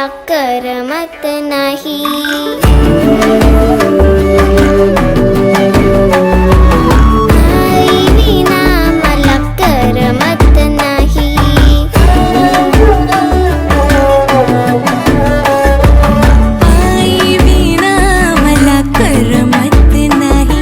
मला करमत नाही. आई विना मला करमत नाही. आई विना मला करमत नाही.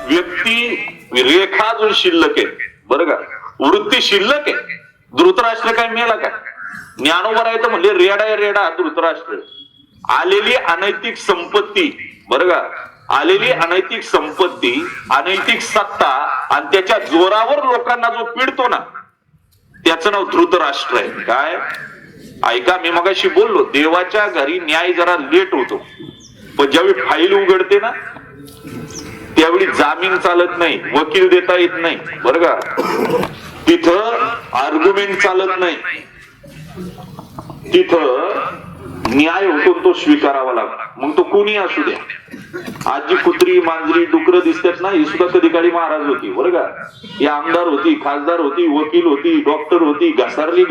व्यक्ती रेखा अजून शिल्लक आहे बरं का, वृत्ती शिल्लक आहे. धृतराष्ट्र काय मेला काय? ज्ञानोबा आहे तर म्हणले रेडा आहे रेडा धृतराष्ट्र. आलेली अनैतिक संपत्ती बरं का, आलेली अनैतिक संपत्ती, अनैतिक सत्ता आणि त्याच्या जोरावर लोकांना जो पिडतो ना, त्याचं नाव धृतराष्ट्र आहे. काय ऐका, मी मगाशी बोललो देवाच्या घरी न्याय जरा लेट होतो, पण ज्यावेळी फाईल उघडते ना त्यावेळी जामीन चालत नाही, वकील देता येत नाही बरं का. तिथं आर्ग्युमेंट चालत नाही, तिथं न्याय होतो तो स्वीकारावा लागतो. मग तो कोणी असू द्या. आज जी कुत्री मांजरी डुकर दिसतात ना, ही सुद्धा कधी काळी महाराज होती बरं का. ही आमदार होती, खासदार होती, वकील होती, डॉक्टर होती, घसारली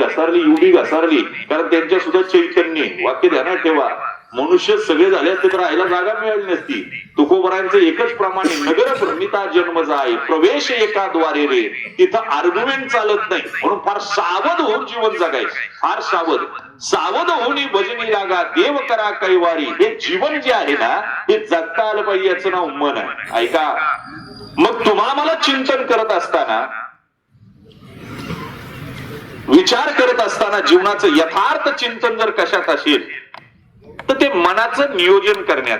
एवढी घसारली, कारण त्यांच्या सुद्धा चैतन्य. वाक्य ध्यानात ठेवा, मनुष्य सगळे झाले असते तर राहायला जागा मिळाली नसती. तुकोबरायांचं एकच प्रमाणे नगर भ्रमिता जन्म जाय प्रवेश एका द्वारे रे. तिथं आर्ग्युमेंट चालत नाही, म्हणून फार सावध होऊन जीवन जगायचं. फार सावध होऊन भजनी लागा देव करा कैवारी. हे जीवन जे आहे ना, हे जगता आलं पाहिजे, याचं नाव मन आहे. ऐका, मग तुम्हाला मला चिंतन करत असताना, विचार करत असताना जीवनाचं यथार्थ चिंतन जर कशात असेल तर ते मनाचं नियोजन करण्यात.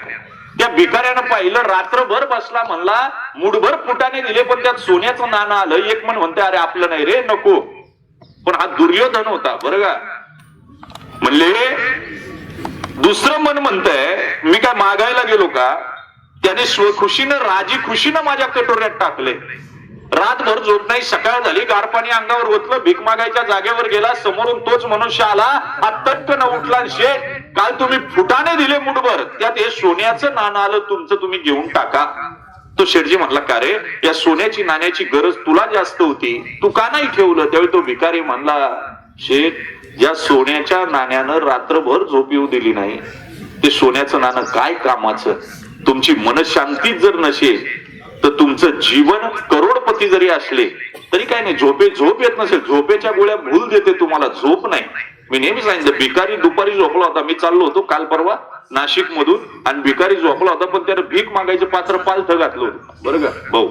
त्या भिकाऱ्यानं पाहिलं, रात्रभर बसला, म्हणला मुठभर फुटाने दिले पण त्यात सोन्याचं नाणं आलं. एक मन म्हणते अरे आपलं नाही रे, नको. पण हा दुर्योधन होता बरं का. म्हणले दुसरं मन म्हणतंय मी काय मागायला गेलो का? त्याने खुशीनं राजी खुशीनं माझ्या कटोऱ्यात टाकले. रातभर झोप नाही, सकाळ झाली, गार पाणी अंगावर ओतलं, भीक मागायच्या जागेवर गेला, समोरून तोच मनुष्य आला, हा तटकन उठला. शेठ, काल तुम्ही फुटाने दिले मुठभर, त्यात हे सोन्याचं नाणं आलं, तुमचं तुम्ही घेऊन टाका. तो शेठजी म्हणला का रे, या सोन्याची नाण्याची गरज तुला जास्त होती, तू का नाही ठेवलं? त्यावेळी तो भिकारी म्हणला, शेठ, या सोन्याच्या नाण्यानं रात्रभर झोप येऊ दिली नाही, ते सोन्याचं नाणं काय कामाचं? तुमची मनशांतीच जर नसेल तर तुमचं जीवन करोडपती जरी असले तरी काय नाही, झोप येत नसेल, झोपेच्या गोळ्या भूल देते तुम्हाला, झोप नाही. मी नेहमी सांगितलं, भिकारी दुपारी झोपला होता, मी चाललो होतो काल परवा नाशिक मधून, आणि भिकारी झोपला होता, पण त्याने भीक मागायचं पात्र पालथं घातलं होतं बरं का भाऊ,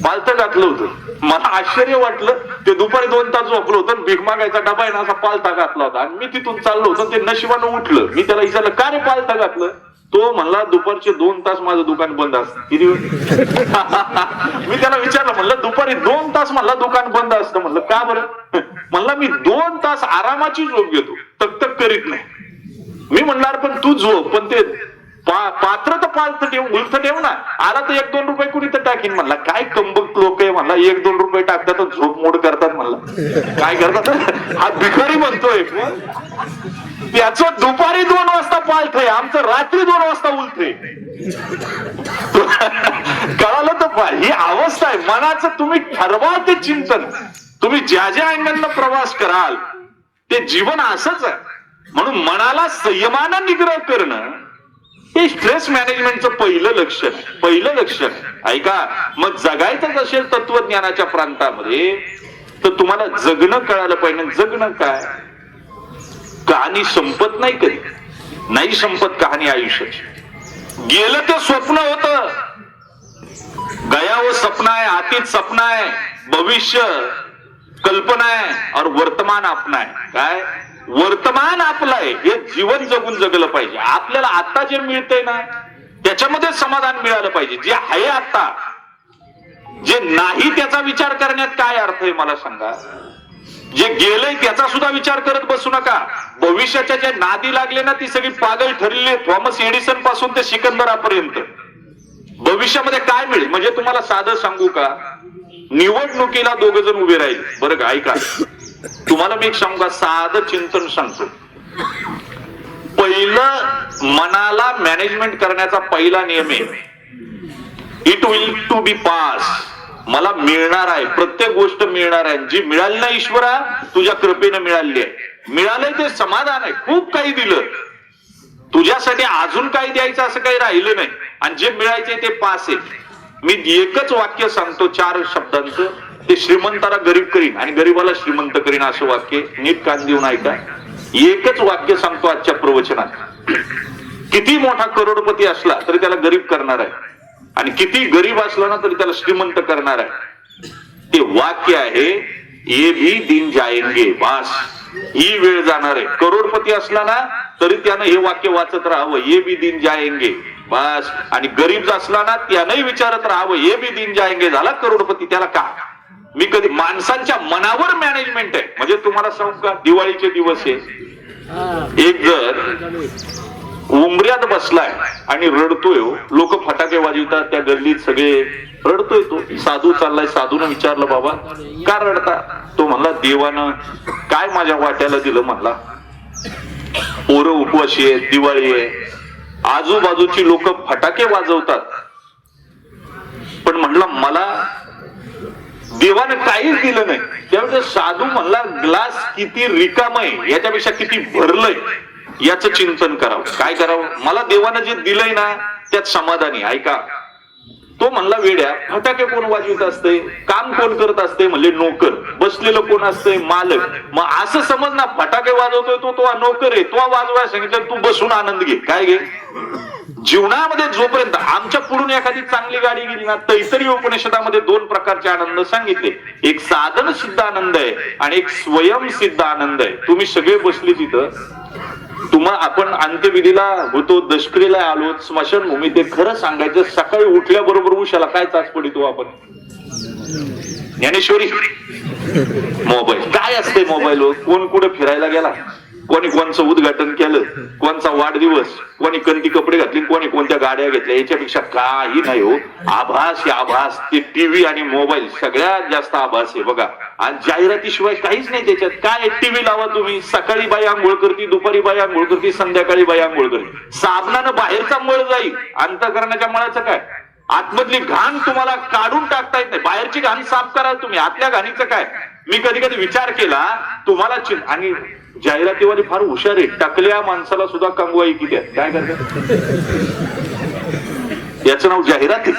पालथं घातलं होतं. मला आश्चर्य वाटलं, ते दुपारी 2 तास झोपलं होतं, भीक मागायचा डबा आहे ना असा पालथा घातला होता, आणि मी तिथून चाललो होतो, ते नशिबानं उठलं. मी त्याला विचारलं का रे पालथा घातलं? तो म्हणला दुपारचे 2 तास माझं दुकान बंद असतं. किती मी त्याला विचारलं, म्हणलं दुपारी 2 तास म्हणला दुकान बंद असतं. म्हणलं का बरं? म्हणला मी 2 तास आरामाची झोप घेतो, तक करीत नाही. मी म्हणणार पण तू झोप, पण ते पात्र तर पालथ ठेव, उलथ ठेव ना. आला तर 1-2 रुपये कुणी तर टाकीन. म्हणला काय कंबक लोक आहे, म्हणला 1-2 रुपये टाकतात तर झोप मोड करतात. म्हणला काय करतात? हा भिकारी म्हणतोय, त्याचं दुपारी 2 वाजता पालथ आहे, आमचं रात्री 2 वाजता उलथ आहे. कळालं तर ही अवस्था आहे मनाचं. तुम्ही ठरवा ते चिंतन, तुम्ही ज्या अँगलनं प्रवास कराल ते जीवन असंच आहे. म्हणून मनाला संयमानं निग्रह करणं हे स्ट्रेस मॅनेजमेंटचं पहिलं लक्षण. ऐका, मग जगायचंच असेल तत्वज्ञानाच्या प्रांतामध्ये तर तुम्हाला जगणं कळालं पाहिजे. जगणं काय? कहाणी संपत नाही, कधी नाही संपत कहाणी आयुष्याची. गेलं ते स्वप्न होतं, गया वो सपना है, अतीत सपना है, भविष्य कल्पना आहे, और वर्तमान आपला आहे. काय वर्तमान आपलं आहे, हे जीवन जगून जगलं पाहिजे. आपल्याला आता जे मिळतंय ना त्याच्यामध्ये समाधान मिळालं पाहिजे. जे आहे आता, जे नाही त्याचा विचार करण्यात काय अर्थ आहे मला सांगा. जे गेलंय त्याचा सुद्धा विचार करत बसू नका. भविष्याच्या जे नादी लागले ना ती सगळी पागल ठरली. थॉमस एडिसन पासून ते सिकंदरापर्यंत भविष्यामध्ये काय मिळेल म्हणजे तुम्हाला साधं सांगू का, निवडणुकीला दोघ जण उभे राहील. बरं का, ऐका, तुम्हाला मी एक सांगू का, साधं चिंतन सांगतो. पहिलं मनाला मॅनेजमेंट करण्याचा पहिला नियम आहे, it will to be pass. मला मिळणार आहे, प्रत्येक गोष्ट मिळणार आहे. जी मिळाली ना ईश्वरा, तुझ्या कृपेने मिळाली आहे. मिळालंय ते समाधान आहे. खूप काही दिलं तुझ्यासाठी, अजून काही द्यायचं असं काही राहिलं नाही. आणि जे मिळायचंय ते पास आहे. मी एकच वाक्य सांगतो 4 शब्दांचं, ते श्रीमंताला गरीब करीन आणि गरीबाला श्रीमंत करीन, असं वाक्य. नीट कान देऊन ऐका. एकच वाक्य सांगतो आजच्या प्रवचनात. किती मोठा करोडपती असला तरी त्याला गरीब करणार आहे, आणि किती गरीब असला ना तरी त्याला श्रीमंत करणार आहे. ते वाक्य आहे, ये भी दिन जाएंगे. बास, ही वेळ जाणार आहे. करोडपती असला ना तरी त्यानं हे वाक्य वाचत राहावं, ये भी दिन जाएंगे. बस. आणि गरीब असला ना त्यानंही विचारत राहावं, ये भी दिन जाएंगे. झाला करोडपती. त्याला का? मी कधी माणसांच्या मनावर मॅनेजमेंट आहे. म्हणजे तुम्हाला सांगू का, दिवाळीचे दिवस आहे, एक जर उंबऱ्यात बसलाय आणि रडतोय, लोक फटाके वाजवतात, त्या गल्लीत सगळे रडतोय. तो साधू चाललाय, साधून विचारलं, बाबा का रडता? तो म्हणला, देवानं काय माझ्या वाट्याला दिलं म्हणला. पोरं उपवाशी आहे, दिवाळी आहे, आजूबाजूची लोक फटाके वाजवतात, पण म्हणलं मला देवानं काहीच दिलं नाही. त्यावेळेस साधू म्हणला, ग्लास किती रिकाम आहे याच्यापेक्षा किती भरलंय याचं चिंतन करावं. काय करावं? मला देवानं जे दिलंय ना त्यात समाधानी. ऐका, तो म्हणला, वेड्या, फटाके कोण वाजवित असते? काम कोण करत असते? म्हणले नोकर. बसलेलं कोण असते? मालक. मग असं समज ना, फटाके वाजवतोय तो नोकर आहे, तो वाजवायला सांगितलं, तू बसून आनंद घे. काय घे? जीवनामध्ये जोपर्यंत आमच्या पुढून एखादी चांगली गाडी गेली ना, तैतरी उपनिषदामध्ये 2 प्रकारचे आनंद सांगितले. एक साधन सिद्ध आनंद आहे आणि एक स्वयंसिद्ध आनंद आहे. तुम्ही सगळे बसले तिथं, आपण अंत्यविधीला होतो, दशक्रियेला आलो, स्मशानभूमी. ते खरं सांगायचं, सकाळी उठल्याबरोबर उशाला काय चाच पडितो आपण? ज्ञानेश्वरी, मोबाईल. काय असते मोबाईलवर? कोण कुठे फिरायला गेला, कोणी कोणचं उद्घाटन केलं, कोणचा वाढदिवस, कोणी कोणती कपडे घातले, कोणी कोणत्या गाड्या घेतल्या, याच्यापेक्षा काही नाही हो. आभास, आभास. ते टीव्ही आणि मोबाईल सगळ्यात जास्त आभास आहे बघा. आणि जाहिरातीशिवाय काहीच नाही त्याच्यात. काय? टीव्ही लावा तुम्ही, सकाळी बाई आंघोळ करते, दुपारी बाई आंघोळ करते, संध्याकाळी बाई आंघोळ करते. साबणानं बाहेरचा मळ जाईल, अंतःकरणाच्या मळाचं काय? आतमधली घाण तुम्हाला काढून टाकता येत नाही. बाहेरची घाण साफ करा तुम्ही, आतल्या घाणीचं काय? मी कधी कधी विचार केला, तुम्हाला आणि जाहिरातीवाली फार हुशार आहे, टाकल्या माणसाला सुद्धा कंगवाई किती आहे. काय करतात? याचं नाव जाहिराती.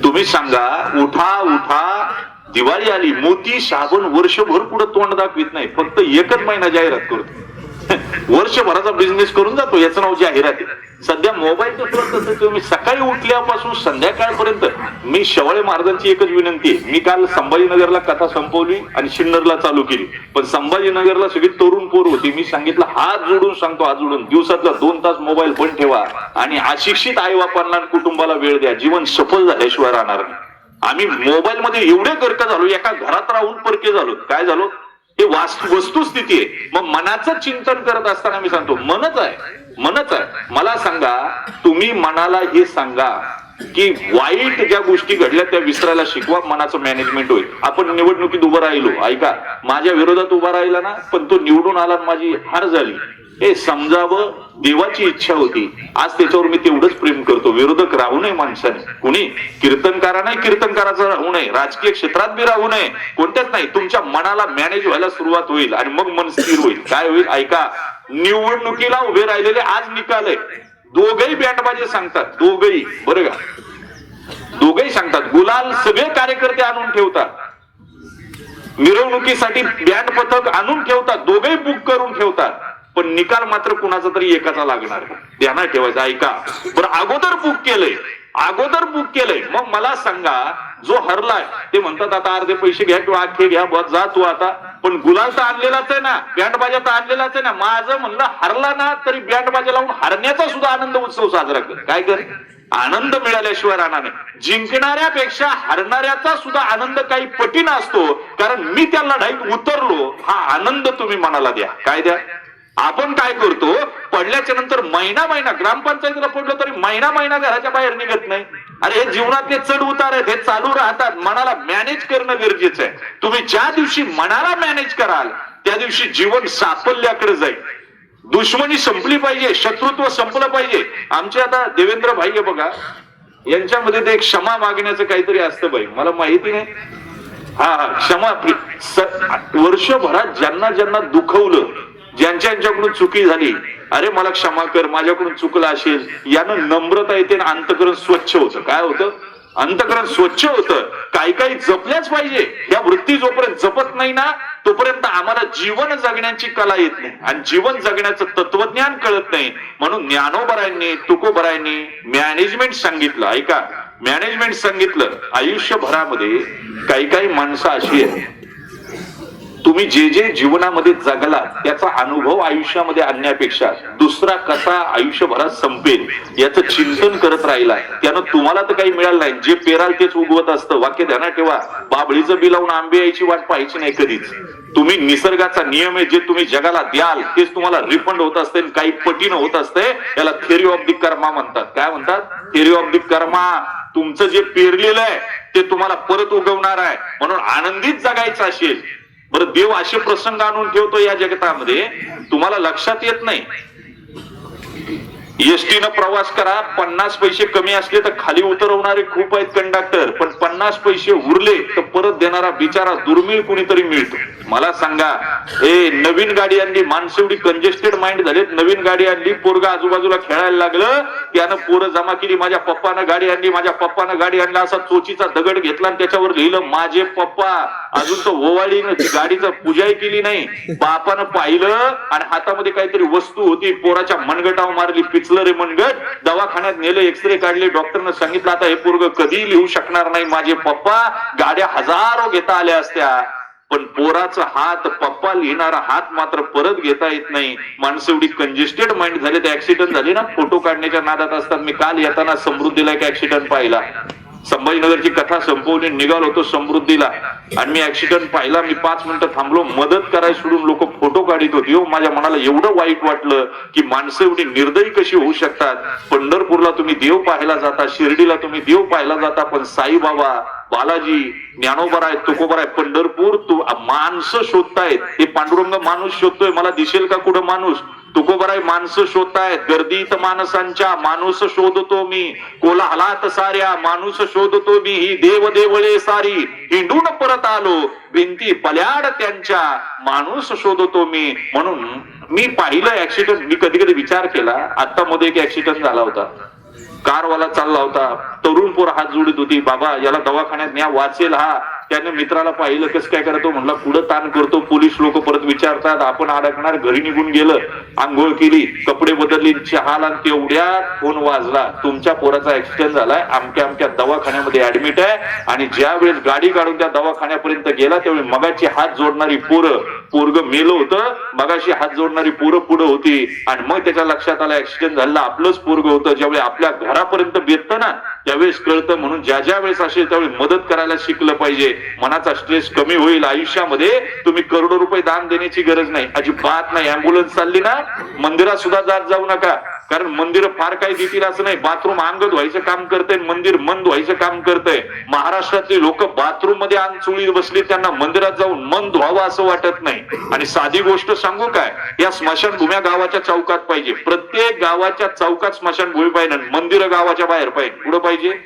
तुम्ही सांगा, उठा उठा, दिवाळी आली, मोती साबण वर्षभर पुढे तोंड दाखवित नाही, फक्त 1च महिना जाहिरात करतो. वर्षभराचा बिझनेस करून जातो. याचं नाव जाहिराती. सध्या मोबाईलचं तसं. तुम्ही सकाळी उठल्यापासून संध्याकाळपर्यंत, मी शेवाळे महाराजांची एकच विनंती आहे, मी काल संभाजीनगरला कथा संपवली आणि सिन्नरला चालू केली, पण संभाजीनगरला सगळी तरुण पोर होती. मी सांगितलं, हात जोडून सांगतो, हात जोडून, दिवसातला 2 तास मोबाईल बंद ठेवा आणि अशिक्षित आई बापांना कुटुंबाला वेळ द्या. जीवन सफल झाल्याशिवाय राहणार नाही. आम्ही मोबाईल मध्ये एवढे गर्क झालो, एका घरात राहून परके झालो. काय झालो? हे वस्तुस्थिती आहे. मग मनाचं चिंतन करत असताना मी सांगतो, मनच आहे. मला सांगा, तुम्ही मनाला हे सांगा की वाईट ज्या गोष्टी घडल्या त्या विसरायला शिकवा, मनाचं मॅनेजमेंट होईल. आपण निवडणुकीत उभं राहिलो, ऐका, माझ्या विरोधात उभा राहिला ना, पण तो निवडून आला, माझी हार झाली. हे समजावं, देवाची इच्छा होती. आज त्याच्यावर मी तेवढंच प्रेम करतो. विरोधक राहू नये माणसाने, कुणी कीर्तनकारा नाही, कीर्तनकाराचं राहू नये, राजकीय क्षेत्रात बी राहू नये, कोणत्याच नाही. तुमच्या मनाला मॅनेज व्हायला सुरुवात होईल आणि मग मन स्थिर होईल. काय होईल? ऐका, निवडणुकीला उभे राहिलेले आज निकाल आहे. दोघही बँडबाजी सांगतात, दोघही. बरं का? दोघही सांगतात. गुलाल सगळे कार्यकर्ते आणून ठेवतात, मिरवणुकीसाठी बँड पथक आणून ठेवतात, दोघही बुक करून ठेवतात, पण निकाल मात्र कुणाचा तरी एकाचा लागणार. ध्यानात ठेवायचं. ऐका, बरं, अगोदर बुक केलंय. मग मला सांगा, जो हरलाय ते म्हणतात आता अर्धे पैसे घ्या किंवा अख्खे घ्या, बस जा तू आता. पण गुलाल तर आणलेलाच आहे ना, बँडबाजा तर आणलेलाच आहे ना. माझं म्हणलं, हरला ना तरी बँडबाजा लावून हरण्याचा सुद्धा आनंद उत्सव साजरा कर. काय कर? आनंद मिळाल्याशिवाय राहणार नाही. जिंकणाऱ्यापेक्षा हरणाऱ्याचा सुद्धा आनंद काही पटीने असतो, कारण मी त्या लढाईत उतरलो. हा आनंद तुम्ही मनाला द्या. काय द्या? आपण काय करतो, पडल्याच्या नंतर महिना ग्रामपंचायतीला पडलो तरी महिना घराच्या बाहेर निघत नाही. अरे हे जीवनातले चढ उतार आहेत, हे चालू राहतात. मनाला मॅनेज करणं गरजेचं आहे. तुम्ही ज्या दिवशी मनाला मॅनेज कराल त्या दिवशी जीवन साफल्याकडे जाईल. दुश्मनी संपली पाहिजे, शत्रुत्व संपलं पाहिजे. आमचे आता देवेंद्र भाई आहे बघा, यांच्यामध्ये ते एक क्षमा मागण्याचं काहीतरी असतं बाई, मला माहिती नाही. हा क्षमा. वर्षभरात ज्यांना ज्यांना दुखवलं, ज्यांच्या यांच्याकडून चुकी झाली, अरे मला क्षमा कर, माझ्याकडून चुकलं असेल, यानं नम्रता येते आणि अंतकरण स्वच्छ होतं. काय होतं? अंतकरण स्वच्छ होतं. काही काही जपल्याच पाहिजे. या वृत्ती जोपर्यंत जपत नाही ना तोपर्यंत आम्हाला जीवन जगण्याची कला येत नाही आणि जीवन जगण्याचं तत्वज्ञान कळत नाही. म्हणून ज्ञानोबरायांनी, तुकोबरायांनी मॅनेजमेंट सांगितलं. ऐका, मॅनेजमेंट सांगितलं. आयुष्यभरामध्ये काही काही माणसं अशी आहेत, तुम्ही जे जे जीवनामध्ये जगला त्याचा अनुभव आयुष्यामध्ये आणण्यापेक्षा दुसरा कसा आयुष्यभरात संपेल याचं चिंतन करत राहिला, त्यानं तुम्हाला तर काही मिळालं नाही. जे पेराल तेच उगवत असतं. वाक्य ध्यानात ठेवा. बाबळीचं बी लावून आंबे यायची वाट पाहायची नाही कधीच. तुम्ही निसर्गाचा नियम आहे, जे तुम्ही जगाला द्याल तेच तुम्हाला रिफंड होत असते, काही पटीनं होत असते. याला थेरी ऑफ दी कर्मा म्हणतात. काय म्हणतात? थेरी ऑफ दी कर्मा. तुमचं जे पेरलेलं आहे ते तुम्हाला परत उगवणार आहे. म्हणून आनंदीत जगायचं असेल. बरं, देव असे प्रसंग आणून ठेवतो या जगतामध्ये, तुम्हाला लक्षात येत नाही. एसटीनं प्रवास करा, 50 पैसे कमी असले तर खाली उतरवणारे खूप आहेत कंडक्टर, पण 50 पैसे उरले तर परत देणारा बिचारा दुर्मिळ कुणीतरी मिळतो. मला सांगा, हे नवीन गाडी आणली, माणसं एवढी कंजेस्टेड माइंड झालेत. नवीन गाडी आणली, पोरगा आजूबाजूला खेळायला लागलं, त्यानं पोरं जमा केली, माझ्या पप्पानं गाडी आणली, माझ्या पप्पानं गाडी आणली. असा चोचीचा दगड घेतला आणि त्याच्यावर लिहिलं माझे पप्पा. अजून तो ओवाळीनं गाडीचं पूजाही केली नाही. बापानं पाहिलं आणि हातामध्ये काहीतरी वस्तू होती, पोराच्या मनगटावर मारली, पिचलं रे मनगट. दवाखान्यात नेलं, एक्सरे काढले, डॉक्टरनं सांगितलं आता हे पोरग कधी लिहू शकणार नाही माझे पप्पा. गाड्या हजारो घेता आल्या असत्या, पण पोराचा हात, पप्पा लिहिणारा हात मात्र परत घेता येत नाही. माणसं एवढी कंजेस्टेड माइंड झाले. ते ऍक्सिडेंट झाले ना, फोटो काढण्याच्या नादात असतात. मी काल येताना समृद्धीला एक ऍक्सिडेंट पाहिला. संभाजीनगरची कथा संपवून निघालो होतो समृद्धीला आणि मी ऍक्सिडेंट पाहिला. मी 5 मिनिटं थांबलो, मदत करायला सोडून लोक फोटो काढत होती. माझ्या मनाला एवढं वाईट वाटलं की माणसं एवढी निर्दयी कशी होऊ शकतात. पंढरपूरला तुम्ही देव पाहायला जाता, शिर्डीला तुम्ही देव पाहायला जाता, पण साईबाबा, बालाजी, ज्ञानोबराय, तुकोबराय, पंढरपूर माणसं शोधतायत. हे पांडुरंग माणूस शोधतोय, मला दिसेल का कुठं माणूस? तुकोबराय माणसं शोधतायत. गर्दीत माणसांच्या माणूस शोधतो मी, कोलाहलात साऱ्या माणूस शोधतो मी. ही देव देवळे सारी हिंडून परत आलो, भिंती पल्याड त्यांच्या माणूस शोधतो मी. म्हणून मी पाहिलं ऍक्सिडेंट. मी कधी कधी विचार केला, आता मध्ये एक ऍक्सिडेंट झाला होता. कारवाला चालला होता, तरुण पोर हात जोडत होती, बाबा याला दवाखान्यात न्या, वाचेल हा. त्याने मित्राला पाहिलं, कसं काय करतो म्हणला, पुढे ताण करतो. पोलीस लोक परत विचारतात, आपण अडकणार. घरी निघून गेलं, आंघोळ केली, कपडे बदलली, चहाला, तेवढ्यात फोन वाजला, तुमच्या पोराचा ऍक्सिडेंट झालाय, अमक्या अमक्या दवाखान्यामध्ये ऍडमिट आहे. आणि ज्या वेळेस गाडी काढून त्या दवाखान्यापर्यंत गेला त्यावेळी मगाची हात जोडणारी पोरं, पोरग मेलं होतं, मगाशी हात जोडणारी पोरं पुढे होती. आणि मग त्याच्या लक्षात आलं ऍक्सिडेंट झाला आपलंच पोरग होतं. ज्यावेळी आपल्या घरापर्यंत बेततं ना त्यावेळेस कळतं. म्हणून ज्या ज्या वेळेस असेल त्यावेळी मदत करायला शिकलं पाहिजे. मनाचा स्ट्रेस कमी होईल. आयुष्यामध्ये तुम्ही करोडो रुपये दान देण्याची गरज नाही, अजिबात नाही. अँब्युलन्स चालली ना, मंदिरात सुद्धा जात जाऊ नका, कारण मंदिर फार काही देतील असं नाही. बाथरूम अंग धुवायचं काम करते, मंदिर मन धुवायचं काम करतंय. महाराष्ट्रातली लोक बाथरूम मध्ये अंग चुळीत बसली, त्यांना मंदिरात जाऊन मन धुवावं असं वाटत नाही. आणि साधी गोष्ट सांगू काय, या स्मशानभूम्या गावाच्या चौकात पाहिजे. प्रत्येक गावाच्या चौकात स्मशानभूमी पाहिजे. मंदिर गावाच्या बाहेर पाहिजे. पुढे पाहिजे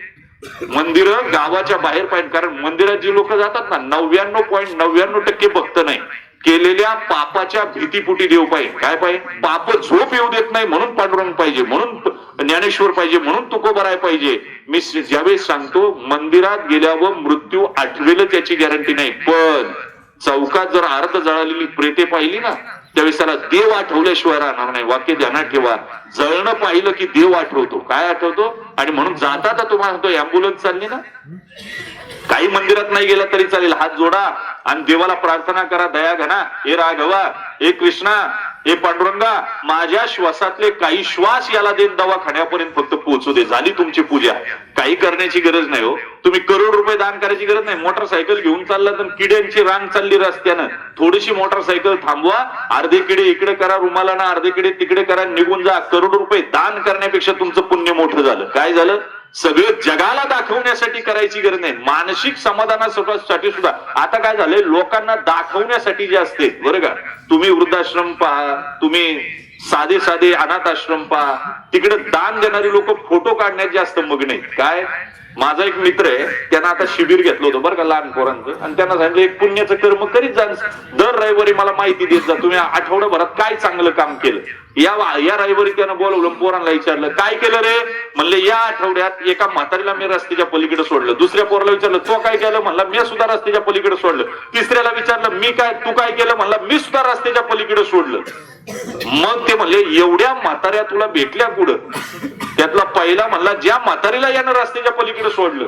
मंदिर गावाच्या बाहेर पाहिजे. कारण मंदिरात जी लोक जातात ना, 99.99% भक्त नाही, केलेल्या पापाच्या भीतीपुटी देव पाहिजे. काय पाहिजे? पाप झोप येऊ देत नाही म्हणून पांडुरंग पाहिजे, म्हणून ज्ञानेश्वर पाहिजे, म्हणून तुकोबराय पाहिजे. मी ज्यावेळेस सांगतो, मंदिरात गेल्यावर मृत्यू आठवेल त्याची गॅरंटी नाही, पण चौकात जर अर्ध जळालेली प्रेते पाहिली ना त्यावेळेस त्याला देव आठवल्याशिवाय राहणार नाही. वाक्य ध्यानात ठेवा. जळणं पाहिलं की देव आठवतो. काय आठवतो? आणि म्हणून जाता तुम्हाला म्हणतो, अँब्युलन्स चालली ना, काही मंदिरात नाही गेला तरी चालेल, हात जोडा आणि देवाला प्रार्थना करा, दया घना. हे राघवा, हे कृष्णा, हे पांडुरंगा, माझ्या श्वासातले काही श्वास याला देत दवाखान्यापर्यंत फक्त पोहोचू दे. झाली तुमची पूजा. काही करण्याची गरज नाही हो. तुम्ही करोड रुपये दान करायची गरज नाही. मोटरसायकल घेऊन चालला तर किड्यांची रांग चालली रस्त्यानं, थोडीशी मोटरसायकल थांबवा, अर्धे किडे इकडे करा रुमाला ना, अर्धे किडे तिकडे करा, निघून जा. करोड रुपये दान करण्यापेक्षा तुमचं पुण्य मोठं झालं. काय झालं? सगळं जगाला दाखवण्यासाठी करायची गरज नाही. मानसिक समाधानासाठी सुद्धा आता काय झालंय, लोकांना दाखवण्यासाठी जे असते बरं का, तुम्ही वृद्धाश्रम पहा, तुम्ही साधे साधे अनाथ आश्रम पहा, तिकडे दान देणारी लोक फोटो काढण्यात जास्त मग्न आहेत. काय, माझा एक मित्र आहे, त्यांना आता शिबिर घेतलं होतं बरं का लहान पोरांचं, आणि त्यांना सांगितलं एक पुण्याचं कर्म करीत जा, दर रविवारी मला माहिती देत जा तुम्ही आठवड्याभरात काय चांगलं काम केलं. या रविवारी त्यानं बोलवलं, पोरांना विचारलं काय केलं रे, म्हणले या आठवड्यात एका म्हातारीला मी रस्त्याच्या पलीकडे सोडलं. दुसऱ्या पोराला विचारलं तो काय केलं, म्हणला मी सुद्धा रस्त्याच्या पलीकडे सोडलं. तिसऱ्याला विचारलं तू काय केलं, म्हणला मी सुद्धा रस्त्याच्या पलीकडे सोडलं. मग ते म्हणले एवढ्या म्हाताऱ्या तुला भेटल्या कुठं, त्यातला पहिला म्हणला ज्या म्हातारीला यानं रस्त्याच्या पलीकडे सोडलं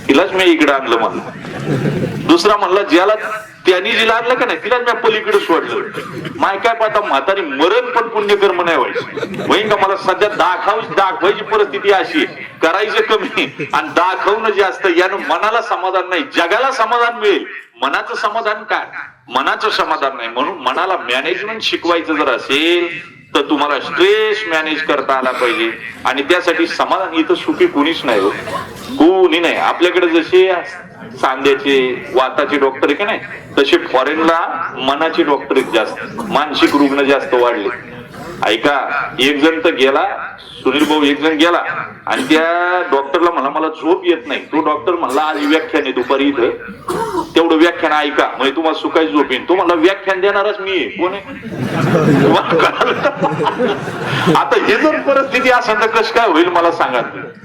तिलाच मी इकडे आणलं. म्हणलं दुसरा म्हणला ज्याला त्यांनी जिला आणलं का नाही तिलाच मी पलीकडे सोडलं. माय काय पाहता म्हातारी मरण पण पुण्यकर्म नाही व्हायचं वही का. मला सध्या दाखवायची परिस्थिती अशी, करायचं कमी आणि दाखवणं जास्त. यानं मनाला समाधान नाही, जगाला समाधान मिळेल, मनाचं समाधान काय, मनाचं समाधान नाही. म्हणून मनाला मॅनेजमेंट शिकवायचं जर असेल तर तुम्हाला स्ट्रेस मॅनेज करता आला पाहिजे. आणि त्यासाठी समाधान, इथं सुखी कुणीच नाही हो, कोणी नाही. आपल्याकडे जसे सांध्याचे वाताचे डॉक्टर आहे का नाही, तसे फॉरेनला मनाचे डॉक्टर आहेत जास्त, मानसिक रुग्ण जास्त वाढले. ऐका, एक जण तर गेला, सुनील भाऊ एक जण गेला आणि त्या डॉक्टरला म्हणला मला झोप येत नाही. तो डॉक्टर म्हणला आज व्याख्यान आहे दुपारी इथं, तेवढं व्याख्यान ऐका म्हणजे तुम्हाला सुखाची झोप येईल. तो म्हणला व्याख्यान देणारच मी आहे, कोण आहे. आता हे जर परिस्थिती असेल तर कसं काय होईल मला सांगा.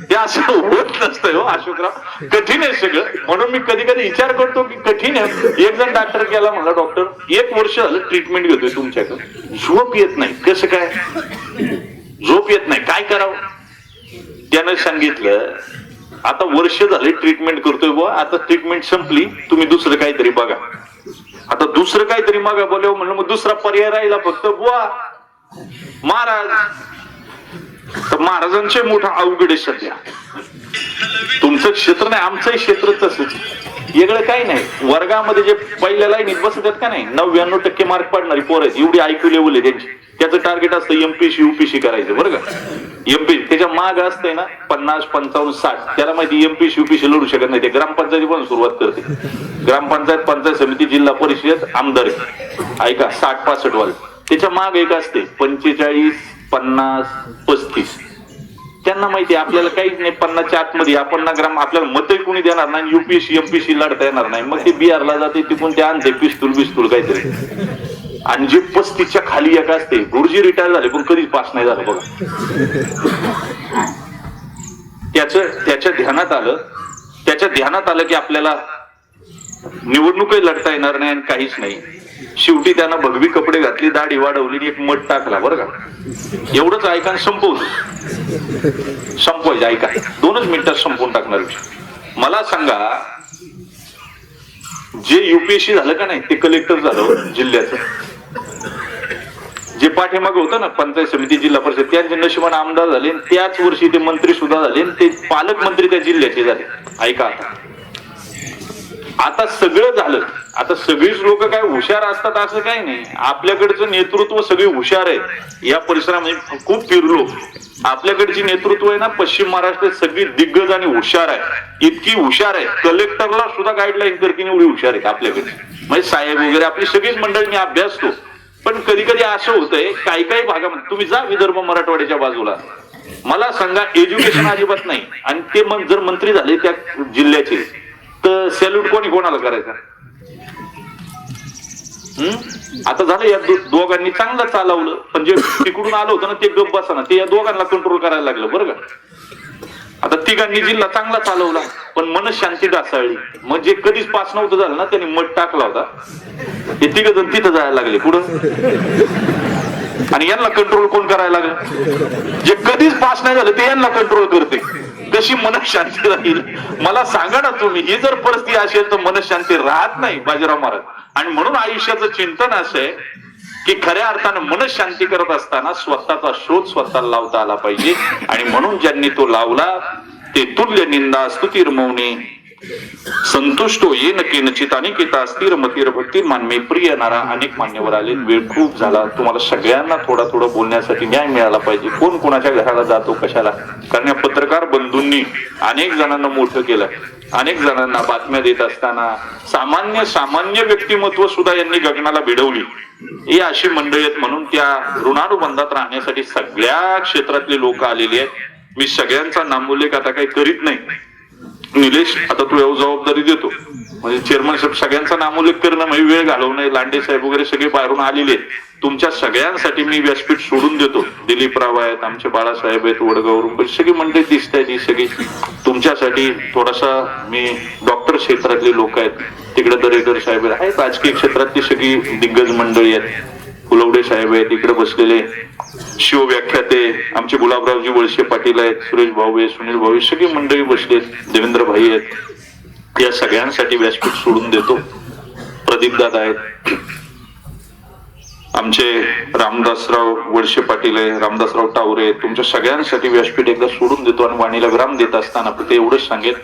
ते असं होत नसतं हो अशोकराव, कठीण आहे सगळं. म्हणून मी कधी कधी विचार करतो की कठीण आहे. एक जण डॉक्टर गेला, म्हणला डॉक्टर 1 वर्ष झालं ट्रीटमेंट घेतोय तुमच्याकडे, झोप येत नाही, कसं काय, झोप येत नाही, काय करावं. त्यानं सांगितलं आता वर्ष झाले ट्रीटमेंट करतोय बुवा, आता ट्रीटमेंट संपली, तुम्ही दुसरं काहीतरी बघा. आता दुसरं काहीतरी बघा बोलव म्हणलं, मग दुसरा पर्याय राहिला फक्त बुवा महाराज. तर महाराजांचे मोठा अवघड आहे सध्या. तुमचं क्षेत्र नाही, आमचंही क्षेत्र तसंच, वेगळं काही नाही. वर्गामध्ये जे पहिल्या लाईनीत बसतात का नाही, 99% मार्क पाडणारी पोरं आहेत, एवढी IQ लेवल आहे त्यांची. त्याचं टार्गेट असतं MPSC UPSC करायचं बरं का. MPSC त्याच्या माग असतंय ना 50, 55, 60. त्याला माहिती MPSC UPSC लढू शकत नाही. ते ग्रामपंचायती पण सुरुवात करते, ग्रामपंचायत, पंचायत समिती, जिल्हा परिषद, आमदार. ऐका 60-65 वाले त्याच्या माग एक असते 45, 50, 35. त्यांना माहिती आपल्याला काहीच नाही, 50च्या आतमध्ये आपण ना ग्राम, आपल्याला मतही कोणी देणार नाही, UPSC MPSC लढता येणार नाही. मग ते बिहारला जाते, तिकडून ते आणते पिस्तूल काहीतरी. आणि जे 35च्या खाली एक असते, गुरुजी रिटायर झाले पण कधीच पास नाही झालं बघा. त्याच्या ध्यानात आलं की आपल्याला निवडणूकही लढता येणार नाही आणि काहीच नाही. शेवटी त्यानं भगवी कपडे घातली, दाढी वाढवली, एक मठ टाकला बरं का. एवढंच ऐका, संपवायचं. ऐका 2च मिनिटात संपवून टाकणार. मला सांगा, जे UPSC झालं का नाही ते कलेक्टर झालं जिल्ह्याचं, जे पाठीमागे होतं ना पंचायत समिती, जिल्हा परिषद, त्यांचे नशिबाने आमदार झाले, त्याच वर्षी ते मंत्री सुद्धा झाले, ते पालकमंत्री त्या जिल्ह्याचे झाले. ऐका आता सगळं झालं. आता सगळीच लोक काय हुशार असतात असं काही नाही. आपल्याकडचं नेतृत्व सगळे हुशार आहेत. या परिसरामध्ये खूप फिरलो, आपल्याकडची नेतृत्व आहे ना पश्चिम महाराष्ट्रात सगळी दिग्गज आणि हुशार आहे, इतकी हुशार आहे, कलेक्टरला सुद्धा गाईडलाईन करतील एवढी हुशार आहेत आपल्याकडे. म्हणजे साहेब वगैरे आपली सगळीच मंडळी मी अभ्यासतो. पण कधी कधी असं होतंय काही भागामध्ये, तुम्ही जा विदर्भ मराठवाड्याच्या बाजूला, मला सांगा एज्युकेशन अजिबात नाही. आणि ते मग जर मंत्री झाले त्या जिल्ह्याचे तर सॅल्यूट कोणाला करायचा. आता झालं या दोघांनी चांगलं चालवलं, पण जे तिकडून आलं होतं ना ते गप्प बसा ना, ते या दोघांना कंट्रोल करायला लागलं बरं का. आता तिघांनी जिल्हा चांगला चालवला पण मनशांती ढासळली. मग जे कधीच पास नव्हतं झालं ना त्यांनी मठ टाकला होता, हे तिघ जण तिथं जायला लागले पुढं. आणि यांना कंट्रोल कोण करायला लागलं, जे कधीच पास नाही झालं ते यांना कंट्रोल करते. कशी मनशांती राहील मला सांगा ना तुम्ही. ही जर परिस्थिती असेल तर मनशांती राहत नाही बाजीराव महाराज. आणि म्हणून आयुष्याचं चिंतन असं आहे की खऱ्या अर्थानं मनशांती करत असताना स्वतःचा शोध स्वतःला लावता आला पाहिजे. आणि म्हणून ज्यांनी तो लावला ते तुल्य निंदा स्तुतीर मौनी संतुष्टो येन केनचित अनिकेता स्थिर मतीर भक्ती मानमे प्रिय येणारा अनेक मान्यवर आले. वेळ खूप झाला. तुम्हाला सगळ्यांना थोडं बोलण्यासाठी न्याय मिळाला पाहिजे. कोण कोणाच्या घराला जातो कशाला, कारण या पत्रकार बंधूंनी अनेक जणांना मोठं केलं. अनेक जणांना बातम्या देत असताना सामान्य व्यक्तिमत्व सुद्धा यांनी गगनाला भिडवली. ही अशी मंडळी आहेत. म्हणून त्या ऋणानुबंधात राहण्यासाठी सगळ्या क्षेत्रातले लोक आलेली आहेत. मी सगळ्यांचा नामोल्लेख आता काही करीत नाही. निलेश, आता तू एवढी जबाबदारी देतो, म्हणजे चेअरमन साहेब सगळ्यांचा नामोल्लेख करणं म्हणजे वेळ घालवणं. लांडे साहेब वगैरे सगळे बाहेरून आलेले आहेत. तुमच्या सगळ्यांसाठी मी व्यासपीठ सोडून देतो. दिलीपराव आहेत, आमचे बाळासाहेब आहेत, वडगावरून सगळी मंडळी दिसत आहेत. ही सगळी तुमच्यासाठी थोडासा, मी डॉक्टर क्षेत्रातले लोक आहेत, तिकडे दरेकर साहेब आहेत, राजकीय क्षेत्रातली सगळी दिग्गज मंडळी आहेत, फुलवडे साहेब आहेत, इकडे बसलेले शिवव्याख्याते आमचे गुलाबरावजी वळसे पाटील आहेत, सुरेश भाऊ आहेत, सुनील भाऊ, सगळी मंडळी बसलेत, देवेंद्र भाई आहेत. या सगळ्यांसाठी व्यासपीठ सोडून देतो. प्रदीप दादा आहेत, आमचे रामदासराव वळसे पाटील आहे, रामदासराव टावरे, तुमच्या सगळ्यांसाठी व्यासपीठ एकदा सोडून देतो. आणि वाणीला विराम देत असताना फक्त एवढंच सांगेल,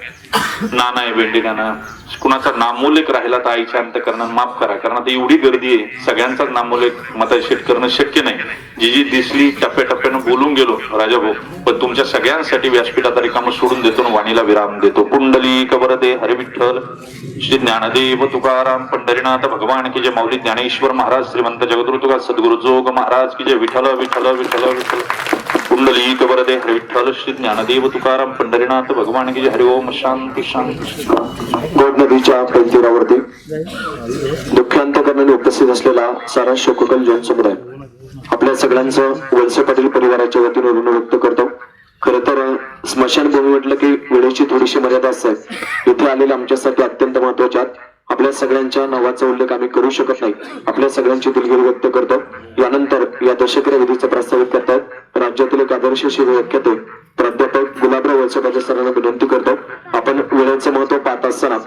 नाना आहे बेंडेगाना, कुणाचा नामोल्लेख राहिला तर आईच्या अंतकरणात माफ करा, कारण आता एवढी गर्दी आहे, सगळ्यांचाच नामोल्लेख मताशीट करणं शक्य नाही. जी दिसली टप्प्याटप्प्यानं बोलून गेलो राजाभाऊ, पण तुमच्या सगळ्यांसाठी व्यासपीठ आता रिकामं सोडून देतो आणि वाणीला विराम देतो. कुंडली कबरदे हरी विठ्ठल श्री ज्ञानदेव तुकाराम पंढरीनाथ भगवान की जय. माऊली ज्ञानेश्वर महाराज श्रीमंत जगद्गुरु सद्गुरु जोग महाराज की जय. विठ्ठल विठ्ठल विठ्ठल विठ्ठल. कुंडली कबरदे हरी विठ्ठल श्री ज्ञानदेव तुकाराम पंढरीनाथ भगवान की जय. हरि ओम. शांती शांती. गोड नदीच्या पैतीरावरती दुःखांतकरणाने उपस्थित असलेला सारा शोककल जैन समुदाय आपल्या सगळ्यांचं वळसे पाटील परिवाराच्या वतीने ऋण व्यक्त करतो. खर तर स्मशानभूमी म्हटलं की वेळेची थोडीशी मर्यादा असते. इथे आलेल्या आमच्यासाठी अत्यंत महत्वाच्या आपल्या सगळ्यांच्या नावाचा उल्लेख आम्ही करू शकत नाही. आपल्या सगळ्यांची दिलगिरी व्यक्त करतो. यानंतर या दशक्रिया विधीचा प्रस्तावित करतात राज्यातील एक आदर्श शिवव्याख्याते प्राध्यापक गुलाबराव वळसे पाटील सरांना विनंती करतो, आपण वेळेचं महत्व पाहत असताना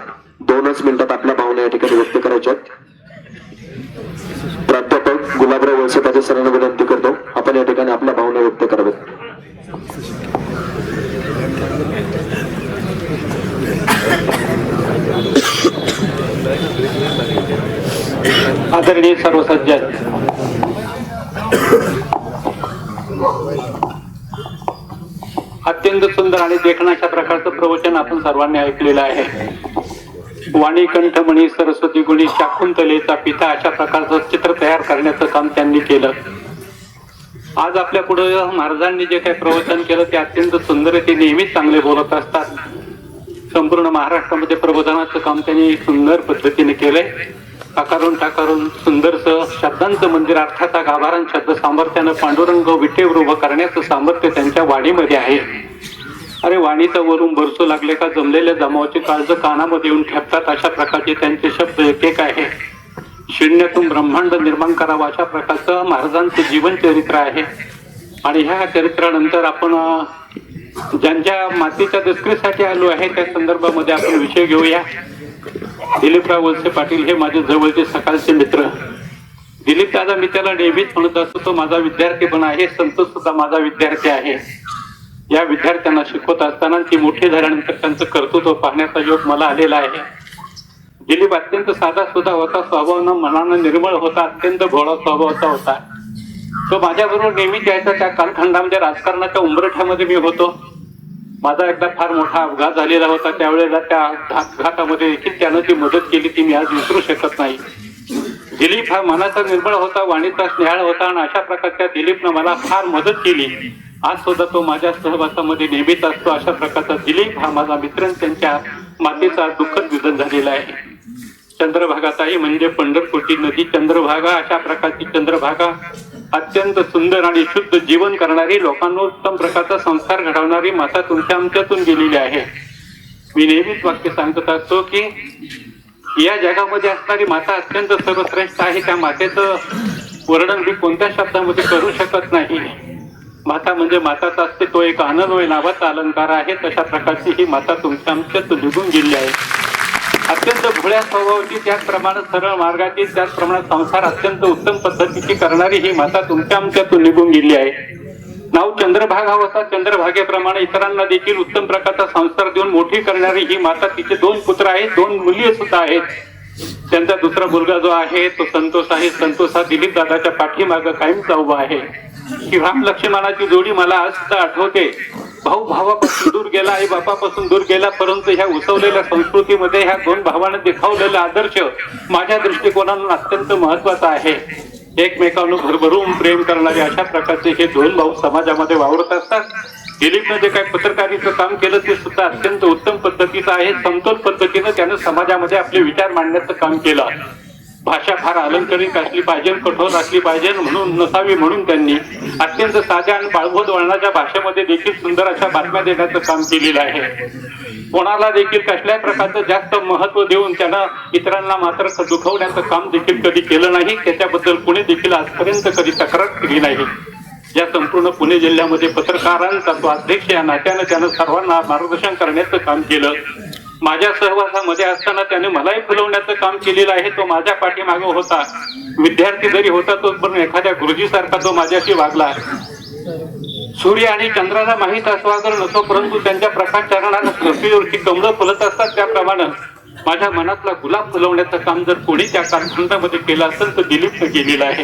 2च मिनिटात आपल्या भावना या ठिकाणी व्यक्त करायच्या. प्राध्यापक गुलाबराव वळसे पाटील सरांना विनंती करतो, आपण या ठिकाणी आपल्या भावना व्यक्त कराव्यात. आदरणीय सर्व सज्जन, अत्यंत सुंदर आणि देखण्याच्या प्रकारचं प्रवचन आपण सर्वांनी ऐकलेलं आहे. वाणी कंठमणी सरस्वती गुणी शाकुंतलेचा पिता अशा प्रकारचं चित्र तयार करण्याचं काम त्यांनी केलं. आज आपल्या पुढे महाराजांनी जे काही प्रवचन केलं ते अत्यंत सुंदर आहे. ते नेहमीच चांगले बोलत असतात. संपूर्ण महाराष्ट्रामध्ये प्रबोधनाचं काम त्यांनी सुंदर पद्धतीने केलंय. टाकारून सुंदरसं शब्दांचं मंदिर, अर्थाचा गाभारान शब्द सामर्थ्यानं पांडुरंग विटेवर उभं करण्याचं सामर्थ्य त्यांच्या वाणीमध्ये आहे. अरे वाणीचा वरून बरसू लागले का जमलेल्या जमावाची काळज कानामध्ये येऊन ठेपतात अशा प्रकारचे त्यांचे शब्द एक आहे. शून्यातून ब्रह्मांड निर्माण करावं अशा प्रकारचं महाराजांचं जीवन चरित्र आहे. आणि ह्या चरित्रानंतर आपण ज्यांच्या मातीच्या दसकीसाठी आलो आहे त्या संदर्भामध्ये आपण विषय घेऊया. दिलीपराव वळसे पाटील हे माझे जवळचे सकाळचे मित्र. दिलीप दादा मी त्याला नेहमीच म्हणत असतो, तो माझा विद्यार्थी पण आहे. संतोष सुद्धा माझा विद्यार्थी आहे. या विद्यार्थ्यांना शिकवत असताना ती मोठी झाल्यानंतर त्यांचं कर्तृत्व पाहण्याचा योग मला आलेला आहे. दिलीप अत्यंत साधा सुद्धा होता, स्वभावानं मनानं निर्मळ होता, अत्यंत भोळा स्वभावाचा होता. तो माझ्याबरोबर नेहमीच यायचा. त्या कालखंडामध्ये राजकारणाच्या उंबरठ्यामध्ये मी होतो. माझा एकदा फार मोठा अपघात झालेला होता. त्यावेळेला त्या अपघातामध्ये देखील त्यानं जी मदत केली ती मी आज विसरू शकत नाही. दिलीप हा मनाचा निर्मळ होता, वाणीचा स्नेहाळ होता आणि अशा प्रकारच्या दिलीपनं मला फार मदत केली. आज सुद्धा तो माझ्या सहवासामध्ये नेहमीच असतो. अशा प्रकारचा दिलीप हा माझा मित्र, त्यांच्या मातेचा दुःखद निधन झालेला आहे. चंद्रभागाताई म्हणजे पंढरपूरची नदी चंद्रभागा, अशा प्रकारची चंद्रभागा अत्यंत सुंदर आणि शुद्ध जीवन करणारी, लोकांना उत्तम प्रकारचा संस्कार घडवणारी माता तुमच्या आमच्यातून गेलेली आहे. मी नेहमीच वाक्य सांगत असतो की या जगामध्ये असणारी माता अत्यंत सर्वश्रेष्ठ आहे. त्या मातेचं वर्णन मी कोणत्या शब्दामध्ये करू शकत नाही. माता म्हणजे माताच असते, तो एक आनंदमय नावाचा अलंकार आहे. तशा प्रकारची ही माता तुमच्या आमच्यात निघून गेली आहे. अत्यंत भोळ्या स्वभावाची, त्याचप्रमाणे सरळ मार्गाची, त्याचप्रमाणे संसार अत्यंत उत्तम पद्धतीची करणारी ही माता तुमच्या आमच्यातून निघून गेली आहे. नाव चंद्रभागा होता. चंद्रभागेप्रमाणे इतरांना देखील उत्तम प्रकारचा संस्कार देऊन मोठी करणारी ही माता. तिचे 2 पुत्र आहेत, 2 मुली सुद्धा आहेत. त्यांचा दुसरा मुलगा जो आहे तो संतोष आहे. संतोष हा दिलीप दादाच्या पाठीमागं कायमचा उभा आहे. ही राम लक्ष्मणाची जोडी मला आज सुद्धा आठवते. भाऊ भावापासून दूर गेला, आई बापापासून दूर गेला, परंतु ह्या उसवलेल्या संस्कृतीमध्ये ह्या 2 भावांना दिखावलेला आदर्श माझ्या दृष्टिकोनातून अत्यंत महत्वाचा आहे. एकमेकांना भरभरून प्रेम करणारे अशा प्रकारचे हे 2 भाऊ समाजामध्ये वावरत असतात. दिलीपनं जे काही पत्रकारितेचं काम केलं ते सुद्धा अत्यंत उत्तम पद्धतीचं आहे. समतोल पद्धतीनं त्यानं समाजामध्ये आपले विचार मांडण्याचं काम केलं. भाषा फार अलंकारिक असली पाहिजे, कठोर असली पाहिजे म्हणून नसावी म्हणून त्यांनी अत्यंत साध्या आणि बाळबोध वळणाच्या भाषेमध्ये देखील सुंदर अशा बातम्या देण्याचं काम केलेलं आहे. कोणाला देखील कसल्याही प्रकारचं जास्त महत्व देऊन त्यानं इतरांना मात्र दुखवण्याचं काम देखील कधी केलं नाही. त्याच्याबद्दल कुणी देखील आजपर्यंत कधी तक्रार केली नाही. या संपूर्ण पुणे जिल्ह्यामध्ये पत्रकारांचा तो अध्यक्ष या नात्यानं त्यानं सर्वांना मार्गदर्शन करण्याचं काम केलं. माझ्या सहवासामध्ये असताना त्याने मलाही फुलवण्याचं काम केलेलं आहे. तो माझ्या पाठीमागे होता. विद्यार्थी जरी होता तो पण एखाद्या गुरुजीसारखा तो माझ्याशी वागला. सूर्य आणि चंद्राला माहीत असो अगर नसो, परंतु त्यांच्या प्रकाश चरणानं पृथ्वीवरची कमळं फुलत असतात त्याप्रमाणे माझ्या मनातला गुलाब फुलवण्याचं काम जर कोणी त्या कालखंडामध्ये केलं असेल तर दिलीपनं केलेलं आहे.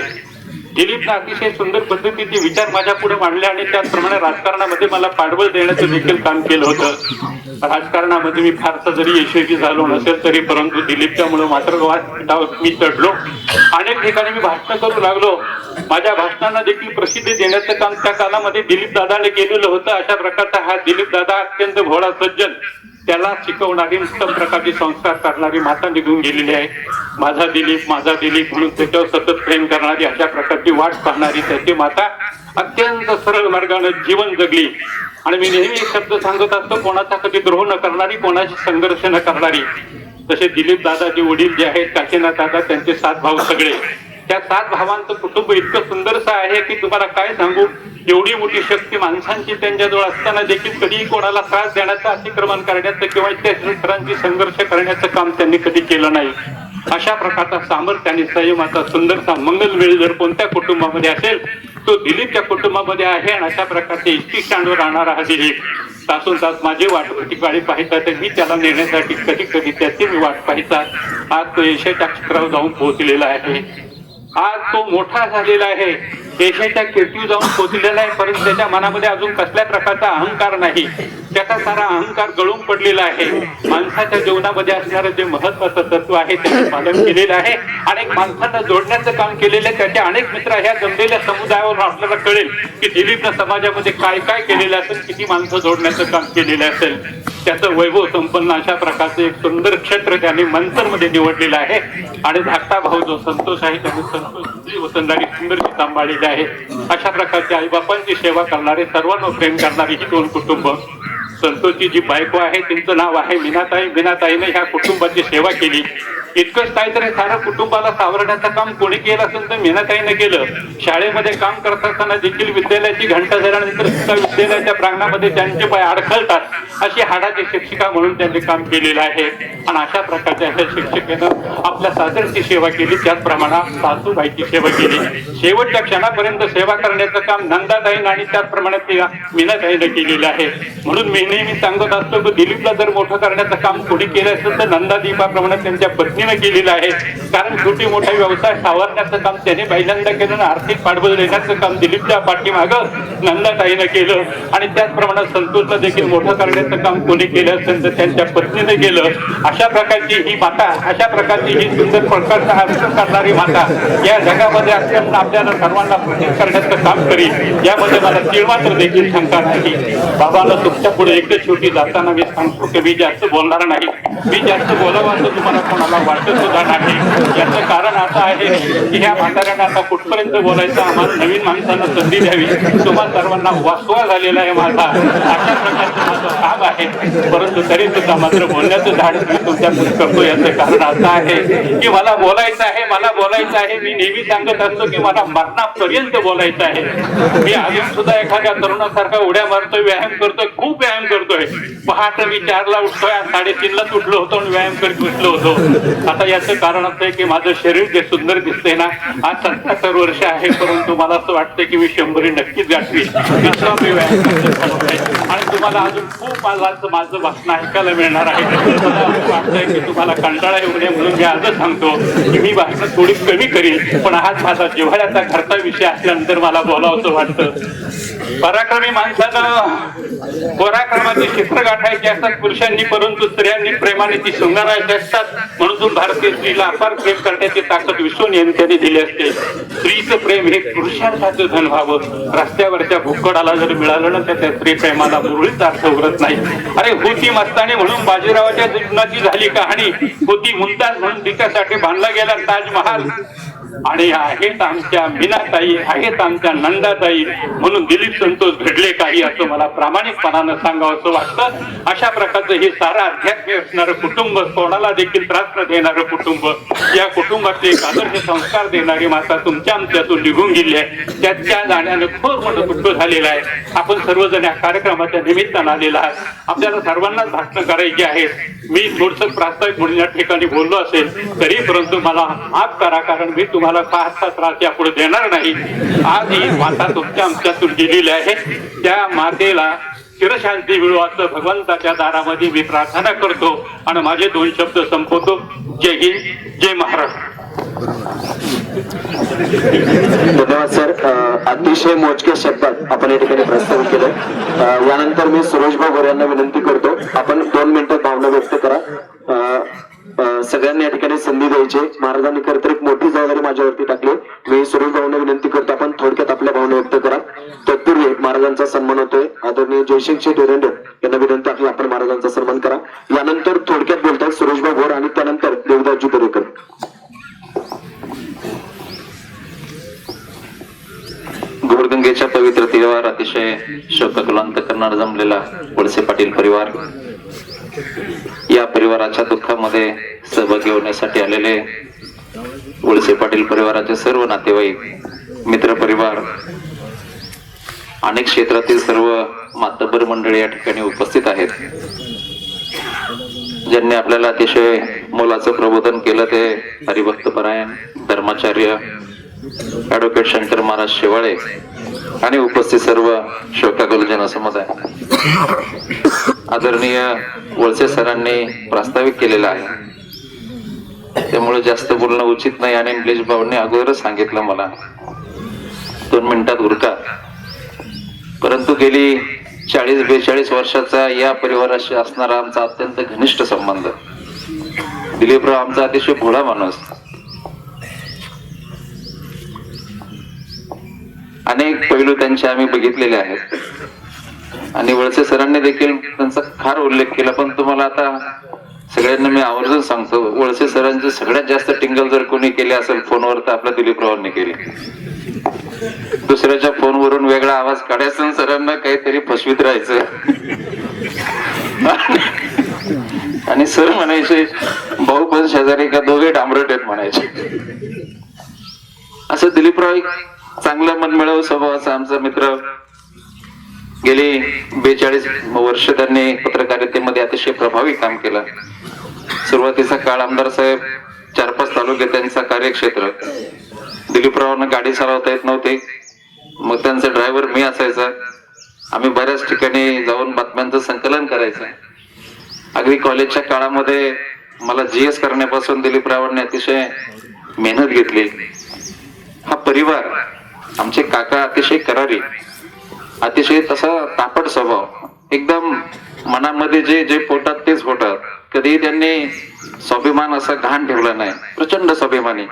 दिलीपनं अतिशय सुंदर पद्धतीचे विचार माझ्या पुढे मांडले आणि त्याचप्रमाणे राजकारणामध्ये मला पाठबळ देण्याचं देखील काम केलं होतं. राजकारणामध्ये मी फारसा जरी यशस्वी झालो नसेल तरी परंतु दिलीपच्यामुळे मात्र मी चढलो. अनेक ठिकाणी मी भाषण करू लागलो. माझ्या भाषणांना देखील प्रसिद्धी देण्याचं काम त्या काळामध्ये दिलीप दादाने केलेलं होतं. अशा प्रकारचा हा दिलीप दादा अत्यंत भोळा सज्जन, त्याला शिकवणारी उत्तम प्रकारचे संस्कार करणारी माता निघून गेलेली आहे. माझा दिलीप म्हणून त्याच्यावर सतत प्रेम करणारी, अशा प्रकारची वाट पाहणारी त्याची माता अत्यंत सरळ मार्गाने जीवन जगली. आणि मी नेहमी एक शब्द सांगत असतो, कोणाचा कधी द्रोह न करणारी, कोणाशी संघर्ष न करणारी. तसे दिलीप दादाचे वडील जे आहेत काशीनाथ दादा, त्यांचे 7 भाऊ सगळे. त्या 7 भावांचं कुटुंब इतकं सुंदरसं आहे की तुम्हाला काय सांगू. एवढी मोठी शक्ती माणसांची त्यांच्याजवळ असताना देखील कधीही कोणाला त्रास देण्याचं, अतिक्रमण करण्याचं किंवा इतरांची संघर्ष करण्याचं काम त्यांनी कधी केलं नाही. अशा प्रकारचा सामर्थ्य आणि संयमाचा सुंदरसा मंगलवेळ जर कोणत्या कुटुंबामध्ये असेल तो दिलीपच्या कुटुंबामध्ये आहे. आणि अशा प्रकारचे इष्टी स्टँडवर राहणारा हा दिलीप तासून तास माझी वाट गाडी पाहायचा, तर मी त्याला नेण्यासाठी कधी कधी त्याची मी वाट पाहायचा. आज तो यशाच्या क्षेत्रावर जाऊन पोहोचलेला आहे. आज तो मोठा झालेला आहे, यशाच्या कीर्तीवर जाऊन पोहोचलेला आहे. परंतु त्याच्या मनामध्ये अजून कसल्या प्रकारचा अहंकार नाही. त्याचा सारा अहंकार गळून पडलेला आहे. माणसाच्या जीवनामध्ये असणारं जे महत्वाचं तत्व आहे त्याचं पालन केलेलं आहे. अनेक माणसांना जोडण्याचं काम केलेलं आहे. त्याचे अनेक मित्र ह्या जमलेल्या समुदायावर आपल्याला कळेल की दिलीपनं समाजामध्ये काय काय केलेलं असेल, किती माणसं जोडण्याचं काम केलेलं असेल. त्याचं वैभव संपन्न अशा प्रकारचं एक सुंदर क्षेत्र त्याने मंथरमध्ये निवडलेलं आहे. आणि धाकटा भाऊ जो संतोष आहे त्याने संतोष वसंतदारी सुंदरशी सांभाळलेली आहे. अशा प्रकारच्या आईबापांची सेवा करणारे, सर्वांना प्रेम करणारी ही 2 कुटुंब. संतोषची जी बायको आहे तिचं नाव आहे मीनाताई. मीनाताईने ह्या कुटुंबाची सेवा केली. इतकंच काहीतरी सारं कुटुंबाला सावरण्याचं काम कोणी केलं असेल तर मीनाताईने केलं. शाळेमध्ये काम करत असताना देखील विद्यालयाची घंटा झाल्यानंतर सुद्धा विद्यालयाच्या प्रांगणामध्ये ज्यांचे पाय अडखळतात अशी हाडाची शिक्षिका म्हणून त्यांनी काम केलेलं आहे. आणि अशा प्रकारच्या ह्या शिक्षिकेनं आपल्या सासरची सेवा केली, त्याचप्रमाणे सासूबाईची सेवा केली. शेवटच्या क्षणापर्यंत सेवा करण्याचं काम नंदाताईनं आणि त्याचप्रमाणे मीनाताईनं केलेलं आहे. म्हणून मी नेहमी सांगत असतो की दिलीपला जर मोठं करण्याचं काम कोणी केलं असेल तर नंदादीपाप्रमाणे त्यांच्या पत्नीनं केलेलं आहे. कारण छोटी मोठा व्यवसाय सावरण्याचं काम त्याने पहिल्यांदा केलं आणि आर्थिक पाठबळ देण्याचं काम दिलीपच्या पाठीमागं नंदाताईनं केलं. आणि त्याचप्रमाणे संतोषला देखील मोठं करण्याचं काम कोणी केलं असेल तर त्यांच्या पत्नीनं केलं. अशा प्रकारची ही माता, अशा प्रकारची ही सुंदर प्रकारचा आविष्कार करणारी माता या जगामध्ये असल्यानं आपल्याला सर्वांना प्रतीक करण्याचं काम करील यामध्ये मला तीळमात्र देखील शंका नाही. बाबांना तुमच्या पुढे एकच शेवटी जाताना मी सांगतो की मी जास्त बोलणार नाही. मी जास्त बोलावं असं तुम्हाला कोणाला वाटत सुद्धा नाही. याचं कारण असं आहे की ह्या म्हाताऱ्यांना आता कुठपर्यंत बोलायचं, आम्हाला नवीन माणसांना संधी द्यावी. तुम्हाला सर्वांना वासवा झालेला आहे माझा, अशा प्रकारचं माझं काम आहे. परंतु तरी सुद्धा मात्र बोलण्याचं धाड मी तुमच्या पुढे करतो. याचं कारण असं आहे की मला बोलायचं आहे, मला बोलायचं आहे. मी नेहमी सांगत असतो की मला मरणापर्यंत बोलायचं आहे. मी अजून सुद्धा एखाद्या तरुणासारखा उड्या मारतोय, व्यायाम करतोय, खूप व्यायाम करतोय. पहाटे मी 4ला उठतोय, आज 3:30लाच उठलो होतो आणि व्यायाम करत बसलो होतो. आता याचं कारण असं आहे की माझं शरीर जे सुंदर दिसतंय ना, आज 77 वर्ष आहे, परंतु मला असं वाटतं की मी 100 नक्कीच गाठवी. इतका मी व्यायाम करतो आणि तुम्हाला अजून खूप माझं भाषण ऐकायला मिळणार आहे. मला असं वाटतंय की तुम्हाला कंटाळा येऊ नये म्हणून मी आजच सांगतो की मी भाषण थोडी कमी करीन, पण आज माझा जिव्हाळ्याचा घरचा विषय असल्यानंतर मला बोलावंसं वाटतं. पराक्रमी माणसानं पराक्रमाची चित्र गाठायची असतात पुरुषांनी, परंतु स्त्रियांनी प्रेमाने ती शृंगारायची असतात. म्हणून भारतीय स्त्रीला अपार प्रेम करण्याची ताकद विश्वनियंत्याने दिली असते. स्त्रीचं प्रेम हे पुरुषांसारखं धन व्हावं. रस्त्यावरच्या भुक्कडाला जर मिळालं ना तर त्या स्त्री प्रेमाला मुरळीच अर्थ उरत नाही. अरे होती मस्तानी म्हणून बाजीरावाच्या जीवनाची झाली कहाणी. होती मुमताज म्हणून तिच्यासाठी बांधला गेला ताजमहाल. आणि आहेत आमच्या मीनाताई, आहेत आमच्या नंदाताई, म्हणून दिलीप संतोष घडले काही, असं मला प्रामाणिकपणानं सांगावं असं वाटतं. अशा प्रकारचं हे सारं अध्यात्म असणारं कुटुंब, कोणाला देखील त्रास न देणारं कुटुंब, या कुटुंबाचे एक आदर्श संस्कार देणारी माता तुमच्या आमच्यातून निघून गेली आहे. त्याच्या जाण्यानं खूप मोठं दुःख झालेलं आहे. आपण सर्वजण या कार्यक्रमाच्या निमित्तानं आलेला आहात. आपल्याला सर्वांनाच भाषण करायची आहेत. मी थोडस प्रास्ताविक म्हणून या ठिकाणी बोललो असेल तरी, परंतु मला माफ करा, कारण मी तुम्हाला फारसा त्रास यापुढे देणार नाही. आज ही माता तुमच्या आमच्यातून गेलेली आहे. त्या मातेला चिरशांती मिळो असं भगवंताच्या दारामध्ये मी प्रार्थना करतो आणि माझे 2 शब्द संपवतो. जय हिंद, जय महाराष्ट्र. धन्यवाद सर. अतिशय मोजक्या शब्दात आपण या ठिकाणी प्रस्तावित केलं. यानंतर मी सुरेश भाऊ यांना विनंती करतो, आपण 2 मिनिटात भावना व्यक्त करा. सगळ्यांनी या ठिकाणी संधी द्यायची. महाराजांनी खरं तर एक मोठी जबाबदारी माझ्यावरती टाकली. मी सुरेश भाऊंना विनंती करतो, आपण थोडक्यात आपल्या भावना व्यक्त करा. तत्पूर्वी महाराजांचा सन्मान होतोय. आदरणीय जयसिंग शेठ एरंडे यांना विनंती आहे, आपण महाराजांचा सन्मान करा. यानंतर थोडक्यात बोलतात सुरेश भाऊ भोर आणि त्यानंतर देवदासजी दरेकर. घोडगंगेच्या पवित्र तीरावर अतिशय शोककलांत करणारा जमलेला वळसे पाटील परिवार, या परिवाराच्या दुःखामध्ये सहभागी होण्यासाठी आलेले वळसे पाटील परिवाराचे सर्व नातेवाईक, मित्र परिवार, अनेक क्षेत्रातील सर्व मातब्बर मंडळी या ठिकाणी उपस्थित आहेत. ज्यांनी आपल्याला अतिशय मोलाचं प्रबोधन केलं ते हरिभक्त परायण धर्माचार्य ऍडव्होकेट शंकर महाराज शेवाळे आणि उपस्थित सर्व शोकाकुल जनसमुदाय. आदरणीय वळसे सरांनी प्रास्ताविक केलेला आहे, त्यामुळे जास्त बोलणं उचित नाही. आणि निलेश भाऊंनी अगोदरच सांगितलं मला 2 मिनिटात उरका. परंतु गेली 40-42 वर्षाचा या परिवाराशी असणारा आमचा अत्यंत घनिष्ठ संबंध. दिलीपराव आमचा अतिशय भोळा माणूस. अनेक पैलू त्यांचे आम्ही बघितलेले आहेत आणि वळसे सरांनी देखील त्यांचा फार उल्लेख केला. पण तुम्हाला आता सगळ्यांना मी आवर्जून सांगतो, वळसे सरांचे सगळ्यात जास्त टिंगल जर कोणी केले असेल फोनवर तर आपल्या दिलीपरावांनी केली. दुसऱ्याच्या फोनवरून वेगळा आवाज काढायचा, सरांना काहीतरी फसवीत राहायचं आणि सर म्हणायचे भाऊ पण शेजारी का दोघे डांबरट आहेत म्हणायचे. असं दिलीपराव एक चांगला मनमिळावू स्वभावाचा आमचा मित्र. गेली 42 वर्ष त्यांनी पत्रकारितेमध्ये अतिशय प्रभावी काम केलं. सुरुवातीचा काळ आमदार साहेब 4-5 तालुके त्यांचा कार्यक्षेत्र. दिलीपरावांना गाडी चालवता येत नव्हती, मग त्यांचा ड्रायव्हर मी असायचा. आम्ही बऱ्याच ठिकाणी जाऊन बातम्यांचं संकलन करायचं. अगदी कॉलेजच्या काळामध्ये मला GS करण्यापासून दिलीपरावांनी अतिशय मेहनत घेतली. हा परिवार, आमचे काका अतिशय करारी, अतिशय तसा तापट स्वभाव, एकदम मनामध्ये जे जे पोटात तेच पोटात. कधी त्यांनी स्वाभिमान असा घाण ठेवला नाही, प्रचंड स्वाभिमानी.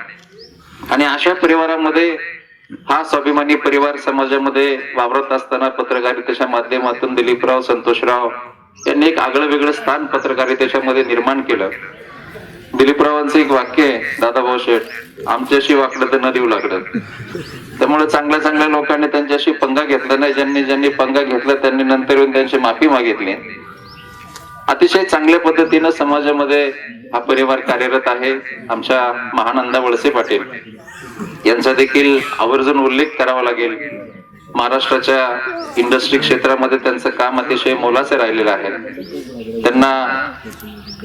आणि अशा परिवारामध्ये हा स्वाभिमानी परिवार समाजामध्ये वावरत असताना पत्रकारितेच्या माध्यमातून दिलीपराव संतोषराव यांनी एक आगळं वेगळं स्थान पत्रकारितेच्या मध्ये निर्माण केलं. दिलीपरावांचं एक वाक्य आहे, दादाभाऊ शेठ, आमच्याशी वाकलं तर न देऊ लागलं. त्यामुळे चांगल्या चांगल्या लोकांनी त्यांच्याशी पंगा घेतला नाही. ज्यांनी पंगा घेतला त्यांनी नंतर येऊन त्यांची माफी मागितली. अतिशय चांगल्या पद्धतीनं समाजामध्ये हा परिवार कार्यरत आहे. आमच्या महानंदा वळसे पाटील यांचा देखील आवर्जून उल्लेख करावा लागेल. महाराष्ट्राच्या इंडस्ट्री क्षेत्रामध्ये त्यांचं काम अतिशय मोलाचं राहिलेलं आहे. त्यांना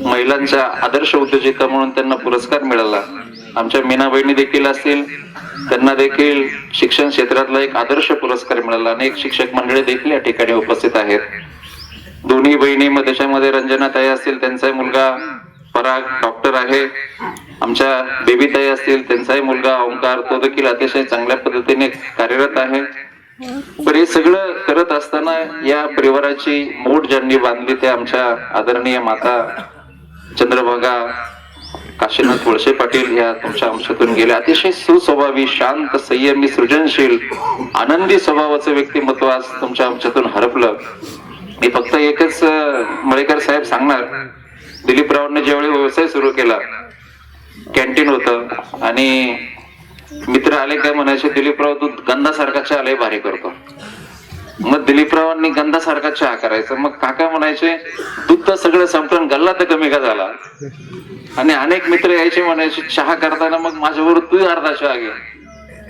महिलांच्या आदर्श उद्योजिका म्हणून त्यांना पुरस्कार मिळाला. आमच्या मीना बहिणी देखील असतील, त्यांना देखील शिक्षण क्षेत्रातला एक आदर्श पुरस्कार मिळाला. अनेक शिक्षक मंडळी देखील या ठिकाणी उपस्थित आहेत. दोन्ही बहिणी त्याच्यामध्ये रंजनाताई असतील, त्यांचाही मुलगा पराग डॉक्टर आहे. आमच्या बेबीताई असतील, त्यांचाही मुलगा ओंकार, तो देखील अतिशय चांगल्या पद्धतीने कार्यरत आहे. पण हे सगळं करत असताना या परिवाराची मूठ ज्यांनी बांधली ते आमच्या आदरणीय माता चंद्रभागा काशीनाथ वळसे पाटील या तुमच्या अंशातून गेल्या. अतिशय सुस्वभावी, शांत, संयमी, सृजनशील, आनंदी स्वभावाचं व्यक्तिमत्व आज तुमच्या अंशातून हरपलं. मी फक्त एकच मळेकर साहेब सांगणार, दिलीपरावांनी ज्यावेळी व्यवसाय सुरू केला, कॅन्टीन होतं आणि मित्र आले काय म्हणायचे, दिलीपराव तू गंधासारखा चहा लय भारी करतो. मग दिलीपरावांनी गंधासारखा चहा करायचा. मग काका म्हणायचे दूध तर सगळं संपलं, गल्ला तर कमी का झाला. आणि अनेक मित्र यायचे म्हणायचे चहा करताना मग माझ्याबरोबर तू अर्धा चहा घे,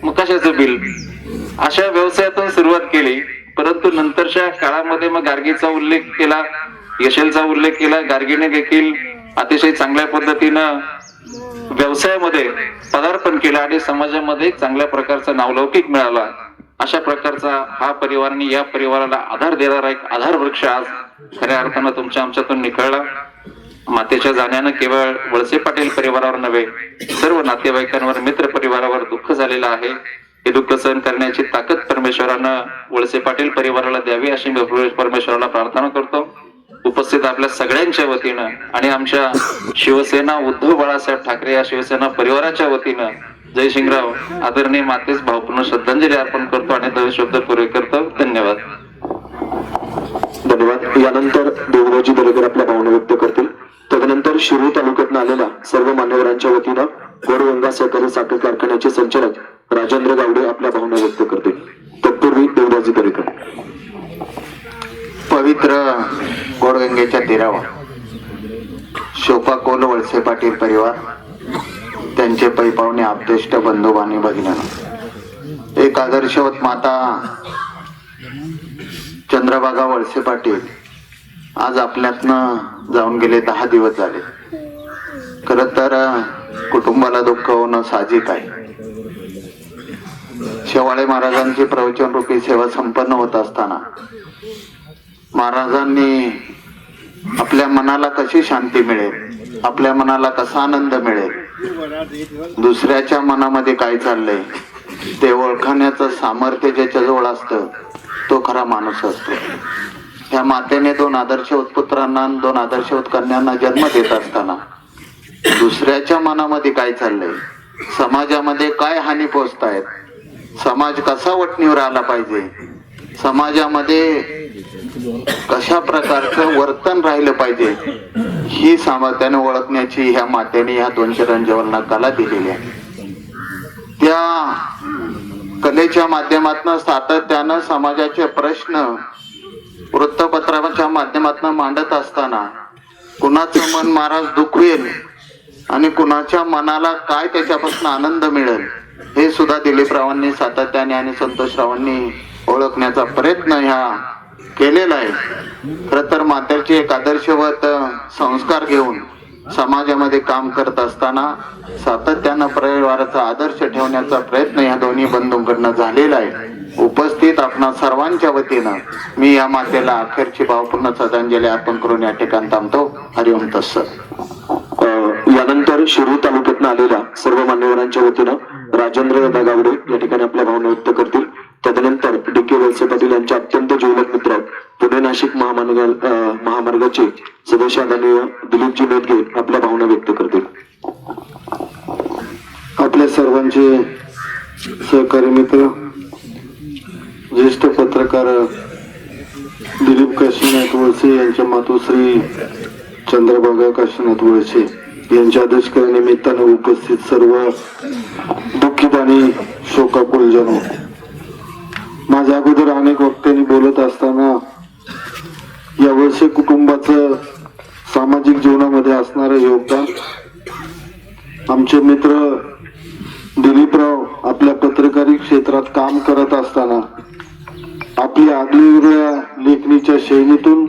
मग कशाचं बिल. अशा व्यवसायातून सुरुवात केली. परंतु नंतरच्या काळामध्ये मग गार्गीचा उल्लेख केला, यशलचा उल्लेख केला. गार्गीने देखील अतिशय चांगल्या पद्धतीनं व्यवसायामध्ये पदार्पण केलं आणि समाजामध्ये चांगल्या प्रकारचा नावलौकिक मिळाला. अशा प्रकारचा हा परिवाराने या परिवाराला आधार देणारा एक आधार वृक्ष आज खऱ्या अर्थानं तुमच्या आमच्यातून निखळला. मातेच्या जाण्यानं केवळ वळसे पाटील परिवारावर नव्हे, सर्व नातेवाईकांवर, मित्र परिवारावर दुःख झालेलं आहे. हे दुःख सहन करण्याची ताकद परमेश्वरानं वळसे पाटील परिवाराला द्यावी अशी मी परमेश्वराला प्रार्थना करतो. उपस्थित आपल्या सगळ्यांच्या वतीनं आणि आमच्या शिवसेना उद्धव बाळासाहेब ठाकरे या शिवसेना परिवाराच्या वतीनं जय शिंगराव आदरणीय मातेस भावपूर्ण श्रद्धांजली अर्पण करतो आणि 2 शब्द पूर्ण करतो. धन्यवाद. धन्यवाद. यानंतर देवराजी दरेकर आपल्या भावना व्यक्त करतील. तदनंतर शिरूर तालुक्यातून आलेल्या सर्व मान्यवरांच्या वतीनं गोडगंगा सहकारी साखर कारखान्याचे संचालक राजेंद्र गावडे आपल्या भावना व्यक्त करतील. तत्पूर्वी देवराजी दरेकर. पवित्र गोडगंगेच्या तीरावर शोभा कोल वळसे पाटील परिवार, त्यांचे पैपावणे आप्तेष्ट बंधू आणि भगिनींनो, एक आदर्शवत माता चंद्रभागा वळसे पाटील आज आपल्यातनं जाऊन गेले 10 दिवस झाले. खर तर कुटुंबाला दुःख होणं साहजिक आहे. शेवाळे महाराजांची प्रवचन रूपी सेवा संपन्न होत असताना महाराजांनी आपल्या मनाला कशी शांती मिळेल, आपल्या मनाला कसा आनंद मिळेल, दुसऱ्याच्या मनामध्ये काय चाललंय ते ओळखण्याचं सामर्थ्य ज्याच्याजवळ असतं तो खरा माणूस असतो. ह्या मातेने 2 आदर्शवत पुत्रांना, 2 आदर्शवत कन्यांना जन्म देत असताना दुसऱ्याच्या मनामध्ये काय चाललंय, समाजामध्ये काय हानी पोचतायत, समाज कसा वटणीवर आला पाहिजे, समाजामध्ये कशा प्रकारचं वर्तन राहिलं पाहिजे, ही सामर्थ्याने ओळखण्याची ह्या मातेने ह्या 2 चिरंजीवांना कला दिलेली आहे. त्या कलेच्या माध्यमातून सातत्यानं समाजाचे प्रश्न वृत्तपत्राच्या माध्यमातून मांडत असताना कुणाचं मन महाराज दुखवेल आणि कुणाच्या मनाला काय त्याच्यापासून आनंद मिळेल हे सुद्धा दिलीपरावांनी सातत्याने आणि संतोषरावांनी ओळखण्याचा प्रयत्न ह्या केलेला आहे. खरं तर मातेचे एक आदर्शवत संस्कार घेऊन समाजामध्ये काम करत असताना सातत्यानं परिवाराचा आदर्श ठेवण्याचा प्रयत्न या दोन्ही बंधूंकडनं झालेला आहे. उपस्थित आपणा सर्वांच्या वतीनं मी या मातेला अखेरची भावपूर्ण श्रद्धांजली अर्पण करून या ठिकाणी थांबतो. हरिओम तत्सत. यानंतर शिरूर तालुक्यातून आलेल्या सर्व मान्यवरांच्या वतीनं राजेंद्र गावडे या ठिकाणी आपल्या भावना व्यक्त करतील. तदनंतर डी.के. वळसे पाटील यांचे अत्यंत जिवलग मित्र, पुणे नाशिक महामार्गाचे सदस्य आदरणीय दिलीपजी मेदगे आपल्या भावना व्यक्त करतील. आपल्या सर्वांचे सहकारी मित्र, ज्येष्ठ पत्रकार दिलीप काशीनाथ वळसे यांच्या मातोश्री चंद्रभागा काशीनाथ वळसे यांच्या आदेशकानिमित्तानं उपस्थित सर्व दुःखित आणि शोकाकुल जन, माझ्या अगोदर अनेक वक्त्यांनी बोलत असताना या वळसे कुटुंबाचं सामाजिक जीवनामध्ये असणारं योगदान, आमचे मित्र दिलीपराव आपल्या पत्रकारी क्षेत्रात काम करत असताना आपल्या आगळीवेगळ्या लेखणीच्या शैलीतून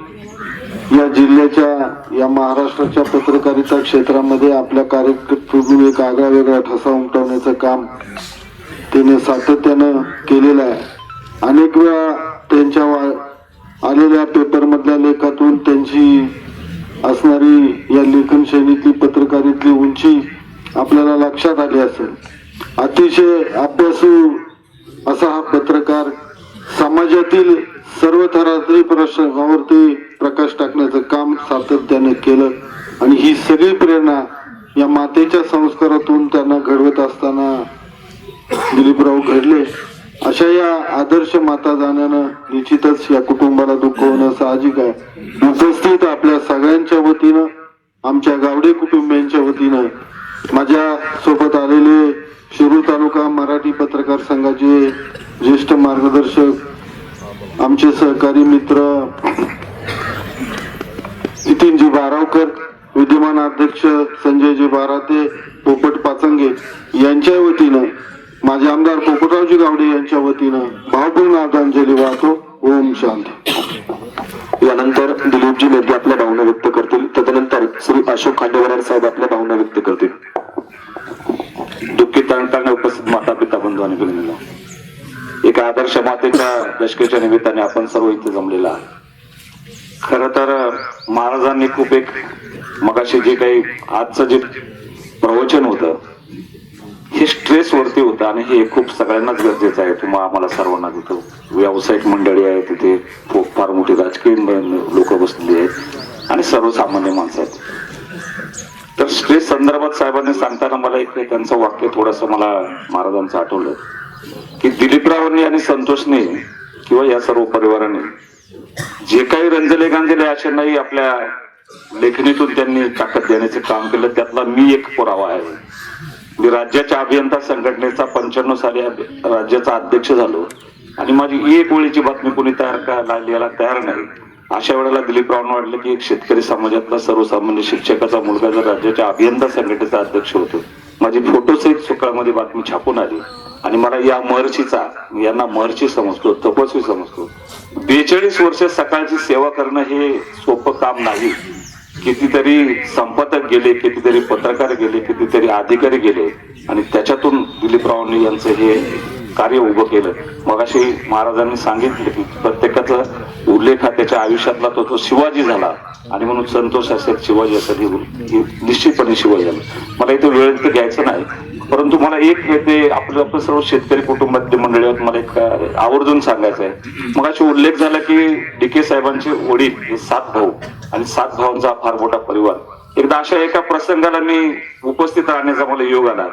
या जिल्ह्याच्या, या महाराष्ट्राच्या पत्रकारिता क्षेत्रामध्ये आपल्या कार्यकर्त्यांनी एक आगळा वेगळा ठसा उमटवण्याचं काम त्याने सातत्यानं केलेलं आहे. अनेक वेळा त्यांच्या आलेल्या पेपरमधल्या लेखातून त्यांची असणारी या लेखन शैलीतली पत्रकारितेतली उंची आपल्याला लक्षात आली असेल. अतिशय अभ्यासू असा हा पत्रकार समाजातील सर्व थरातली प्रश्नावरती प्रकाश टाकण्याचं काम सातत्याने केलं आणि ही सगळी प्रेरणा या मातेच्या संस्कारातून त्यांना घडवत असताना दिलीपराव घडले. अशा या आदर्श माता जाण्यानं निश्चितच या कुटुंबाला दुःख होणं साहजिक आहे. उपस्थित आपल्या सगळ्यांच्या वतीनं, आमच्या गावडे कुटुंबियांच्या वतीनं, माझ्या सोबत आलेले शिरूर तालुका मराठी पत्रकार संघाचे ज्येष्ठ मार्गदर्शक, आमचे सहकारी मित्र नितीनजी बारावकर, विद्यमान अध्यक्ष संजयजी बाराते, पोपट पाचंगे यांच्या वतीनं, माझे आमदार पोपटरावजी गावडे यांच्या वतीनं भावपूर्ण आदरांजली वाहतो. ओम शांती. यानंतर दिलीपजी मेघे आपल्या भावना व्यक्त करतील. तदनंतर श्री अशोक खांडेवार साहेब आपल्या भावना व्यक्त करतील. दुःखी तळतळणे उपस्थित माता पिता बंधू आणि भगिनींनो, एका आदर्श मातेच्या दशकेच्या निमित्ताने आपण सर्व इथे जमलेला आहे. खर तर महाराजांनी खूप एक मगाशी जे काही आजचं जे प्रवचन होतं हे स्ट्रेस वरती होतं आणि हे खूप सगळ्यांनाच गरजेचं आहे. तुम्हाला आम्हाला सर्वांना तिथं व्यावसायिक मंडळी आहे, तिथे खूप फार मोठी राजकीय लोक बसलेली आहेत आणि सर्वसामान्य माणसं आहेत. तर स्ट्रेस संदर्भात साहेबांनी सांगताना मला एक त्यांचं वाक्य थोडंसं मला महाराजांचं आठवलं की दिलीपरावांनी आणि संतोषने किंवा या सर्व परिवाराने जे काही रंजले गांजले असे नाही आपल्या लेखणीतून त्यांनी ताकद देण्याचे काम केलं, त्यातला मी एक पुरावा आहे. मी राज्याच्या अभियंता संघटनेचा 95 साली राज्याचा अध्यक्ष झालो आणि माझी एक वेळेची बातमी कोणी लिहायला तयार नाही. अशा वेळेला दिलीपरावांना वाटलं की एक शेतकरी समाजातला सर्वसामान्य शिक्षकाचा मुलगा जर राज्याच्या अभियंता संघटनेचा अध्यक्ष होतो, माझी फोटोसहित सकाळमध्ये बातमी छापून आली आणि मला या महर्षीचा, यांना महर्षी समजतो, तपस्वी समजतो. 42 वर्ष सकाळची सेवा करणं हे सोपं काम नाही. कितीतरी संपादक गेले, कितीतरी पत्रकार गेले, कितीतरी अधिकारी गेले आणि त्याच्यातून दिलीपरावांनी यांचं हे कार्य उभं केलं. मगाशी महाराजांनी सांगितलं की प्रत्येकाचा उल्लेख हा त्याच्या आयुष्यातला तो शिवाजी झाला आणि म्हणून संतोष असेल, शिवाजी असेल, हे निश्चितपणे शिवाजी झाला. मला इथे वेळ तर घ्यायचं नाही, परंतु मला एक ते आपलं सर्व शेतकरी कुटुंबातले मंडळी आहेत, मला एक आवर्जून सांगायचं आहे. मगाशी उल्लेख झाला की DK साहेबांचे वडील हे 7 भाऊ आणि 7 भावांचा फार मोठा परिवार. एकदा अशा एका प्रसंगाला मी उपस्थित राहण्याचा मला योग आला.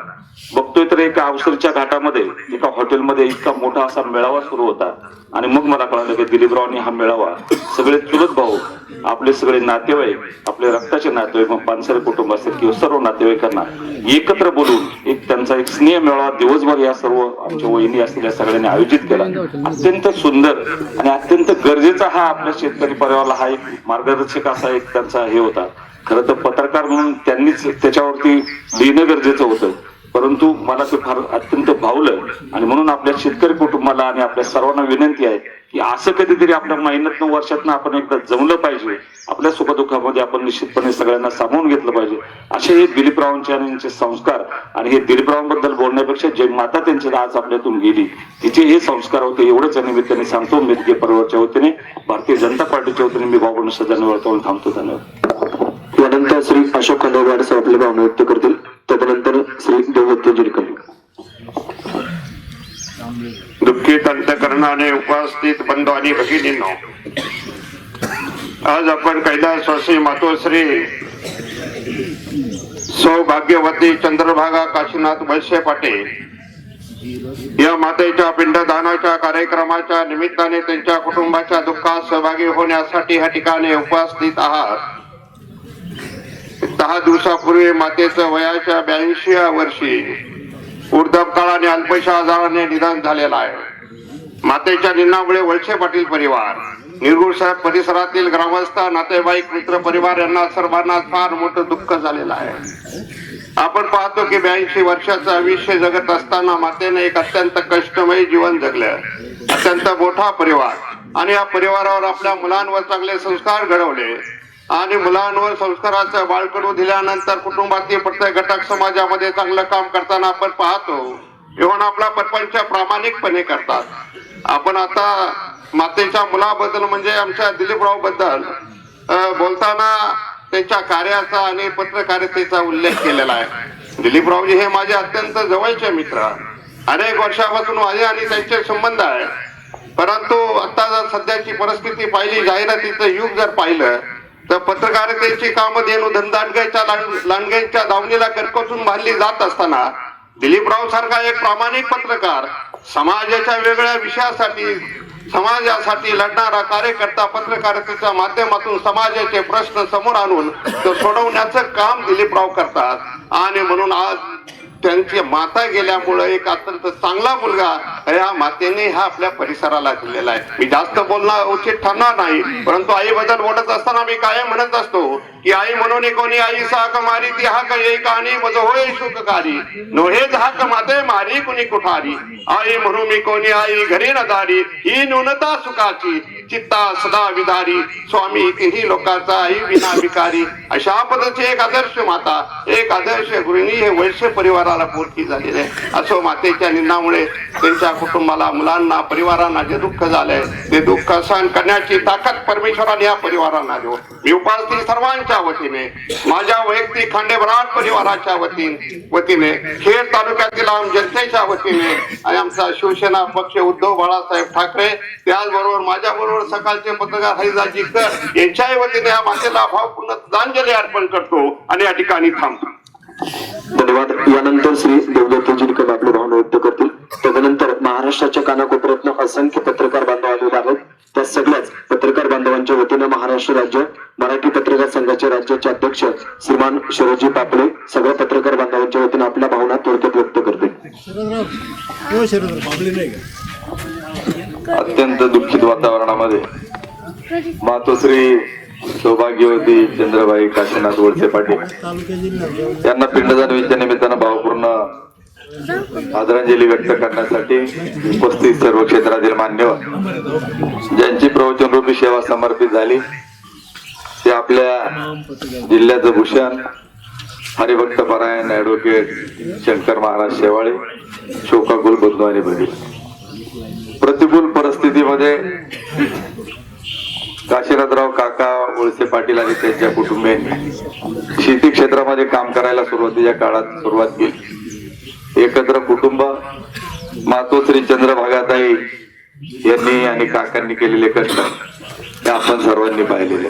बघतोय तर एका अवसरच्या घाटामध्ये एका हॉटेलमध्ये इतका मोठा असा मेळावा सुरू होता आणि मग मला कळालं की दिलीपरावांनी हा मेळावा सगळे चुलत भाऊ, आपले सगळे नातेवाईक, आपले रक्ताचे नातेवाईक, मग पानसरे कुटुंब असेल किंवा सर्व नातेवाईकांना एकत्र बोलून एक त्यांचा एक स्नेह मेळावा दिवसभर या सर्व आमच्या वहिनी असलेल्या सगळ्यांनी आयोजित केला. अत्यंत सुंदर आणि अत्यंत गरजेचा हा आपल्या शेतकरी परिवाराला हा एक मार्गदर्शक असा एक त्यांचा हे होता. खरं तर पत्रकार म्हणून त्यांनीच त्याच्यावरती लिहिणं गरजेचं होतं, परंतु मला ते फार अत्यंत भावलं आणि म्हणून आपल्या शेतकरी कुटुंबाला आणि आपल्या सर्वांना विनंती आहे की असं कधीतरी आपल्या महिन्यातनं वर्षातनं आपण एकदा जमलं पाहिजे. आपल्या सुखदुःखामध्ये आपण निश्चितपणे सगळ्यांना सामावून घेतलं पाहिजे. असे हे दिलीपरावांचे आणि यांचे संस्कार आणि हे दिलीपरावांबद्दल बोलण्यापेक्षा जे माता त्यांची आज आपल्यातून गेली तिचे हे संस्कार होते, एवढंच या निमित्ताने सांगतो. मेघे परिवारच्या वतीने, भारतीय जनता पार्टीच्या वतीने मी भावपूर्ण श्रद्धांजली वाहून थांबतो. धन्यवाद. यानंतर श्री अशोक खांडेवार साहेब आपली भावना व्यक्त करतील. तदनंतर श्री देवदत्त जिरकर. दुःखित अंतकरणाने उपस्थित बंधू आणि भगिनींनो, आज आपण कैलासवासी मातोश्री सौभाग्यवती चंद्रभागा काशीनाथ वळसे पाटील या मातेच्या पिंडदानाच्या कार्यक्रमाच्या निमित्ताने त्यांच्या कुटुंबाच्या दुःखात सहभागी होण्यासाठी या ठिकाणी उपस्थित आहात. 10 दिवसापूर्वी मातेचं वयाच्या 82व्या वर्षी वृद्धापकाळ आणि अल्पशा आजाराने निधन झालेलं आहे. मातेच्या निधनामुळे वळसे पाटील परिवार, निरगुड साहेब परिसरातील ग्रामस्थ, नातेवाईक, मित्र परिवार यांना सर्वांना फार मोठं दुःख झालेलं आहे. आपण पाहतो की 82 वर्षाचं आयुष्य जगत असताना मातेने एक अत्यंत कष्टमय जीवन जगलं. अत्यंत मोठा परिवार आणि या परिवारावर आपल्या मुलांवर चांगले संस्कार घडवले आणि मुलांवर संस्काराचं बाळकडू दिल्यानंतर कुटुंबातील प्रत्येक घटक समाजामध्ये चांगलं काम करताना आपण पाहतो. एवढा आपला परपंच प्रामाणिकपणे करतात. आपण आता मातेच्या मुलाबद्दल म्हणजे आमच्या दिलीपराव बद्दल बोलताना त्यांच्या कार्याचा आणि पत्रकारितेचा उल्लेख केलेला आहे. दिलीपरावजी हे माझे अत्यंत जवळचे मित्र, अनेक वर्षापासून माझे आणि त्यांचे संबंध आहे. परंतु आता जर सध्याची परिस्थिती पाहिली, जाहिरातीचं युग जर पाहिलं तर पत्रकारितेची कामं धेनू लांडग्यांच्या दावणीला करकचून बांधली जात असताना दिलीपराव सारखा एक प्रामाणिक पत्रकार, समाजाच्या वेगळ्या विषयासाठी समाजासाठी लढणारा कार्यकर्ता पत्रकारितेच्या माध्यमातून समाजाचे प्रश्न समोर आणून तो सोडवण्याचं काम दिलीपराव करतात. आणि म्हणून आज त्यांची माता गेल्यामुळे एक अत्यंत चांगला मुलगा या मातेने हा आपल्या परिसराला दिलेला आहे. मी जास्त बोलणं उचित ठरणार नाही, परंतु आईबद्दल बोलत असताना मी काय म्हणत असतो की आई म्हणून कोणी आई साक मारी ती हाक एक आणि मज होय सुखकारी नोहेच हाक माते मारी कुणी कुठारी. आई म्हणून मी कोणी आई घरी न दारी ही न्यूनता सुखाची चित्ता सदा विदारी स्वामी तिन्ही लोकांचा आई विना विकारी. अशा पद्धतीची एक आदर्श माता, एक आदर्श गृहिणी हे वैश्य परिवाराला पूर्ती झालेले आहे. असो मातेच्या निधनामुळे त्यांच्या कुटुंबाला, मुलांना, परिवारांना जे दुःख झालंय ते दुःख सहन करण्याची ताकद परमेश्वराने या परिवारांना देऊ. मी उपस्थित सर्वांच्या वतीने, माझ्या वैयक्तिक खांडेबराट परिवाराच्या वतीने, खेड तालुक्यातील जनतेच्या वतीने आणि आमचा शिवसेना पक्ष उद्धव बाळासाहेब ठाकरे, त्याचबरोबर माझ्या बरोबर सकाळचे पत्रकार हरिदासजी कर यांच्याही वतीने या मातेला भावपूर्ण श्रद्धांजली अर्पण करतो आणि या ठिकाणी थांबतो. धन्यवाद. यानंतर श्री देवदत्तजी निकम आपले भावना व्यक्त करतील. तदनंतर महाराष्ट्राच्या कानाकोपऱ्यातनं असंख्य पत्रकार बांधव आलेले आहेत. त्या सगळ्याच पत्रकार बांधवांच्या वतीनं महाराष्ट्र राज्य मराठी पत्रकार संघाचे राज्याचे अध्यक्ष श्रीमान शरदजी पापळे सगळ्या पत्रकार बांधवांच्या वतीनं आपल्या भावना थोडक्यात व्यक्त करते. अत्यंत दुःखित वातावरणामध्ये मातोश्री सौभाग्यवती चंद्रबाई काशीनाथ वळसे पाटील यांना पिंडदान विधीच्या निमित्तानं भावपूर्ण आदरांजली व्यक्त करण्यासाठी उपस्थित सर्व क्षेत्रातील मान्यवर ज्यांची प्रवचनरूपी सेवा समर्पित झाली ते आपल्या जिल्ह्याचं भूषण हरिभक्त परायण ऍडव्होकेट शंकर महाराज शेवाळे, शोकाकुल बंधू आणि भगिनी. प्रतिकूल परिस्थितीमध्ये काशीनाथराव काका वळसे पाटील आणि त्यांच्या कुटुंबियांनी शेती क्षेत्रामध्ये काम करायला सुरुवातीच्या काळात सुरुवात केली. एकत्र कुटुंब, मातोश्री चंद्रभागाताई यांनी आणि काकांनी केलेले कष्ट हे आपण सर्वांनी पाहिलेले.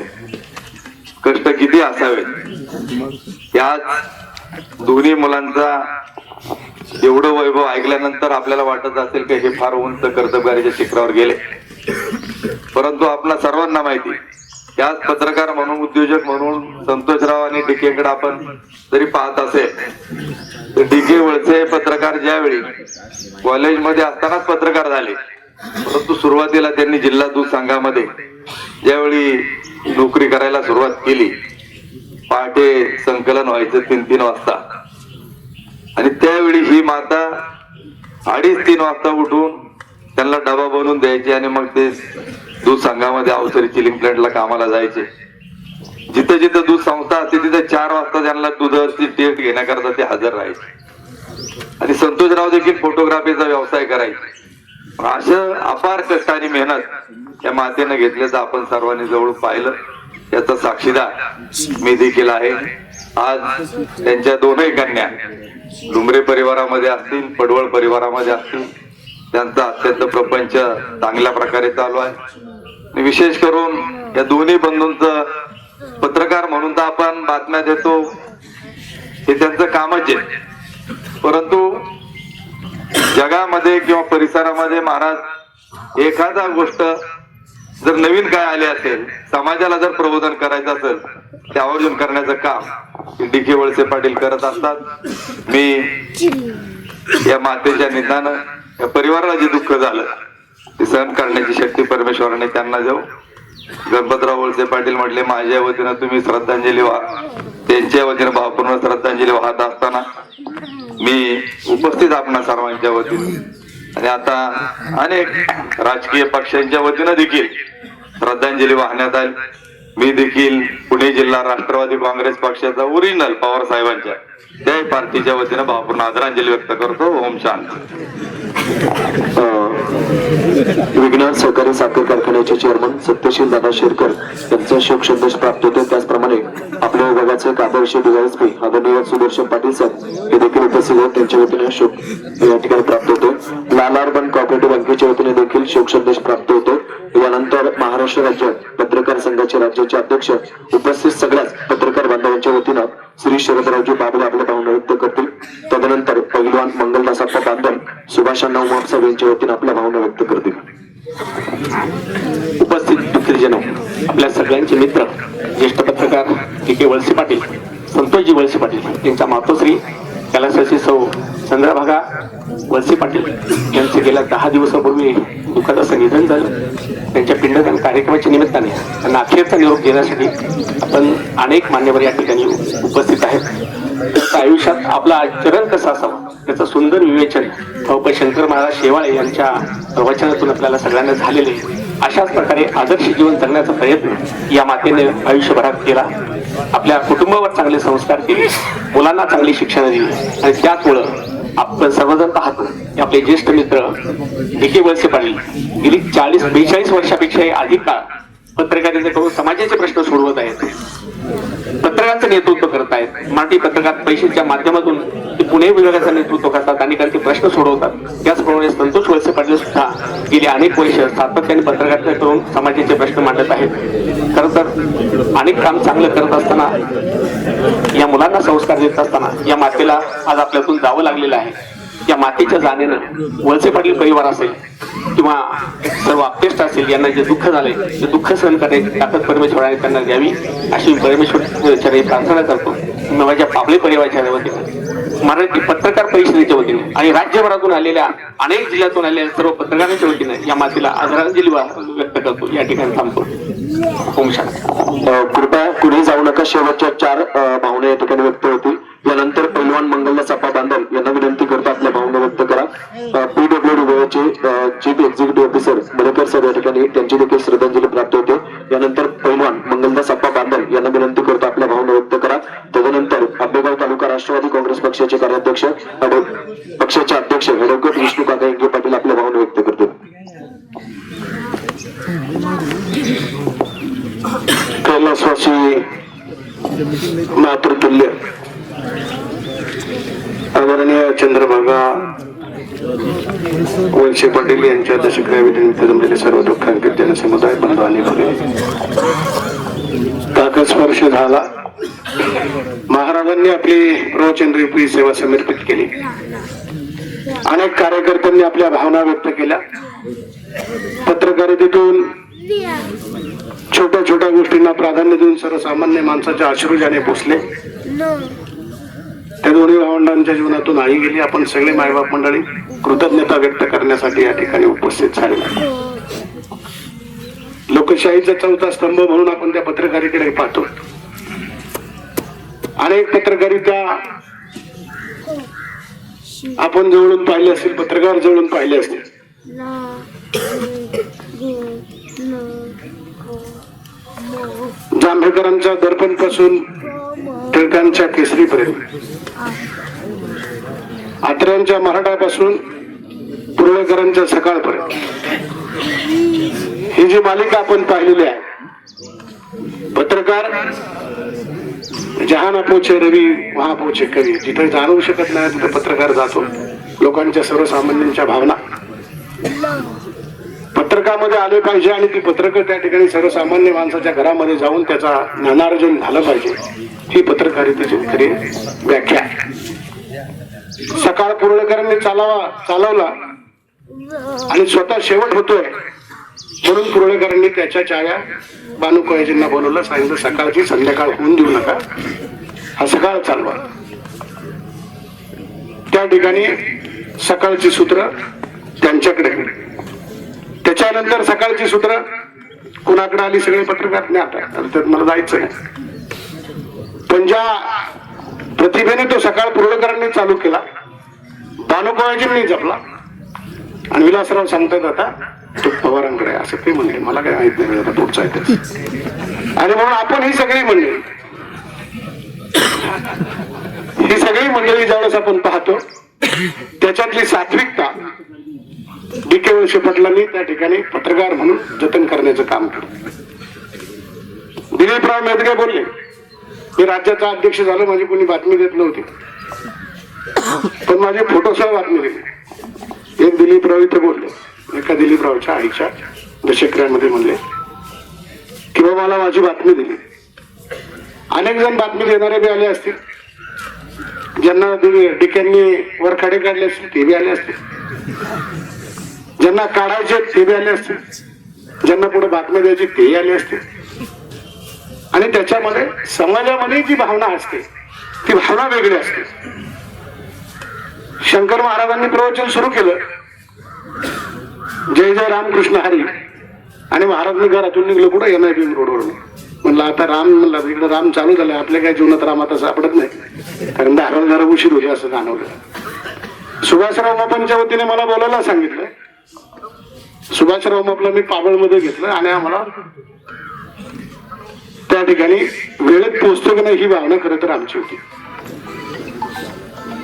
कष्ट किती असावेत. याच दोन्ही मुलांचा एवढं वैभव ऐकल्यानंतर आपल्याला वाटत असेल की हे फार उंच कर्तबगारीच्या शिखरावर गेले, परंतु आपल्या सर्वांना माहिती याच पत्रकार म्हणून, उद्योजक म्हणून संतोषराव आणि डीकेकडे आपण जरी पाहत असेल तर डीके वळसे पत्रकार ज्यावेळी कॉलेजमध्ये असतानाच पत्रकार झाले, परंतु सुरुवातीला त्यांनी जिल्हा दूध संघामध्ये ज्यावेळी नोकरी करायला सुरुवात केली, पहाटे संकलन व्हायचं 3-3 वाजता आणि त्यावेळी ही माता 2:30-3 वाजता उठून त्यांना डबा बनवून द्यायचे आणि मग ते दूध संघामध्ये अवसरी चिलिंग प्लांटला कामाला जायचे. जिथं जिथं दूध संस्था असते तिथं 4 वाजता त्यांना दुधाची टेस्ट घेण्याकरता ते हजर राहायचे. आणि संतोषराव देखील फोटोग्राफीचा व्यवसाय करायचे. असं अपार कष्ट आणि मेहनत या मातेनं घेतल्याचं आपण सर्वांनी जवळून पाहिलं. याचा साक्षीदार मी देखील आहे. आज त्यांच्या दोनही कन्या डुंबरे परिवारामध्ये असतील, पडवळ परिवारामध्ये असतील, त्यांचा अत्यंत प्रपंच चांगल्या प्रकारे चालू आहे. आणि विशेष करून या दोन्ही बंधूंचं पत्रकार म्हणून तर आपण बातम्या देतो हे त्यांचं कामच आहे, परंतु जगामध्ये किंवा परिसरामध्ये महाराज एखादा गोष्ट जर नवीन काय आले असेल, समाजाला जर प्रबोधन करायचं असेल ते आवर्जून करण्याचं काम डीके वळसे पाटील करत असतात. मी या मातेच्या निधनानं या परिवाराला जे दुःख झालं ते सहन करण्याची शक्ती परमेश्वराने त्यांना देऊ. गणपतराव वळसे पाटील म्हटले माझ्या वतीनं तुम्ही श्रद्धांजली वाहा, त्यांच्या वतीनं भावपूर्ण श्रद्धांजली वाहत असताना मी उपस्थित आपणा सर्वांच्या वतीने आणि आता अनेक राजकीय पक्षांच्या वतीनं देखील श्रद्धांजली वाहण्यात आली. मी देखील पुणे जिल्हा राष्ट्रवादी काँग्रेस पक्षाचा ओरिजिनल पवार साहेबांच्या त्या पार्टीच्या वतीनं भावपूर्ण आदरांजली व्यक्त करतो. ओम शांती. विज्ञान सहकारी साखर कारखान्याचे चेअरमन सत्यशील दादा शेरकर यांचा शोक संदेश प्राप्त होतो. त्याचप्रमाणे आपल्या विभागाचे काबळशी डीवायएसपी आदरणीय सुदर्शन पाटील साहेब हे देखील उपस्थित आहेत. त्यांच्या वतीने शोक या ठिकाणी प्राप्त होतो. लाल अर्बन कोऑपरेटिव्ह बँकेच्या वतीने देखील शोक संदेश प्राप्त होतो. यानंतर महाराष्ट्र राज्य पत्रकार संघाचे राज्याचे अध्यक्ष उपस्थित सगळ्याच पत्रकार बांधवांच्या वतीनं श्री शरदरावजी बाबळे आपल्या भावना व्यक्त करतील. तदनंतर पहिलवान मंगलदासप्पा बांधल सुभाषांना उमापसाहेब यांच्या वतीनं आपल्या भावना व्यक्त करतील. उपस्थित दुःखीजन आपल्या सगळ्यांचे मित्र ज्येष्ठ पत्रकार के वळसे पाटील, संतोषजी वळसे पाटील यांच्या मातोश्री कैलासवासी सौ चंद्रभागा वळसे पाटील यांचे गेल्या 10 दिवसापूर्वी दुःखद असं निधन झालं. त्यांच्या पिंडदान कार्यक्रमाच्या निमित्ताने त्यांना अखेरचा निरोप देण्यासाठी आपण अनेक मान्यवर या ठिकाणी उपस्थित आहेत. त्यांच्या आयुष्यात आपला आचरण कसं असावं त्याचं सुंदर विवेचन शंकर महाराज शेवाळे यांच्या प्रवचनातून आपल्याला सगळ्यांना झालेले. अशाच प्रकारे आदर्श जीवन जगण्याचा प्रयत्न या मातेने आयुष्यभरात केला. आपल्या कुटुंबावर चांगले संस्कार केले, मुलांना चांगली शिक्षण दिली आणि त्याचमुळं आपण सर्वजण पाहतो की आपले ज्येष्ठ मित्र के वळसे पाटील गेली 40-42 वर्षापेक्षाही अधिक काळ पत्रकारिता करून समाजाचे प्रश्न सोडवत आहेत. पत्रकारांचं नेतृत्व करत आहेत. मराठी पत्रकार परिषदेच्या माध्यमातून ते पुणे विभागाचं नेतृत्व करतात आणि काही प्रश्न सोडवतात. त्याचप्रमाणे संतोष वळसे पाटील सुद्धा गेली अनेक वर्ष सातत्याने पत्रकारिता करून समाजाचे प्रश्न मांडत आहेत. खरं तर अनेक काम चांगलं करत असताना, या मुलांना संस्कार देत असताना या मातेला आज आपल्यातून जावं लागलेलं आहे. या मातेच्या जाण्यानं वळसे पाटील परिवार असेल किंवा सर्व आप्तेष्ट असेल यांना जे दुःख झाले ते दुःख सहन करण्याची ताकद परमेश्वराने त्यांना द्यावी अशी परमेश्वराची प्रार्थना करतो. माझ्या बाबळे परिवाराच्या वतीने, मराठी पत्रकार परिषदेच्या वतीने आणि राज्यभरातून आलेल्या अनेक जिल्ह्यातून आलेल्या सर्व पत्रकारांच्या वतीने या मातेला आदरांजली व्यक्त करतो. या ठिकाणी थांबतो. ओम शांती. कृपया पुढे जाऊ नका. शेवटच्या 4 भावना या ठिकाणी व्यक्त होतील. यानंतर पहिलवान मंगलदासप्पा बांधल यांना विनंती करतो आपल्या भावना व्यक्त करा. PWD गोव्याचे चीफ एक्झिक्युटिव्ह ऑफिसर मरेकर साहेब या ठिकाणी त्यांची देखील श्रद्धांजली प्राप्त होते. यानंतर पहिलवान मंगलदासप्पा बांधल यांना विनंती करतो आपल्या भावना व्यक्त करा. तदनंतर आंबेगाव तालुका राष्ट्रवादी काँग्रेस पक्षाचे कार्याध्यक्ष पक्षाचे अध्यक्ष ॲडव्होकेट विष्णू काका इंगे पाटील आपल्या भावना व्यक्त करतील. कैलासवासी मातृतुल्य आदरणीय चंद्रभागा वळसे पाटील यांच्या दशक्रियाविधीनिमित्त जमलेले सर्व दुःखांकित जनसमुदाय बांधवांनी काका स्पर्श झाला. महाराजांनी आपली प्रवचनरूपी सेवा समर्पित केली. अनेक कार्यकर्त्यांनी आपल्या भावना व्यक्त केल्या. पत्रकारितेतून छोट्या छोट्या गोष्टींना प्राधान्य देऊन सर्वसामान्य माणसाच्या अश्रुजाने पोचले. त्या दोन्ही भावंडांच्या जीवनातून आई गेली. आपण सगळे मायबाप मंडळी कृतज्ञता व्यक्त करण्यासाठी या ठिकाणी उपस्थित झाले. लोकशाहीचा 4था स्तंभ म्हणून आपण त्या पत्रकारितेकडे पाहतो. अनेक पत्रकारिता आपण जवळून पाहिले असतील, पत्रकार जवळून पाहिले असतील. जांभेकरांच्या दर्पण पासून टिळकांच्या केसरीपर्यंत, आत्र्यांच्या मराठापासून पुरळेकरांच्या सकाळपर्यंत ही जी मालिका आपण पाहिलेली आहे. पत्रकार जहाना पोचे रवी वहा पोचे कवी. जिथे जाणवू शकत नाही तिथे पत्रकार जातो. लोकांच्या सर्वसामान्यांच्या भावना पत्रकामध्ये आले पाहिजे आणि ती पत्रकार त्या ठिकाणी सर्वसामान्य माणसाच्या घरामध्ये जाऊन त्याचा ज्ञानार्जन झालं पाहिजे. ही पत्रकारितेची खरी व्याख्या. सकाळ पुरळेकरांनी चालवला आणि स्वतः शेवट होतोय म्हणून पुरळेकरांनी त्याच्या छाया बानुकळजींना बोलवलं. सांगितलं सकाळची संध्याकाळ होऊन देऊ नका, हा सकाळ चालवा. त्या ठिकाणी सकाळची सूत्र त्यांच्याकडे. त्याच्यानंतर सकाळची सूत्र कुणाकडे आली? सगळे पत्रकार नाही. आता त्यात मला जायचं नाही. पण ज्या प्रतिभेने तो सकाळ पुरळेकरांनी चालू केला, बानुकळजींनी जपला आणि विलासराव सांगतात आता तो पवारांकडे आहे. असं ते म्हणले, मला काय माहित नाही आता पुढचं आहे त्याचं. आणि म्हणून आपण ही सगळी मंडळी ज्यावेळेस आपण पाहतो त्याच्यातली सात्विकता डी.के. वळसे पाटलांनी त्या ठिकाणी पत्रकार म्हणून जतन करण्याचं काम केलं. दिलीपराव मेदगे बोलले, मी राज्याचा अध्यक्ष झालो, माझी कोणी बातमी देत नव्हती, पण माझे फोटोसह बातमी दिली. एक दिलीपराव इथे बोलले, एका दिलीपरावच्या आईच्या दशक्रियामध्ये म्हणले की बाबा मला माझी बातमी दिली. अनेक जण बातमी देणारे बी आले असतील, ज्यांना डी.के.नी वरखाडे काढले असतील ते बी आले असतील, ज्यांना काढायचे ते बी आले असतील, ज्यांना पुढे बातम्या द्यायची तेही आले असतील. आणि त्याच्यामध्ये समाजामध्ये जी भावना असते ती भावना वेगळी असते. शंकर महाराजांनी प्रवचन सुरू केलं, जय जय रामकृष्ण हरी, आणि महाराज मी घरातून निघलो कुठं NIB रोडवरून. म्हणलं आता म्हणलं इकडे राम चालू झालाय, आपल्या काय जीवनात राम आता सापडत नाही, कारण 10 जरा उशीर होईल असं जाणवलं. सुभाषराव मापांच्या वतीने मला बोलायला सांगितलं. सुभाषराव मापला मी पाबळमध्ये घेतलं आणि आम्हाला त्या ठिकाणी वेळेत पोहोचतो की नाही ही भावना खरं तर आमची होती.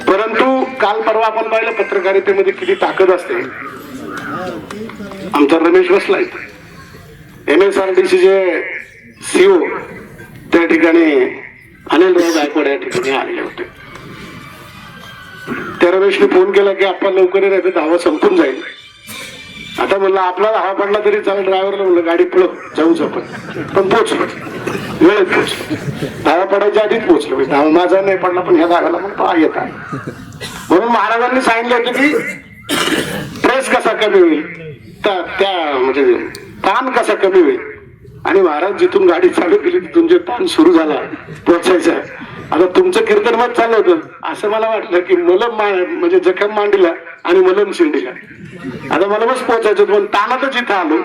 परंतु काल परवा आपण पाहिलं पत्रकारितेमध्ये किती ताकद असते. आमचा रमेश बसला इथे, MSRDC चे CEO त्या ठिकाणी अनिलराव गायकवाड या ठिकाणी आलेले होते. त्या रमेशने फोन केला की आपण लवकर येते, धावा संपून जाईल. आता म्हणलं आपला धावा पडला तरी चालेल, ड्रायव्हरला म्हणलं गाडी पळव जाऊच आपण, पण पोचलो वेळेत पोचलो. धावा पडायच्या आधीच पोचलो. धावा माझा नाही पडला पण ह्या धाव्याला मग येत आहे. म्हणून महाराजांनी सांगितलं होतं की ट्रेस कसा कमी होईल, त्या म्हणजे ताण कसा कमी होईल. आणि महाराज जिथून गाडी चालू केली तिथून जे ताण सुरू झाला पोचायचा. आता तुमचं कीर्तन मत चाललं होतं, असं मला वाटलं की मलम म्हणजे जखम मांडीला आणि मलम शिंडीला. आता मला बस पोचायचं होतं, पण ताणातच इथं आलो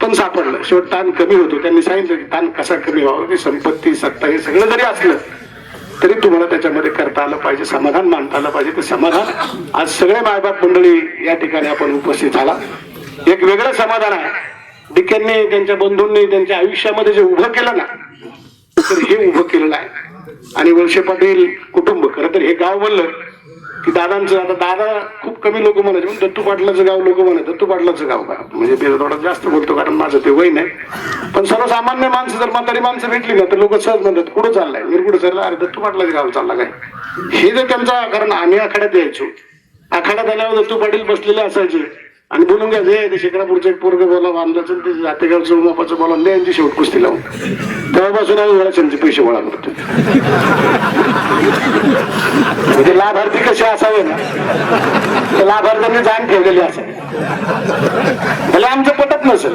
पण सापडलं. शेवट ताण कमी होतो. त्यांनी सांगितलं की ताण कसा कमी व्हावा, की संपत्ती सत्ता हे सगळं जरी असलं तरी तुम्हाला त्याच्यामध्ये करता आलं पाहिजे, समाधान मानता आलं पाहिजे. ते समाधान आज सगळे मायबाप मंडळी या ठिकाणी आपण उपस्थित झाला. एक वेगळं समाधान आहे. डी.के.नी त्यांच्या बंधूंनी त्यांच्या आयुष्यामध्ये जे उभं केलं ना, तर हे उभं केलेलं आहे. आणि वळसे पाटील कुटुंब, खरं तर हे गाव बोललं की दादांचं, आता दादा खूप कमी लोक म्हणायचे, पण दत्तू पाटलाचं गाव लोक म्हणत दत्तू पाटलाचं गाव का, म्हणजे ते थोडं जास्त बोलतो कारण माझं ते वय नाही. पण सर्वसामान्य माणसं जर म्हातारी माणसं भेटली ना तर लोक सहज म्हणतात कुठं चाललाय, मी कुठं चालला, अरे दत्तू पाटलाचं गाव चालला काय. हे जर त्यांचा, कारण आम्ही आखाड्यात यायचो, आखाड्यात आल्यावर दत्तू पाटील बसलेले असायचे आणि बोलून घ्यायचे, ते शेखरापूरचं एक पोरग बोला बांधलं, ते जातेगावचं उमापाचं बोला, यांची शेवट कुस्ती लावून. तेव्हापासून आम्ही वळाचे पैसे गोळा करतो. म्हणजे लाभार्थी कसे असावे ना, तर लाभार्थ्यांनी जाण ठेवलेली असावी. भले आमचं पटत नसेल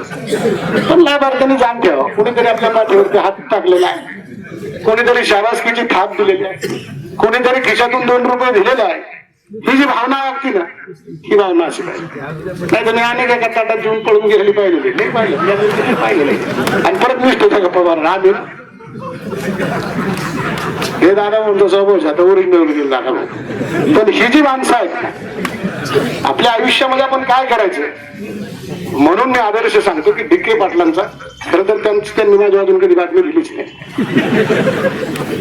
पण लाभार्थ्यांनी जाण ठेवा. कोणीतरी आपल्या पाठीवरती हात टाकलेला आहे, कोणीतरी शाबासकीची थाप दिलेली आहे, कोणीतरी खिशातून 2 रुपये दिलेले आहे. ही जी भावना वागती ना, ही भावना अशी पाहिजे. नाही तर अनेक एका ताटात जेवून पळून गेलेली पाहिजे पाहिजे आणि परत मिष्ट होता गप्पा मारा. आम्ही हे दादा म्हणतो स्वभाव आता ओरिजिनल गेले दादा. पण ही जी माणसं आहेत आपल्या आयुष्यामध्ये आपण काय करायचं, म्हणून मी आदर्श सांगतो की डी.के. पाटलांचा, खरं तर त्यांनी माझ्या अजून कधी बातमी दिलीच नाही,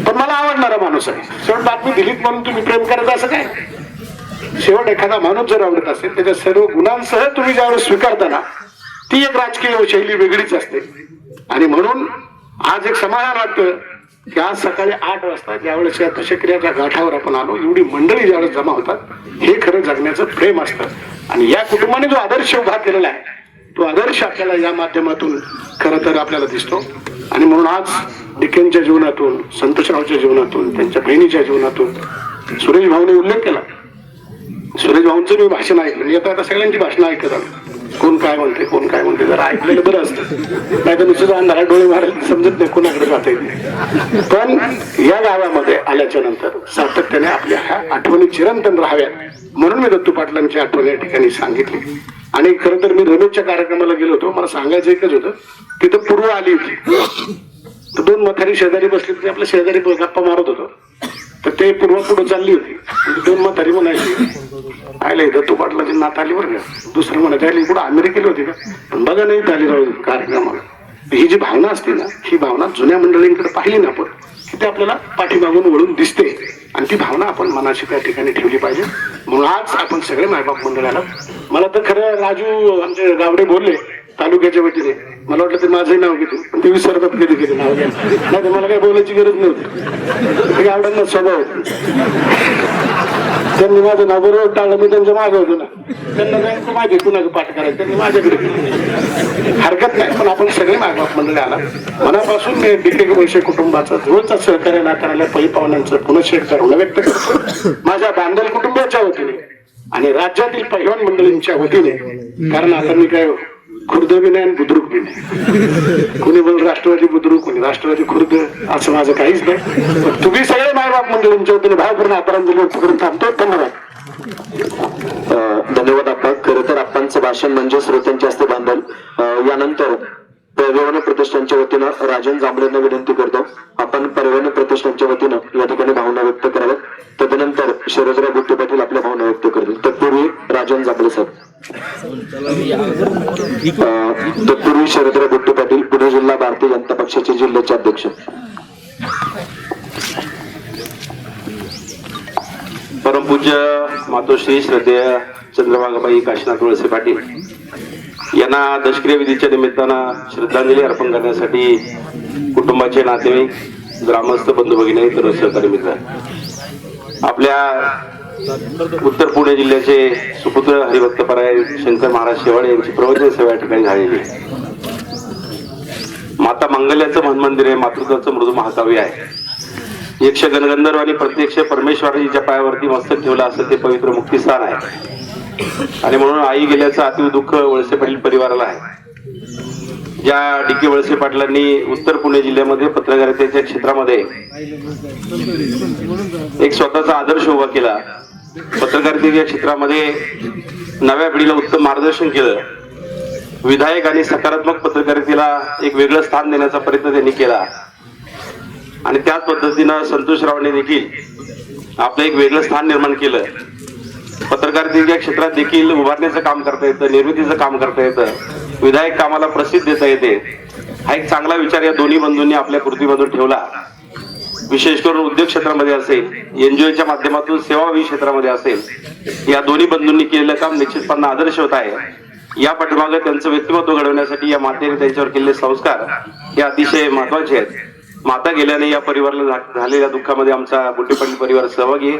पण मला आवडणारा माणूस आहे. शेवट बातमी दिलीच म्हणून तुम्ही प्रेम करायचं असं काय. शेवट एखादा माणूस जर आवडत असेल त्याच्या सर्व गुणांसह तुम्ही ज्यावेळेस स्वीकारताना ती एक राजकीय शैली वेगळीच असते. आणि म्हणून आज एक समाधान वाटतं की आज सकाळी 8 वाजता ज्यावेळेस या दशक्रियाच्या गाठावर आपण आलो, एवढी मंडळी ज्यावेळेस जमा होतात, हे खरं जगण्याचं प्रेम असतं. आणि या कुटुंबाने जो आदर्श उभा केलेला आहे तो आदर्श आपल्याला या माध्यमातून खरं तर आपल्याला दिसतो. आणि म्हणून आज डी.के.च्या जीवनातून, संतोषरावच्या जीवनातून, त्यांच्या बहिणीच्या जीवनातून सुरेश भाऊने उल्लेख केला. सुरेश भाऊंचं मी भाषण ऐकलं, मी आता सगळ्यांची भाषणं ऐकत आलो. कोण काय म्हणते कोण काय म्हणते, जरा ऐकलेलं बरं असतं, नाही तर नुसतं अंधारा डोळे मारायला समजत नाही कोणाकडे जाता येते. पण या गावामध्ये आल्याच्या नंतर सातत्याने आपल्या ह्या आठवणी चिरंतन राहाव्यात म्हणून मी दत्तू पाटलांची आठवण या ठिकाणी सांगितली. आणि खरं तर मी रमेशच्या कार्यक्रमाला गेलो होतो, मला सांगायचं एकच होतं, तिथं पूर्व आली होती, तर 2 म्हातारी शेजारी बसली होती, आपल्या शेजारी गप्पा मारत होतो, तर ते पूर्व पुढे चालली होती. 2 म्हातारी म्हणायची आले दत्तू पाटलाची नात आली बरं का. दुसरं म्हणत आली कुठं अमेरिकेला होती का, पण बघा नाही आली राहू कार्यक्रमाला. ही जी भावना असते ना, ही भावना जुन्या मंडळींकडे पाहिली ना आपण की ते आपल्याला पाठीमागून वळून दिसते, आणि ती भावना आपण मनाशी त्या ठिकाणी ठेवली पाहिजे. म्हणून आज आपण सगळे मायबाप मंडळाला, मला तर खरं राजू आमचे गावडे बोलले तालुक्याच्या वतीने, मला वाटलं ते माझंही नाव घेते, पण ते विसरतात कधी कधी नाव घ्या, नाही तर मला काही बोलायची गरज नव्हती. ते गावड्यांना स्वभाव होता. त्यांनी माझं नाव बरोबर टाळलं, मी त्यांच्या मागे होतो ना, त्यांना नेमकं माहिती कुणाचं पाठ करायचं, त्यांनी माझ्याकडे केलं. हरकत नाही, पण आपण सगळे मायबाप मंडळी आला. मनापासून मी DK वैश्य कुटुंबाचा जवळचा सहकार्य नाकारणाऱ्या पै पाहुण्यांचं पुनश्चेत करून व्यक्त करतो माझ्या बांधल कुटुंबाच्या वतीने आणि राज्यातील पैलवान मंडळींच्या वतीने. कारण आता मी काय खुर्द बी नाही आणि बुद्रुक बी नाही, कोणी बोल राष्ट्रवादी बुद्रुक, कोणी राष्ट्रवादी खुर्द, असं माझं काहीच नाही. तुम्ही सगळे मायबाप मंडळींच्या वतीने भावपूर्ण आदरांजली व्यक्त करून थांबतो. धन्यवाद. धन्यवाद आप्पा. खरं तर आप्पांचं भाषण म्हणजे श्रोत्यांचे असते बांधल. यानंतर परिवहन प्रतिष्ठानच्या वतीनं राजन जांभळेंना विनंती करतो आपण परिवहन प्रतिष्ठानच्या वतीनं या ठिकाणी भावना व्यक्त कराव्यात. तदनंतर शरदराव गुट्टे पाटील आपल्या भावना व्यक्त करतील. तत्पूर्वी राजन जांभळे साहेब, तत्पूर्वी शरदराव गुट्टे पाटील, पुणे जिल्हा भारतीय जनता पक्षाचे जिल्ह्याचे अध्यक्ष. परमपूज्य मातोश्री श्रद्धेय चंद्रभागाबाई काशीनाथ वळसे पाटील यांना दशक्रिया विधीच्या निमित्तानं श्रद्धांजली अर्पण करण्यासाठी कुटुंबाचे नातेवाईक, ग्रामस्थ, बंधू भगिनी, तर सहकारी मित्र, आपल्या उत्तर पुणे जिल्ह्याचे सुपुत्र हरिभक्तपराय शंकर महाराज शेवाळे यांची प्रवचन सेवा या ठिकाणी झालेली आहे. माता मंगल्याचं मनमंदिर आहे, मातृत्वाचं मृदू महाकाव्य आहे. यक्ष गणगंधर्व आणि प्रत्यक्ष परमेश्वराजीच्या पायावरती मस्तक ठेवलं असं ते पवित्र मुक्तिस्थान आहे. आणि म्हणून आई गेल्याचं अतीव दुःख वळसे पाटील परिवाराला आहे. ज्या DK वळसे पाटलांनी उत्तर पुणे जिल्ह्यामध्ये पत्रकारितेच्या क्षेत्रामध्ये एक स्वतःचा आदर्श उभा केला, पत्रकारितेच्या क्षेत्रामध्ये नव्या पिढीला उत्तम मार्गदर्शन केलं, विधायक आणि सकारात्मक पत्रकारितेला एक वेगळं स्थान देण्याचा प्रयत्न त्यांनी केला. आणि त्याच पद्धतीनं संतोषरावांनी देखील आपलं एक वेगळं स्थान निर्माण केलं. पत्रकारितेच्या क्षेत्रात देखील उभारण्याचं काम करता येतं, निर्मितीचं काम करता येतं, विधायक कामाला प्रसिद्ध देता येते. हा एक चांगला विचार या दोन्ही बंधूंनी आपल्या कृतीमधून ठेवला. विशेष करून उद्योग क्षेत्रामध्ये असेल, NGOच्या माध्यमातून सेवाभावी क्षेत्रामध्ये असेल, या दोन्ही बंधूंनी केलेलं काम निश्चितपणे आदर्श होत आहे. या पाठीमागे त्यांचं व्यक्तिमत्व घडवण्यासाठी या मातेने त्यांच्यावर केलेले संस्कार हे अतिशय महत्वाचे आहेत. माता गेल्याने या परिवाराला झालेल्या दुःखामध्ये आमचा गुट्टे पाटील परिवार सहभागी आहे.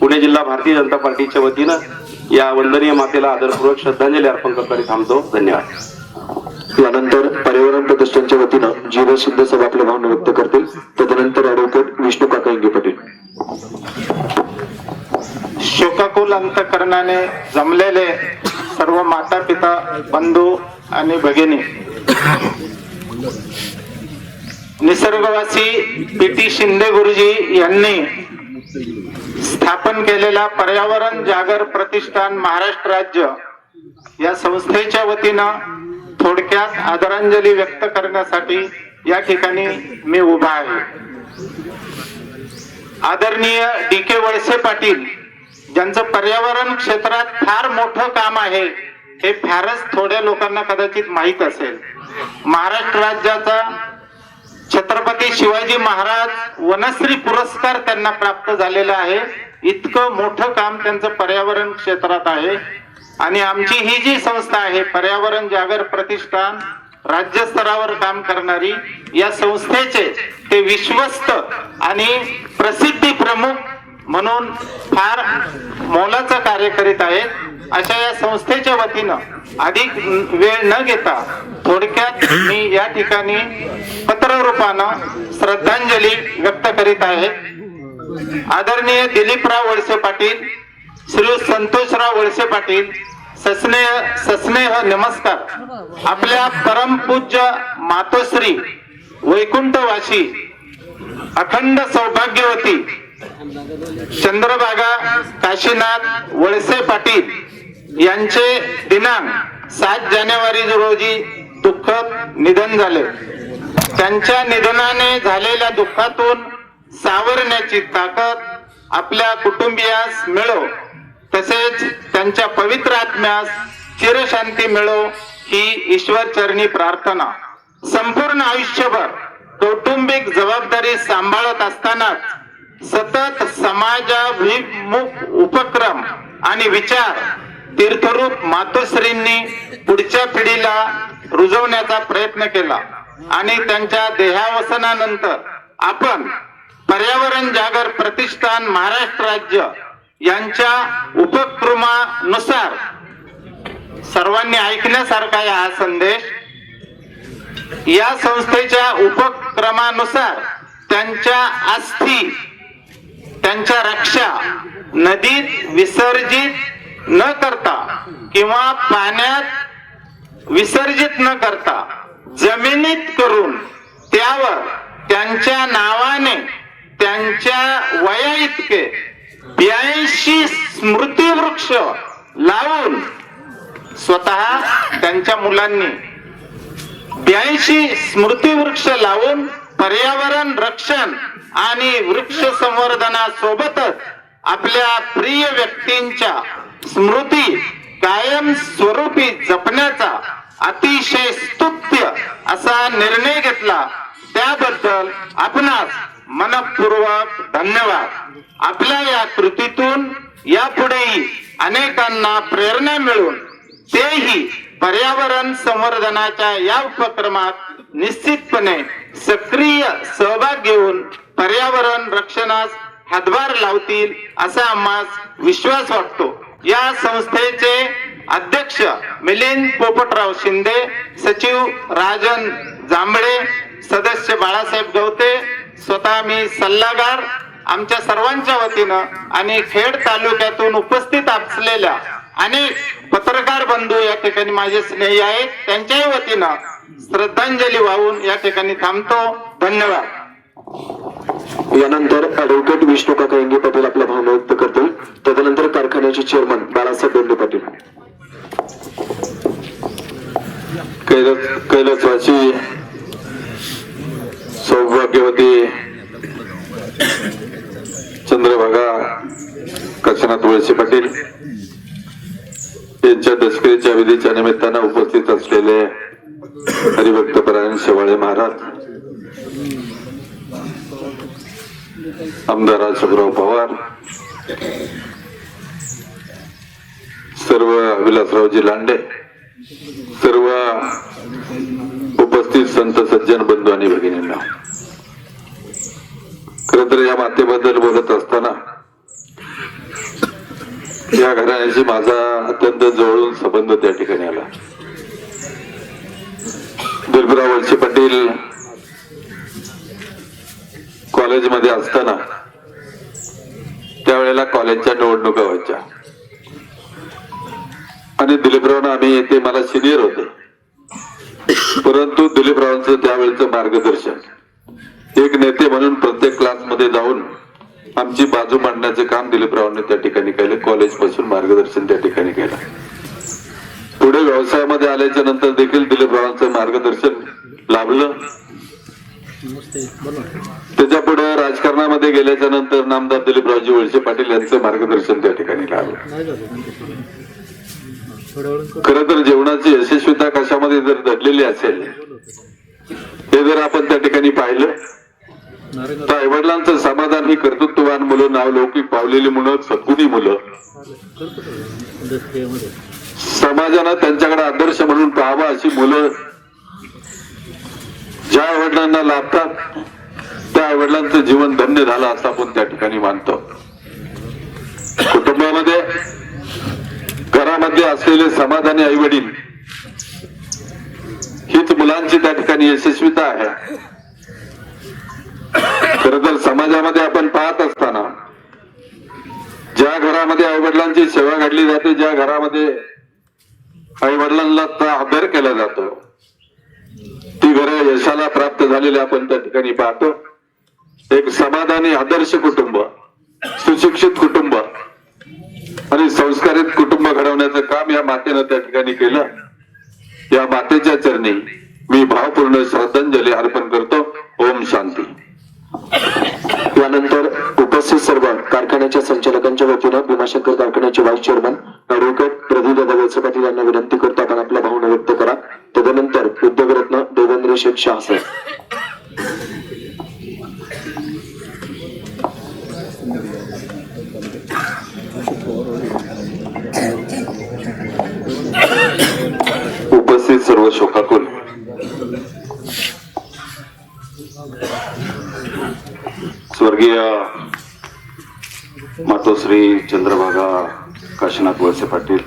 पुणे जिल्हा भारतीय जनता पार्टीच्या वतीनं या वंदनीय मातेला आदरपूर्वक श्रद्धांजली अर्पण करताना थांबतो. धन्यवाद. यानंतर परिवहन प्रतिष्ठानच्या वतीनं जीवन सिद्ध सभा आपल्या भावना व्यक्त करतील. तदनंतर ॲडव्होकेट विष्णू काका इंगे पाटील. शोकाकुल अंतकरणाने जमलेले सर्व माता पिता, बंधू आणि भगिनी, निसर्गवासी PT शिंदे गुरुजी यांनी स्थापन केलेल्या पर्यावरण जागर प्रतिष्ठान महाराष्ट्र राज्य या संस्थेच्या वतीनं थोडक्यात आदरांजली व्यक्त करण्यासाठी या ठिकाणी मी उभा आहे. आदरणीय DK वळसे पाटील ज्यांचं पर्यावरण क्षेत्रात फार मोठं काम आहे हे फारच थोड्या लोकांना कदाचित माहीत असेल. महाराष्ट्र राज्याचा छत्रपती शिवाजी महाराज वनश्री पुरस्कार त्यांना प्राप्त झालेला आहे. इतकं मोठं काम त्यांचं पर्यावरण क्षेत्रात आहे. आणि आमची ही जी संस्था आहे पर्यावरण जागर प्रतिष्ठान, राज्य स्तरावर काम करणारी, या संस्थेचे ते विश्वस्त आणि प्रसिद्धी प्रमुख म्हणून फार मोलाचं कार्य करीत आहेत. अशा या संस्थेच्या वतीनं अधिक वेळ न घेता थोडक्यात मी या ठिकाणी पत्ररूपानं श्रद्धांजली व्यक्त करीत आहे. आदरणीय दिलीपराव वळसे पाटील, श्री संतोषराव वळसे पाटील, सस्नेह नमस्कार. आपल्या परमपूज्य मातोश्री वैकुंठवासी अखंड सौभाग्यवती चंद्रभागा काशीनाथ वळसे पाटील यांचे दिनांक 7 जानेवारी रोजी दुःखद निधन झाले. त्यांच्या निधनाने झालेल्या दुःखातून सावरण्याची ताकद आपल्या कुटुंबियास मिळो तसेच त्यांच्या पवित्र आत्म्यास चिरशांती मिळो ही ईश्वर चरणी प्रार्थना. संपूर्ण आयुष्यभर कौटुंबिक जबाबदारी सांभाळत असतानाच सतत समाजाभिमुख उपक्रम आणि विचार तीर्थरूप मातोश्रींनी पुढच्या पिढीला रुजवण्याचा प्रयत्न केला आणि त्यांच्या देहावसानानंतर आपण पर्यावरण जागर प्रतिष्ठान महाराष्ट्र राज्य यांच्या उपक्रमानुसार सर्वांनी ऐकण्यासारखा आहे हा संदेश. या संस्थेच्या उपक्रमानुसार त्यांच्या अस्थी त्यांच्या रक्षा नदीत विसर्जित न करता किंवा पाण्यात विसर्जित न करता जमिनीत करून त्यावर त्यांच्या नावाने त्यांच्या वया इतके 82 स्मृतिवृक्ष लावून स्वतः त्यांच्या मुलांनी 82 स्मृतिवृक्ष लावून पर्यावरण रक्षण आणि वृक्ष संवर्धनासोबतच आपल्या प्रिय व्यक्तींच्या स्मृती कायम स्वरूपी जपण्याचा अतिशय स्तुत्य असा निर्णय घेतला. त्याबद्दल आपणास मनपूर्वक धन्यवाद. आपल्या या कृतीतून यापुढेही अनेकांना प्रेरणा मिळून तेही पर्यावरण संवर्धनाच्या या उपक्रमात निश्चितपणे सक्रिय सहभाग घेऊन पर्यावरण रक्षणास हातभार लावतील असा आम्हास विश्वास वाटतो. या संस्थेचे अध्यक्ष मिलिंद पोपटराव शिंदे, सचिव राजन जांभळे, सदस्य बाळासाहेब गवते, स्वतः मी सल्लागार आमच्या सर्वांच्या वतीनं आणि खेड तालुक्यातून उपस्थित असलेल्या अनेक पत्रकार बंधू या ठिकाणी माझे स्नेही आहेत त्यांच्याही वतीनं श्रद्धांजली वाहून या ठिकाणी थांबतो. धन्यवाद. यानंतर ऍडव्होकेट विष्णू काका इंगे पाटील आपला भावना व्यक्त करतील. तदनंतर कारखान्याचे चेअरमन बाळासाहेब दोंडे पाटील. कैलासवासी सौभाग्यवती चंद्रभागा काशीनाथ वळसे पाटील यांच्या दशकरीच्या विधीच्या निमित्तानं उपस्थित असलेले हरिभक्तपरायण शेवाळे महाराज, आमदार अशोकराव पवार, सर्व विलासरावजी लांडे, सर्व उपस्थित संत सज्जन बंधू आणि भगिनींना, खर तर या मातेबद्दल बोलत असताना या घराण्याशी माझा अत्यंत जवळून संबंध त्या ठिकाणी आला. दिलबराव वळसे पाटील कॉलेजमध्ये असताना त्यावेळेला कॉलेजच्या निवडणुका व्हायच्या आणि दिलीपराव आम्ही ते मला सिनियर होते, परंतु दिलीपरावांचं त्यावेळेचं मार्गदर्शन एक नेते म्हणून प्रत्येक क्लासमध्ये जाऊन आमची बाजू मांडण्याचे काम दिलीपरावांनी त्या ठिकाणी केले. कॉलेज पासून मार्गदर्शन त्या ठिकाणी केलं. पुढे व्यवसायामध्ये आल्याच्या नंतर देखील दिलीपरावांचं मार्गदर्शन लाभलं. त्याच्या पुढे राजकारणामध्ये गेल्याच्या नंतर नामदार दिलीपरावजी वळसे पाटील यांचं मार्गदर्शन त्या ठिकाणी लाभलं. खर तर जीवनाची यशस्वीता कशामध्ये जर दडलेली असेल हे जर आपण त्या ठिकाणी पाहिलं तर आईवडिलांचं समाधान ही कर्तृत्ववान मुलं, नावलौकिक पावलेली मुलं, सद्गुणी मुलं, समाजानं त्यांच्याकडे आदर्श म्हणून पाहावा अशी मुलं ज्या आईवडिलांना लाभतात त्या आईवडिलांचं जीवन धन्य झालं असं आपण त्या ठिकाणी मानतो. कुटुंबामध्ये घरामध्ये असलेले समाधानी आईवडील हीच मुलांची त्या ठिकाणी यशस्वीता आहे. खर तर समाजामध्ये आपण पाहत असताना ज्या घरामध्ये आईवडिलांची सेवा घडली जाते, ज्या घरामध्ये आईवडिलांना आदर केला जातो, ती घरं यशाला प्राप्त झालेली आपण त्या ठिकाणी पाहतो. एक समाधानी आदर्श कुटुंब, सुशिक्षित कुटुंब आणि संस्कारित कुटुंब घडवण्याचं काम या मातेनं त्या ठिकाणी केलं. या मातेच्या चरणी मी भावपूर्ण श्रद्धांजली अर्पण करतो. ओम शांती. यानंतर उपस्थित सर्व कारखान्याचे कारखान्याच्या संचालकांच्या वतीनं भीमाशंकर कारखान्याचे vice chairman advocate Pradipdada Walse Patil यांना विनंती करतो आपण आपल्या भावना व्यक्त करा. तदनंतर उद्योगरत्न देवेंद्र शेठ शाह सर. उपस्थित सर्व शोकाकुल स्वर्गीय मातोश्री चंद्रभागा काशीनाथ वळसे पाटील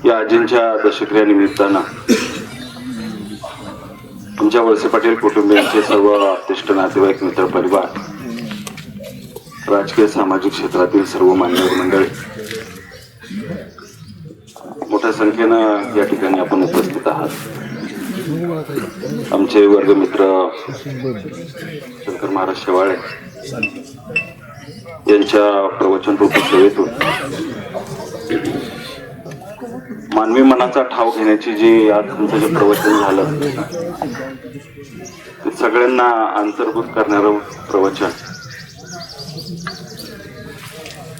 या आजींच्या दशक्रिया निमित्तानं आमच्या वळसे पाटील कुटुंबियांचे सर्व ज्येष्ठ नातेवाईक मित्र परिवार राजकीय सामाजिक क्षेत्रातील सर्व मान्यवर मंडळी मोठ्या संख्येनं या ठिकाणी आपण उपस्थित आहात. आमचे वर्गमित्र शंकर महाराज शेवाळे यांच्या प्रवचन रूपी सेवेतून मानवी मनाचा ठाव घेण्याची जी आज तुमचं जे प्रवचन झालं ते सगळ्यांना अंतर्भूत करणारं प्रवचन.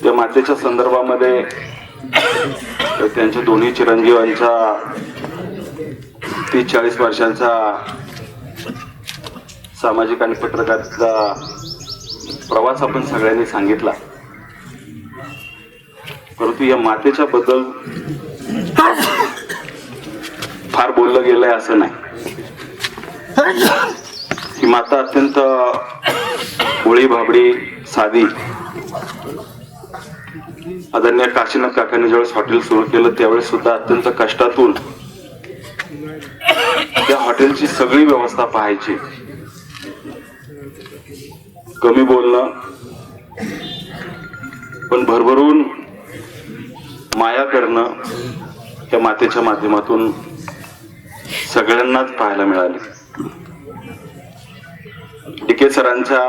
त्या मातेच्या संदर्भामध्ये त्यांच्या दोन्ही चिरंजीवांच्या 30-40 वर्षांचा सामाजिक आणि पत्रकारिता प्रवास आपण सगळ्यांनी सांगितला. परंतु या मातेच्या बद्दल फार बोललं गेलंय असं नाही. ही माता अत्यंत भोळी भाबडी साधी. आदरणीय काशीनाथ काकांनी ज्यावेळेस हॉटेल सुरू केलं त्यावेळेस सुद्धा अत्यंत कष्टातून त्या हॉटेलची सगळी व्यवस्था पाहायची. कमी बोलणं पण भरभरून माया करणं त्या मातेच्या माध्यमातून सगळ्यांनाच पाहायला मिळाले. डीके सरांच्या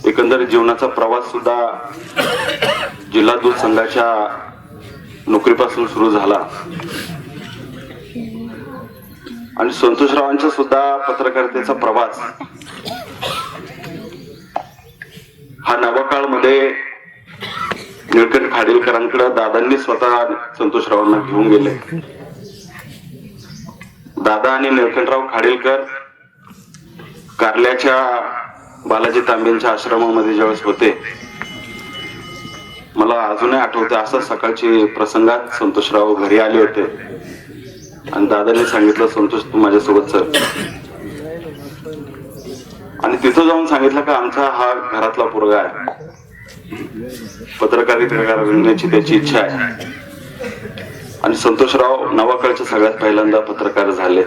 एकंदरीत जीवनाचा प्रवास सुद्धा जिल्हा दूध संघाच्या नोकरीपासून सुरू झाला आणि संतोषरावांचा सुद्धा पत्रकारितेचा प्रवास हा नवाकाळमध्ये निळकंठ खाडीलकरांकडे दादांनी स्वतः संतोषरावांना घेऊन गेले. दादा आणि निळकंठराव खाडीलकर कारल्याच्या बालाजी तांबेंच्या आश्रमामध्ये ज्यावेळेस होते मला अजूनही आठवते. असं सकाळची प्रसंगात संतोषराव घरी आले होते आणि दादांनी सांगितलं संतोष तू माझ्यासोबत चल. आणि तिथं जाऊन सांगितलं का आमचा हा घरातला पोरगा आहे, पत्रकारिता करण्याची त्याची इच्छा आहे. आणि संतोषराव नवाकाळच्या सगळ्यात पहिल्यांदा पत्रकार झाले.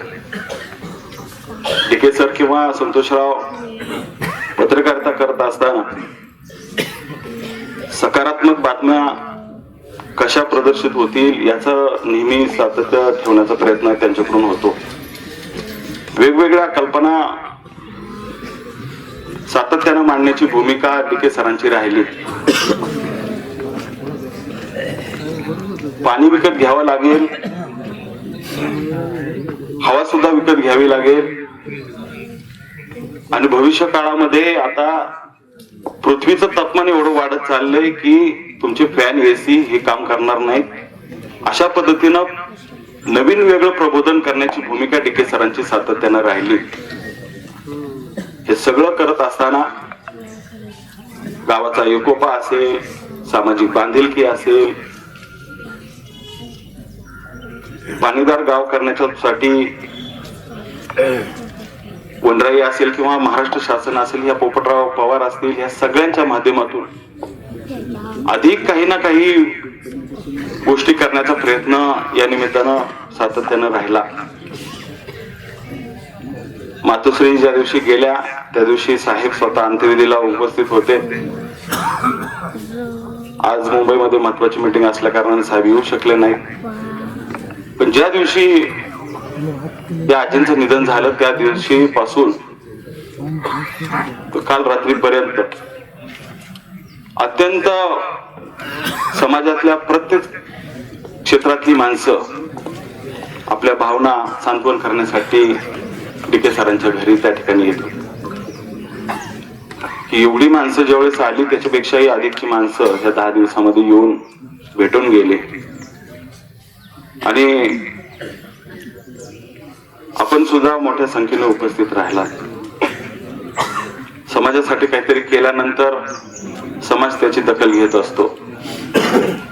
डीके सर किंवा संतोषराव पत्रकारिता करत असताना सकारात्मक बातम्या कशा प्रदर्शित होतील याचं नेहमी सातत्य ठेवण्याचा प्रयत्न त्यांच्याकडून होतो. वेगवेगळ्या कल्पना सातत्यानं मांडण्याची भूमिका डीके सरांची राहिली. पाणी विकत घ्यावं लागेल, हवा सुद्धा विकत घ्यावी लागेल आणि भविष्य काळामध्ये आता पृथ्वीचं तापमान एवढं वाढत चाललंय की तुमचे फॅन एसी हे काम करणार नाहीत. अशा पद्धतीनं नवीन वेगळं प्रबोधन करण्याची भूमिका डीके सरांची सातत्यानं राहिली. हे सगळं करत असताना गावाचा एकोपा असेल, सामाजिक बांधिलकी असेल, पाणीदार गाव करण्यासाठी वनराई असेल किंवा महाराष्ट्र शासन असेल, या पोपटराव पवार असतील, या सगळ्यांच्या माध्यमातून अधिक काही ना काही गोष्टी करण्याचा प्रयत्न या निमित्तानं सातत्यानं राहिला. मातोश्री ज्या दिवशी गेल्या त्या दिवशी साहेब स्वतः अंत्यविधीला उपस्थित होते. आज मुंबईमध्ये महत्वाची मीटिंग असल्या कारणाने साहेब येऊ शकले नाहीत. पण ज्या दिवशी त्या आजींचं निधन झालं त्या दिवशी पासून काल रात्रीपर्यंत अत्यंत समाजातल्या प्रत्येक क्षेत्रातली माणसं आपल्या भावना सांत्वन करण्यासाठी डीके सरांच्या घरी त्या ठिकाणी येतो. की एवढी माणसं ज्यावेळेस आली त्याच्यापेक्षाही अधिकची माणसं ह्या 10 दिवसामध्ये येऊन भेटून गेले. आणि आपण सुद्धा मोठ्या संख्येने उपस्थित राहिला. समाजासाठी काहीतरी केल्यानंतर समाज त्याची दखल घेत असतो.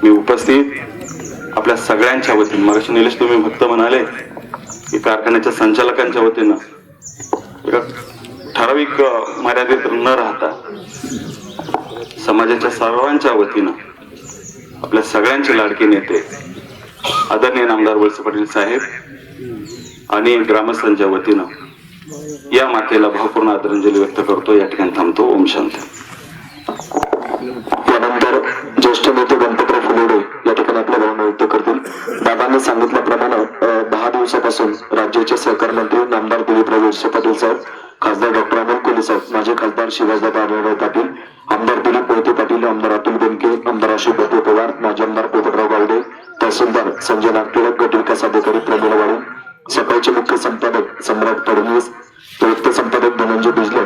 मी उपस्थित आपल्या सगळ्यांच्या वतीने, मगाशी निलेश तुम्ही फक्त म्हणाले की कारखान्याच्या संचालकांच्या वतीनं एका ठराविक मर्यादेत न राहता समाजाच्या सर्वांच्या वतीनं आपल्या सगळ्यांचे लाडके नेते आदरणीय नामदार वळसे पाटील साहेब आणि ग्रामस्थांच्या वतीनं या मातेला भावपूर्ण आदरांजली व्यक्त करतो. या ठिकाणी थांबतो. ओम शांती. यानंतर ज्येष्ठ नेते गणपतराव फुलोडे या ठिकाणी आपल्या भावना व्यक्त करतील. दादांनी सांगितल्याप्रमाणे 10 दिवसापासून राज्याचे सहकार मंत्री नामदार दिलीपराव वळसे पाटील साहेब, खासदार डॉक्टर अमोल कोल्हे साहेब, माजी खासदार शिवाजीदादा आढळराव पाटील, आमदार दिलीप मोहिते पाटील, आमदार अतुल बेनके, आमदार अशोक बापू पवार, माजी आमदार पोपटराव गावडे, तहसीलदार संजय नागटिळक, गट विकास अधिकारी प्रमोद वाळू, सकाळचे मुख्य संपादक सम्राट फडणवीस, प्रयुक्त संपादक धनंजय बिजले,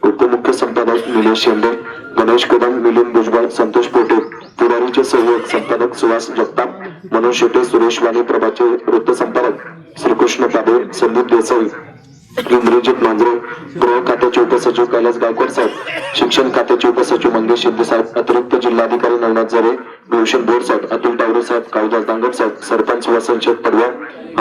उपमुख्य संपादक निलेश शेंडे, गणेश कदम, मिलिंद भुजबळ, संतोष पोटे, पुढारीचे सहयोग संपादक सुहास जगताप, मनोज शेटे, सुरेश वाणी, प्रभाचे वृत्त संपादक श्रीकृष्ण पाबे, संदीप देसाई, इंद्रजित मांजरे, गृह खात्याचे उपसचिव कैलास गायकवाड साहेब, शिक्षण खात्याचे उपसचिव मंगेश शिंदे साहेब, अतिरिक्त जिल्हाधिकारी नवनाथ जरे, भूषण बोर साहेब, अतुल टावरे साहेब, काळीदास दांगट साहेब, सरपंच वसंत शेठ पडवा,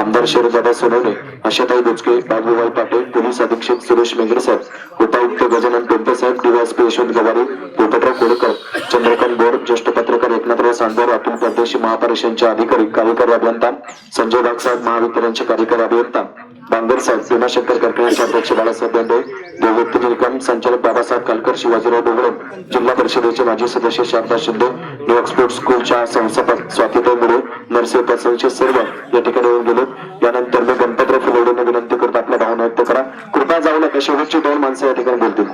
आमदार शरददादा सोनवणे, आशाताई बुचके, बाबूभाई पाटील, पोलीस अधीक्षक सुरेश मेंगरे साहेब, उपायुक्त गजानन पेंटे साहेब, डीवायएसपी यशवंत गवारी, पोपटराव कोळेकर, चंद्रकांत बोर, ज्येष्ठ पत्रकार एकनाथराव सांडवर, अतुल परदेशी, महापरिषदेचे अधिकारी, कार्यकारी अभियंता संजय वाघ साहेब, महावितरणचे कार्यकारी अभियंता बांगर साहेब, भीमाशंकर कारखान्याचे अध्यक्ष बाळासाहेब बेंडे, देवदत्त निलकम, संचालक बाबासाहेब कालकर, शिवाजीराव डोंगरे, जिल्हा परिषदेचे माजी सदस्य शारदा शिंदे, न्यू एक्सपोर्ट स्कूलच्या संस्थापक स्वातीताई मुळे, नरसे पसंतचे सर्व या ठिकाणी येऊन गेले. यानंतर मी गणपतराव फुलोडेंना विनंती करतो आपल्या भावना व्यक्त करा. कृपया जाऊ नका, शेवटची 2 माणसं या ठिकाणी बोलतील.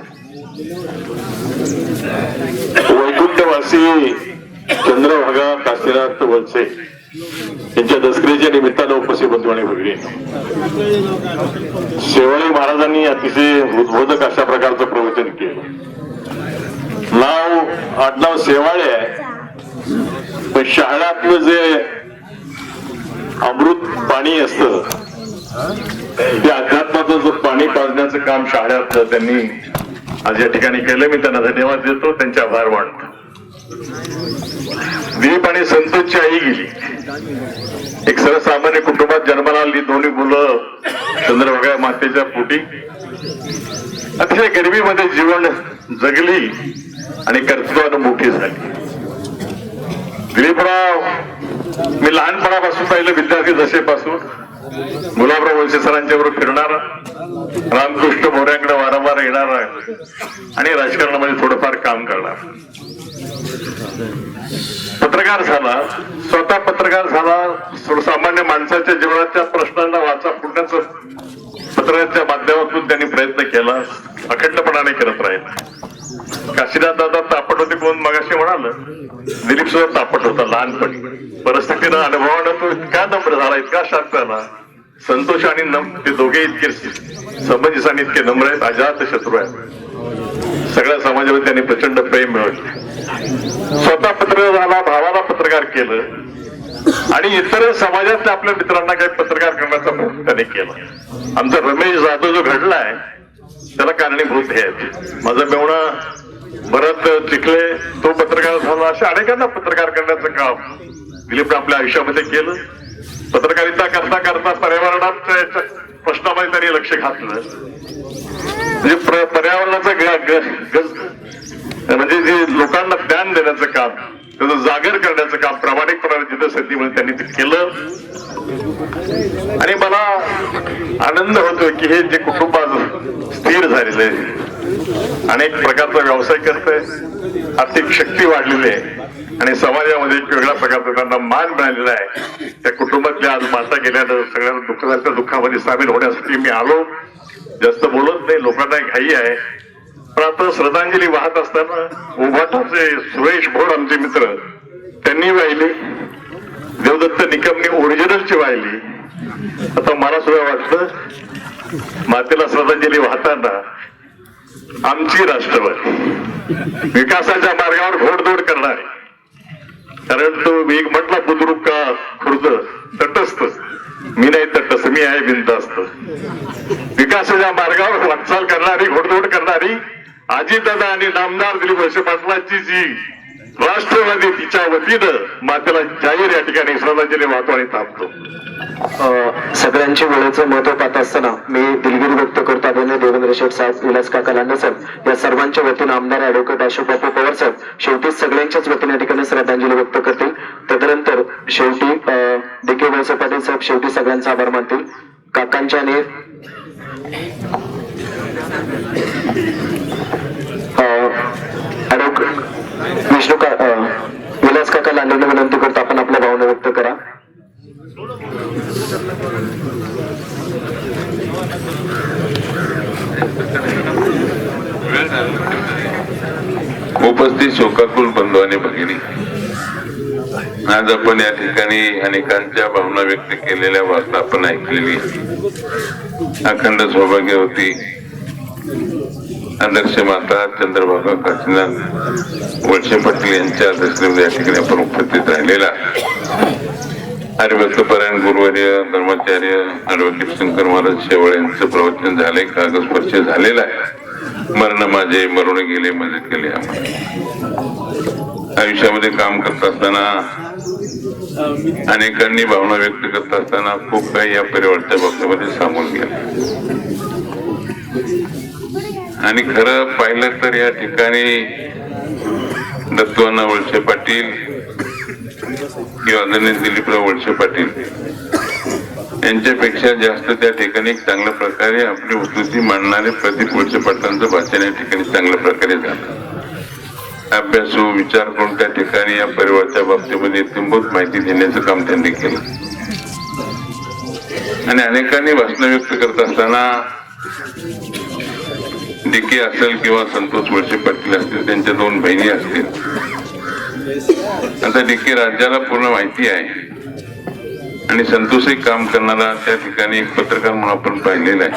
वैकुंठवासी चंद्रभागा काशीनाथ वळसे यांच्या दसऱ्याच्या निमित्तानं उपस्थित बंधू आणि भगिनी, शेवाळी महाराजांनी अतिशय उद्बोधक अशा प्रकारचं प्रवचन केलं. आडनाव शेवाळे आहे, पण शहाळ्यातलं जे अमृत पाणी असतं ते अध्यात्माचं जो पाणी पाजण्याचं काम शहाळ्यातलं त्यांनी आज या ठिकाणी केलं. मी त्यांना धन्यवाद देतो, त्यांचे आभार मानतो. दिलीप आणि संतोषची आई गेली. एक सर्वसामान्य कुटुंबात जन्माला आली, दोन्ही मुलं चंद्रभागा मातेच्या पोटी अतिशय गरिबीमध्ये जीवन जगली आणि कर्तृत्वानं मोठी झाली. दिलीपराव मी लहानपणापासून पाहिलं, विद्यार्थी दशेपासून गुलाबराव वळसे सरांच्या बरोबर फिरणारा, रामकृष्ण मोऱ्यांकडे वारंवार येणारा आणि राजकारणामध्ये थोडंफार काम करणार. पत्रकार झाला, स्वतः पत्रकार झाला. सर्वसामान्य माणसाच्या जीवनाच्या प्रश्नांना वाचा फुटण्याचं पत्राच्या माध्यमातून त्यांनी प्रयत्न केला, अखंडपणाने करत राहिला. काशीनाथ दादा तापट होते, कोण मगाशी म्हणाल, दिलीप सुद्धा तापट होता लहानपणी. परिस्थितीनं अनुभवानं तो इतका नम्र झाला, इतका शांत झाला. संतोष आणि ते दोघे इतके समंजस आणि इतके नम्र आहेत, अजात शत्रू आहेत. सगळ्या समाजामध्ये त्यांनी प्रचंड प्रेम मिळवले. स्वतः पत्रकार झाला, भावाला पत्रकार केलं आणि इतर समाजातल्या आपल्या मित्रांना काही पत्रकार करण्याचा प्रयत्न त्यांनी केला. आमचा रमेश जाधव जो घडलाय त्याला कारणीभूत आहेत. माझा मेवणा भरत चिखले तो पत्रकार झाला. अशा अनेकांना पत्रकार करण्याचं काम दिलीप आपल्या आयुष्यामध्ये केलं. पत्रकारिता करता करता पर्यावरणाच्या प्रश्नामध्ये त्यांनी लक्ष घातलं. म्हणजे पर्यावरणाचं म्हणजे जे लोकांना ज्ञान देण्याचं काम, त्याचं जागर करण्याचं काम प्रामाणिकपणाने जिथं संधी म्हणून त्यांनी ते केलं. आणि मला आनंद होतो की हे जे कुटुंब स्थिर झालेलं आहे, अनेक प्रकारचा व्यवसाय करतंय, आर्थिक शक्ती वाढलेली आहे आणि समाजामध्ये एक वेगळ्या प्रकारचा त्यांना मान मिळालेला आहे. त्या कुटुंबातल्या आज माता गेल्यानं सगळ्यांना दुःख झालं, त्या दुःखामध्ये सामील होण्यासाठी मी आलो. जास्त बोलत नाही, लोकांना घाई आहे. पण आता श्रद्धांजली वाहत असताना उभाटाचे सुरेश भोर आमचे मित्र त्यांनी वाहिली, देवदत्त निकमने ओरिजिनलची वाहिली. आता मला सुद्धा वाटतं मातेला श्रद्धांजली वाहताना आमची राष्ट्रवादी विकासाच्या मार्गावर घोडदौड करणारी, कारण तो एक म्हटला बुद्रुक का खुर्द तटस्थ, मी नाही तटस्थ, मी आहे बिनधास्त. विकासाच्या मार्गावर वाटचाल करणारी, घोडदौड करणारी अजितदादा आणि नामदार दिलीप वळसे पाटलांची जी राष्ट्रवादी, तिच्या वतीनं मातेला जाहीर या ठिकाणी श्रद्धांजली वाहतो आणि थांबतो. सगळ्यांची वेळेचं महत्व पाहत असताना मी दिलगिरी व्यक्त करतो आदरणीय देवेंद्र शेठ साहेब, विलास काका लांडे साहेब या सर्वांच्या वतीनं आमदार ऍडव्होकेट अशोक बापू पवार साहेब शेवटी सगळ्यांच्याच वतीने या ठिकाणी श्रद्धांजली व्यक्त करतील. तदनंतर शेवटी डी.के. वळसे पाटील साहेब शेवटी सगळ्यांचा आभार मानतील. काकांच्या आणि विष्णू विलास काका लांडेंना विनंती करतो आपण आपल्या भावना व्यक्त करा. उपस्थित शोकाकुल बंधू आणि भगिनी, आज आपण या ठिकाणी अनेकांच्या भावना व्यक्त केलेल्या वार्ता आपण ऐकलेली. अखंड सौभाग्यवती आदर्श माता चंद्रभागा काशीनाथ वळसे पाटील यांच्या आदर्शमध्ये या ठिकाणी आपण उपस्थित राहिलेला हरिभक्तपरायण गुरुवर्य धर्माचार्य ऍडव्होकेट शंकर महाराज शेवळ यांचं प्रवचन झालंय, कागदस्पर्श झालेला आहे. मरण माझे मरून गेले मजे केले. आयुष्यामध्ये काम करत असताना अनेकांनी भावना व्यक्त करत असताना खूप काही या परिवाराच्या बाबतीमध्ये सामोरं गेलं. आणि खरं पाहिलं तर या ठिकाणी दत्तुअण्णा वळसे पाटील किंवा आदरणीय दिलीपराव वळसे पाटील यांच्यापेक्षा जास्त त्या ठिकाणी चांगल्या प्रकारे आपली उपस्थिती मांडणारे प्रदीप वळसे पाटलांचं भाषण या ठिकाणी चांगल्या प्रकारे झालं. अभ्यासू विचार करून त्या ठिकाणी या परिवाराच्या बाबतीमध्ये इत्यंभूत माहिती देण्याचं काम त्यांनी केलं. आणि अनेकांनी भाषण व्यक्त करत असताना डी.के. असेल किंवा संतोष वळसे पाटील असतील, त्यांच्या दोन बहिणी असतील. आता डी.के. राज्याला पूर्ण माहिती आहे आणि संतोषही काम करणारा त्या ठिकाणी एक पत्रकार म्हणून आपण पाहिलेला आहे.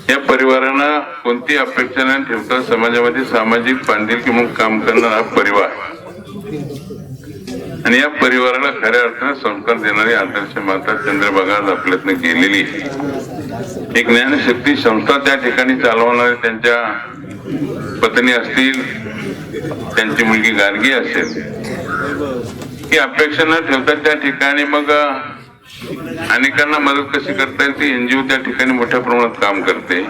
या परिवारानं कोणती अपेक्षा न ठेवता समाजामध्ये सामाजिक बांधिलकी म्हणून काम करणारा परिवार आणि या परिवाराला खऱ्या अर्थाने संस्कार देणारी आदर्श माता चंद्रभागा आज आपल्यातनं गेलेली एक ज्ञानशक्ती संस्था त्या ठिकाणी चालवणारे त्यांच्या पत्नी असतील, त्यांची मुलगी गार्गी असेल, ही अपेक्षा न ठेवता त्या ठिकाणी मग अनेकांना मदत कशी करता येईल ती एनजीओ त्या ठिकाणी मोठ्या प्रमाणात काम करते.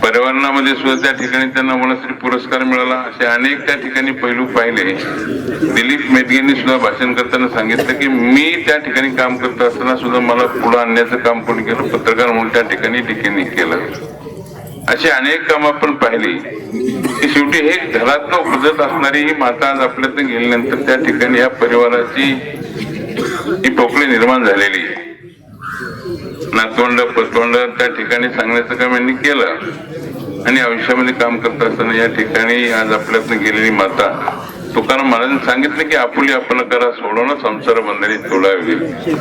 पर्यावरणामध्ये सुद्धा त्या ठिकाणी त्यांना वनश्री पुरस्कार मिळाला. असे अनेक त्या ठिकाणी पैलू पाहिले. दिलीप मेदगेंनी सुद्धा भाषण करताना सांगितलं की मी त्या ठिकाणी काम करत असताना सुद्धा मला पुढे आणण्याचं काम कोणी केलं, पत्रकार म्हणून त्या ठिकाणी डी.के.नी केलं. अशी अनेक काम आपण पाहिली की शेवटी हे घरातनं उपजत असणारी ही माता आज आपल्यातनं गेल्यानंतर त्या ठिकाणी या परिवाराची ही पोकळी निर्माण झालेली. नातवंड पतवंड त्या ठिकाणी सांगण्याचं काम यांनी केलं आणि आयुष्यामध्ये काम करत असताना या ठिकाणी आज आपल्यातनं गेलेली माता. तुकाराम महाराजांनी सांगितलं की आपुली आपण करा सोडवणं संसार बंधनी तोडावी.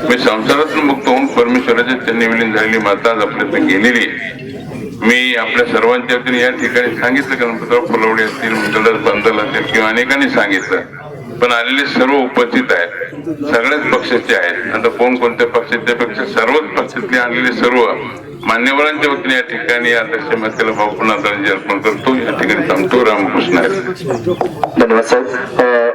मी संसारातून मुक्त होऊन परमेश्वराच्या चरणी विलीन झालेली माता आज आपल्यातनं गेलेली. मी आपल्या सर्वांच्या वतीने या ठिकाणी सांगितलं, गणपतराव फुलवडे असतील, मुंदलदास बांधल असेल किंवा अनेकांनी सांगितलं, पण आलेले सर्व उपस्थित आहेत, सगळ्याच पक्षाचे आहेत. आता कोण कोणत्या पक्षाच्या पेक्षा सर्वच पक्षातले आलेले सर्व मान्यवरांच्या वतीने या ठिकाणी आदर्श मातेला भावपूर्ण अर्पण करतो. या ठिकाणी थांबतो. रामकृष्ण. धन्यवाद साहेब.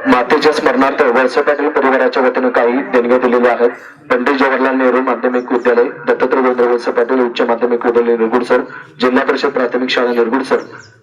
मातेच्या स्मरणार्थ वळसे पाटील परिवाराच्या वतीनं काही देणग्या दिलेल्या आहेत. पंडित जवाहरलाल नेहरू माध्यमिक विद्यालय, दत्तात्रय वळसे पाटील उच्च माध्यमिक विद्यालय निरगुड सर, जिल्हा परिषद प्राथमिक शाळा निरगुड सर,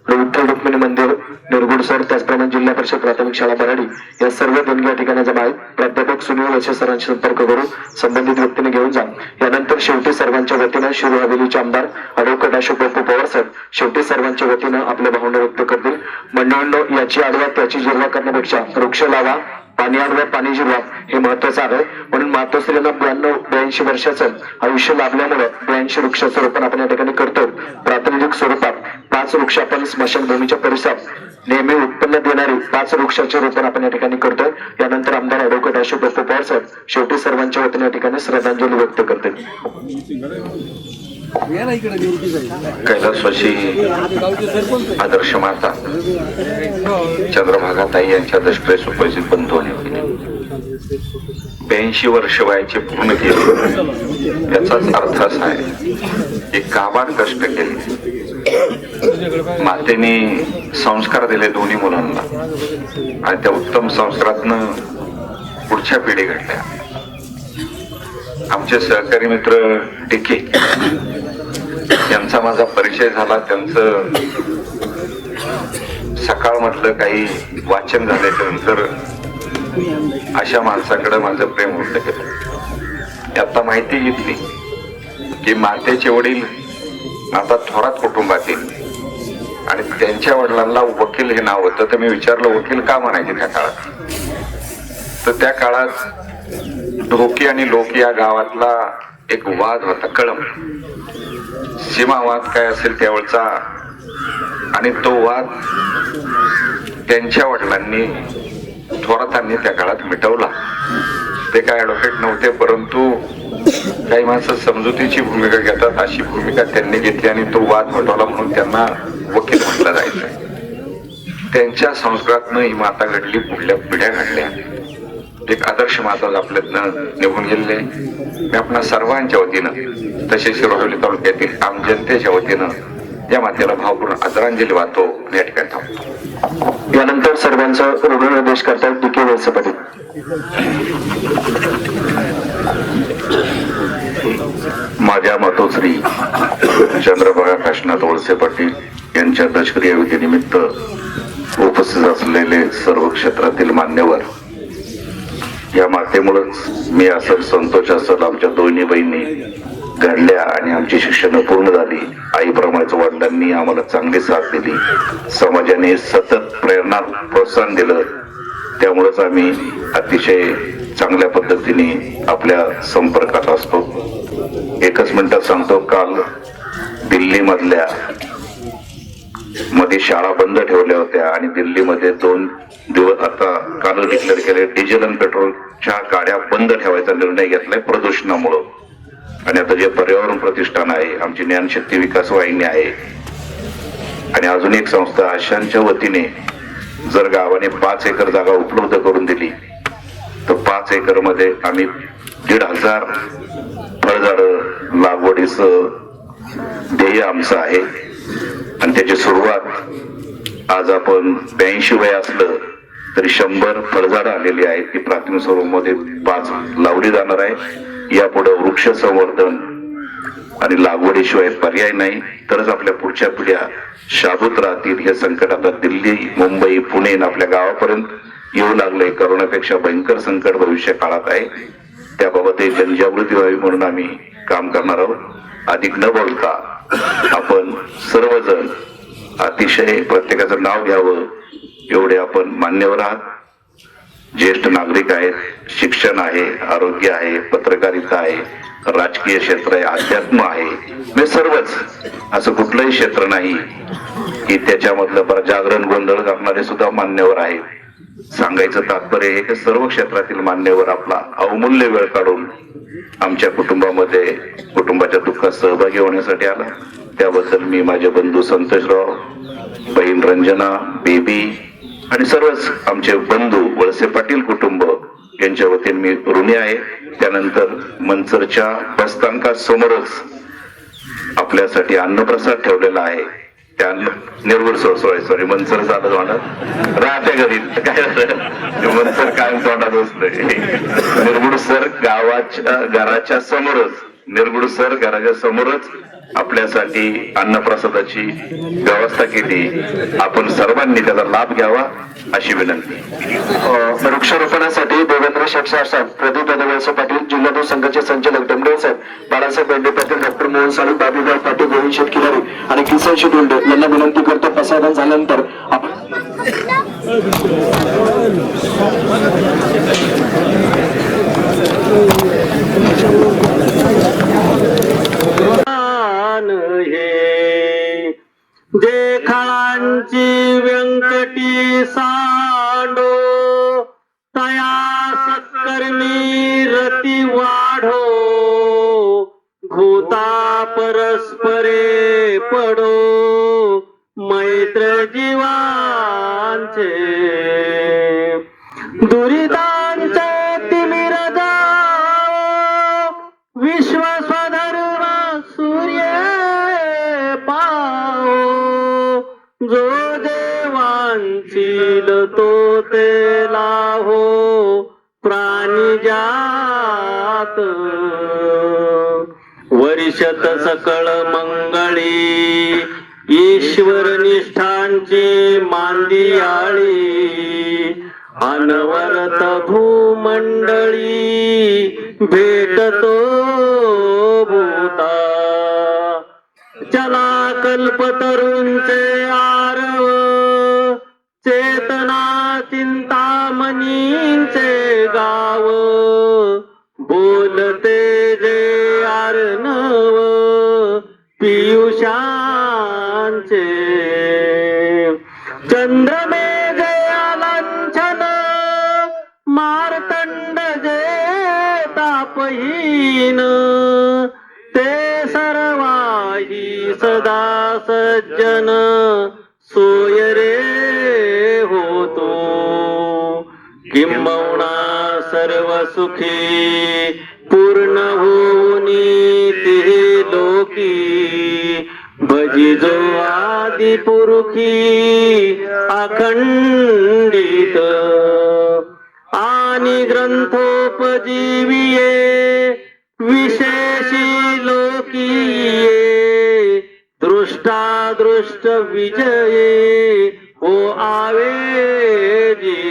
विठ्ठल रुक्मिणी मंदिर निरगुड सर, त्याचप्रमाणे जिल्हा परिषद प्राथमिक शाळा बराडी या सर्व देणग्या ठिकाणी जमा आहेत. प्राध्यापक सुनील वळसे सरांशी संपर्क करून संबंधित व्यक्तीने घेऊन जा. यानंतर शेवटी सर्वांच्या वतीनं शिरू हवेलीचे आमदार ऍडव्होकेट अशोक बापू पवार साहेब शेवटी सर्वांच्या वतीनं आपल्या भावना व्यक्त करतील. मंडळींनो, याची आडवा त्याची जिरवा करण्यापेक्षा वृक्ष लावा, पाणी आडवा पाणी जिरवा हे महत्वाचं आहे. म्हणून मातोश्रींना 82 वर्षाचं आयुष्य लाभल्यामुळे 82 वृक्षाचं रोपण आपण या ठिकाणी करतो. प्रातिनिधिक स्वरूपात 5 वृक्ष आपण स्मशानभूमीच्या परिसरात नेहमी उत्पन्न देणारी 5 वृक्षाचे रोपण आपण या ठिकाणी करतोय. यानंतर आमदार ऍडव्होकेट अशोक बापू पवार साहेब शेवटी सर्वांच्या वतीने या ठिकाणी श्रद्धांजली व्यक्त करतील. कैलासवासी आदर्श माता चंद्रभागाताई यांच्या दशक्रेस उपस्थित बंधू आणि 82 वर्ष वयाचे पूर्ण केले. याचाच अर्थ असा आहे की काबाड कष्ट केले, मातेने संस्कार दिले दोन्ही मुलांना आणि त्या उत्तम संस्कारातनं पुढच्या पिढी घडल्या. आमचे सहकारी मित्र टिके यांचा माझा परिचय झाला. त्यांचं सकाळ म्हटलं काही वाचन झाल्याच्या नंतर अशा माणसाकडे माझं प्रेम होतं गेलं. आता माहिती घेतली की मातेचे वडील आता थोरात कुटुंबातील आणि त्यांच्या वडिलांना वकील हे नाव होतं. तर मी विचारलं वकील का म्हणायचे त्या काळात. तर त्या काळात ढोकी आणि लोकी या गावातला एक वाद होता, कळम सीमा वाद काय असेल त्यावेळचा. आणि तो वाद त्यांच्या वडिलांनी थोरातांनी त्या काळात मिटवला. ते काय ऍडव्होकेट नव्हते, परंतु काही माणसं समजुतीची भूमिका घेतात, अशी भूमिका त्यांनी घेतली आणि तो वाद मिटवला म्हणून त्यांना वकील म्हटलं जायचं. त्यांच्या संस्कारातनं ही माता घडली, पुढल्या पिढ्या घडल्या. एक आदर्श माता आपल्यातनं निघून गेलेले. मी आपल्या सर्वांच्या वतीनं तसेच शिरोडोली तालुक्यातील आम जनतेच्या वतीनं या मातेला भावपूर्ण आदरांजली वाहतो. या ठिकाणी थांबतो. यानंतर सर्वांचा ऋणनिर्देश करतात डी के वळसे पाटील. माझ्या मातोश्री चंद्रभागा काशीनाथ वळसे पाटील यांच्या दशक्रिया विधीनिमित्त उपस्थित असलेले सर्व क्षेत्रातील मान्यवर, या मातेमुळेच मी असेल, संतोष असेल, आमच्या दोन्ही बहिणी घडल्या आणि आमची शिक्षण पूर्ण झाली. आईप्रमाणेच वडिलांनी आम्हाला चांगली साथ दिली, समाजाने सतत प्रेरणा प्रोत्साहन दिलं. त्यामुळेच आम्ही अतिशय चांगल्या पद्धतीने आपल्या संपर्कात असतो. एकच मिनिटात सांगतो, काल दिल्ली मधल्या मध्ये शाळा बंद ठेवल्या होत्या आणि दिल्लीमध्ये 2 दिवस आता काल डिक्लेअर केले डिझेल आणि पेट्रोलच्या गाड्या बंद ठेवायचा निर्णय घेतलाय प्रदूषणामुळं. आणि आता जे पर्यावरण प्रतिष्ठान आहे, आमची ज्ञानशक्ती विकास वाहिनी आहे आणि अजून एक संस्था अशांच्या वतीने जर गावाने 5 एकर जागा उपलब्ध करून दिली तर 5 एकर मध्ये आम्ही 1,500 फळझाड लागवडीचं ध्येय आमचं आहे. आणि त्याची सुरुवात आज आपण 82 वय असलं तरी 100 फळझाडं आलेली आहेत. ती प्राथमिक स्वरूपामध्ये 5 लावली जाणार आहे. यापुढे वृक्ष संवर्धन आणि लागवडीशिवाय पर्याय नाही, तरच आपल्या पुढच्या पिढ्या शाबूत राहतील. हे संकट आता दिल्ली, मुंबई, पुणे आपल्या गावापर्यंत येऊ लागलंय. करोनापेक्षा भयंकर संकट भविष्य काळात आहे. त्याबाबत जनजागृती व्हावी म्हणून आम्ही काम करणार आहोत. अधिक न बोलता आपण सर्वजण अतिशय प्रत्येकाचं नाव घ्यावं एवढे आपण मान्यवर आहात. ज्येष्ठ नागरिक आहेत, शिक्षण आहे, आरोग्य आहे, पत्रकारिता आहे, राजकीय क्षेत्र आहे, अध्यात्म आहे. हे सर्वच असं कुठलंही क्षेत्र नाही की त्याच्यामधलं जागरण गोंधळ करणारे सुद्धा मान्यवर आहेत. सांगायचं तात्पर्य हे की सर्व क्षेत्रातील मान्यवर आपला अवमूल्य वेळ काढून आमच्या कुटुंबामध्ये कुटुंबाच्या दुःखात सहभागी होण्यासाठी आला. त्याबद्दल मी माझे बंधू संतोषराव, बहीण रंजना, बेबी आणि सर्वच आमचे बंधू वळसे पाटील कुटुंब यांच्या वतीने मी ऋणी आहे. त्यानंतर मंचरच्या बसस्थानकासमोरच आपल्यासाठी अन्नप्रसाद ठेवलेला आहे. त्या निर्गुड सॉरी मंचर झालं तोंडात राहत्या घरी काय झालं मंचर कायम तोंडात असतंय. निर्गुड सर घराच्या समोरच आपल्यासाठी अन्नप्रसादाची व्यवस्था केली. आपण सर्वांनी त्याचा लाभ घ्यावा अशी विनंती. वृक्षारोपणासाठी देवेंद्र शेखशाह, प्रदीप वळसे पाटील, जिल्हा संघाचे संचालक डमरे साहेब, बाळासाहेब बेंडे पाटील, डॉक्टर मोहन साळी, बाबूराव पाटील, गोविंद शेतकिलारी आणि किसन शेटुंडे यांना विनंती करतो. प्रसारण झाल्यानंतर आपण देखाळांची व्यंकटी सांडो तया सत्कर्मी रती वाढो भूता परस्परे पडो मैत्र जीवांचे दुरितांचे तिमिर जाओ विश्व स्वधर्म सूर्य पाओ जो देवांचील तो ते लाहो प्राणी जात वर्षत सकळ मंगळी ईश्वर निष्ठांची मांदियाळी अनवरत भूमंडळी भेटतो भूता चला कल्पतरूंचे आरव चेतना चिंतामणींचे गाव बोलते जे आर्नव पियुषांचे चंद्रमेघ लांछन मार्तंड जे तापहीन ते सर्वाही सदा सज्जन सोय रे होतो किंबहुना सर्व सुखी पूर्ण होनी ते लोकी भजिजो आदि पुरुखी अखंडित आणि ग्रंथोपजीविये विशेषी लोकीये दृष्टादृष्ट विजये हो आवेजी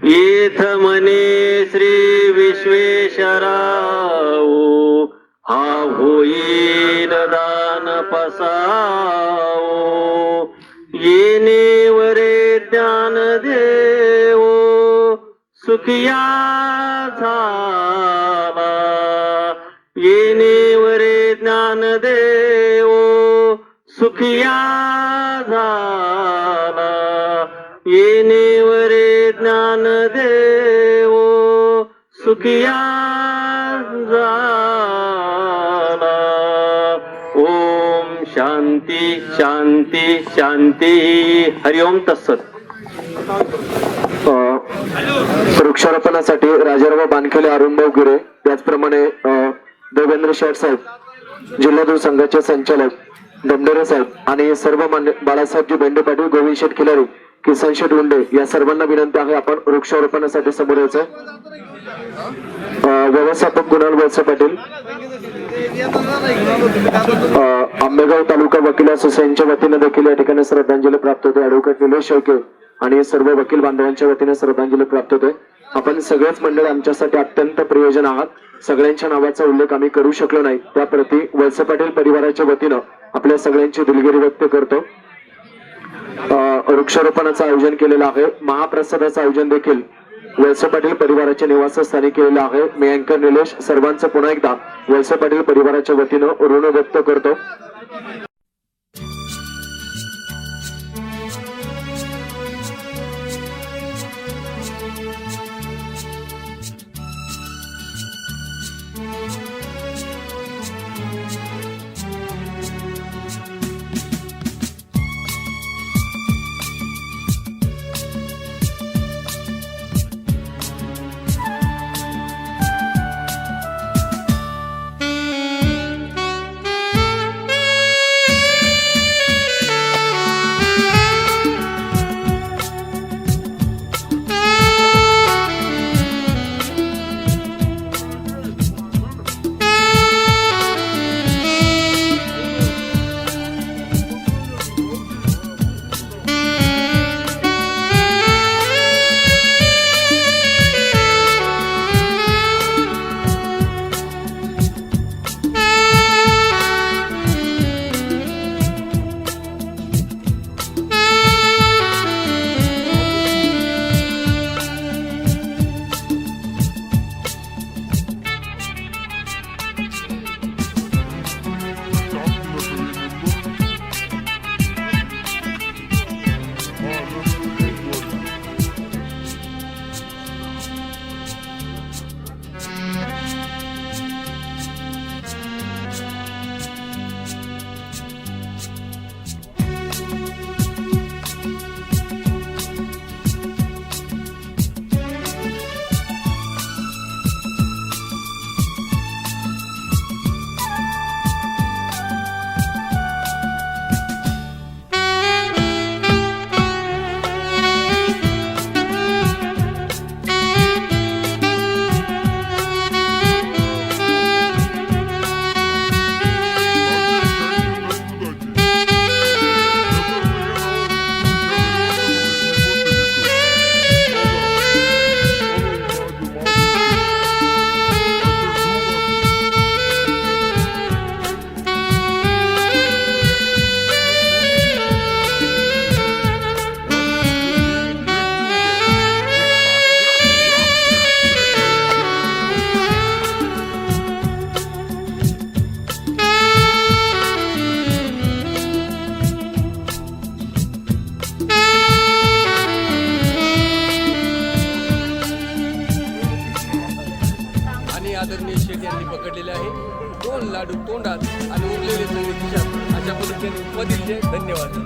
येथ मने श्री विश्वेश्वराव हा होईल दान पसाओ येणे वरे ज्ञान देवो सुखिया झाला येणे वरे ज्ञान देवो सुखिया झाला येणे वरे ज्ञान देवो सुखिया झाला ओम शांती शांती शांती हरिओम तत्सत. वृक्षारोपणासाठी राजाराम बानखेले अरुणभाऊ गिरे त्याचप्रमाणे देवेंद्र शेठ साहेब जिल्हा संघाचे संचालक दमडेरे साहेब आणि सर्व मान्य बाळासाहेबजी बेंडे पाटील गोविंद शेठ खिलारी किसन शेठ उंडे या सर्वांना विनंती आहे आपण वृक्षारोपणासाठी समोर यायचं. व्यवस्थापक कुणाल वळसे पाटील आंबेगाव तालुका वकील असोसिएशनच्या वतीने देखील या ठिकाणी श्रद्धांजली प्राप्त होते. ऍडव्होकेट निलेश शेळके आणि सर्व वकील बांधवांच्या वतीने श्रद्धांजली प्राप्त होते. आपण सगळेच मंडळ आमच्यासाठी अत्यंत प्रयोजन आहात. सगळ्यांच्या नावाचा उल्लेख आम्ही करू शकलो नाही त्याप्रती वळसे पाटील परिवाराच्या वतीनं आपल्या सगळ्यांची दिलगिरी व्यक्त करतो. वृक्षारोपणाचं आयोजन केलेलं आहे. महाप्रसादाचं आयोजन देखील वळसे पाटील परिवाराच्या निवासस्थानी केलेलं आहे. मी अँकर निलेश सर्वांचं पुन्हा एकदा वळसे पाटील परिवाराच्या वतीनं ऋण व्यक्त करतो. लाडू तोंडात आणि उरलेले सगळे खिशात अशा पद्धतीने उपदिले. धन्यवाद.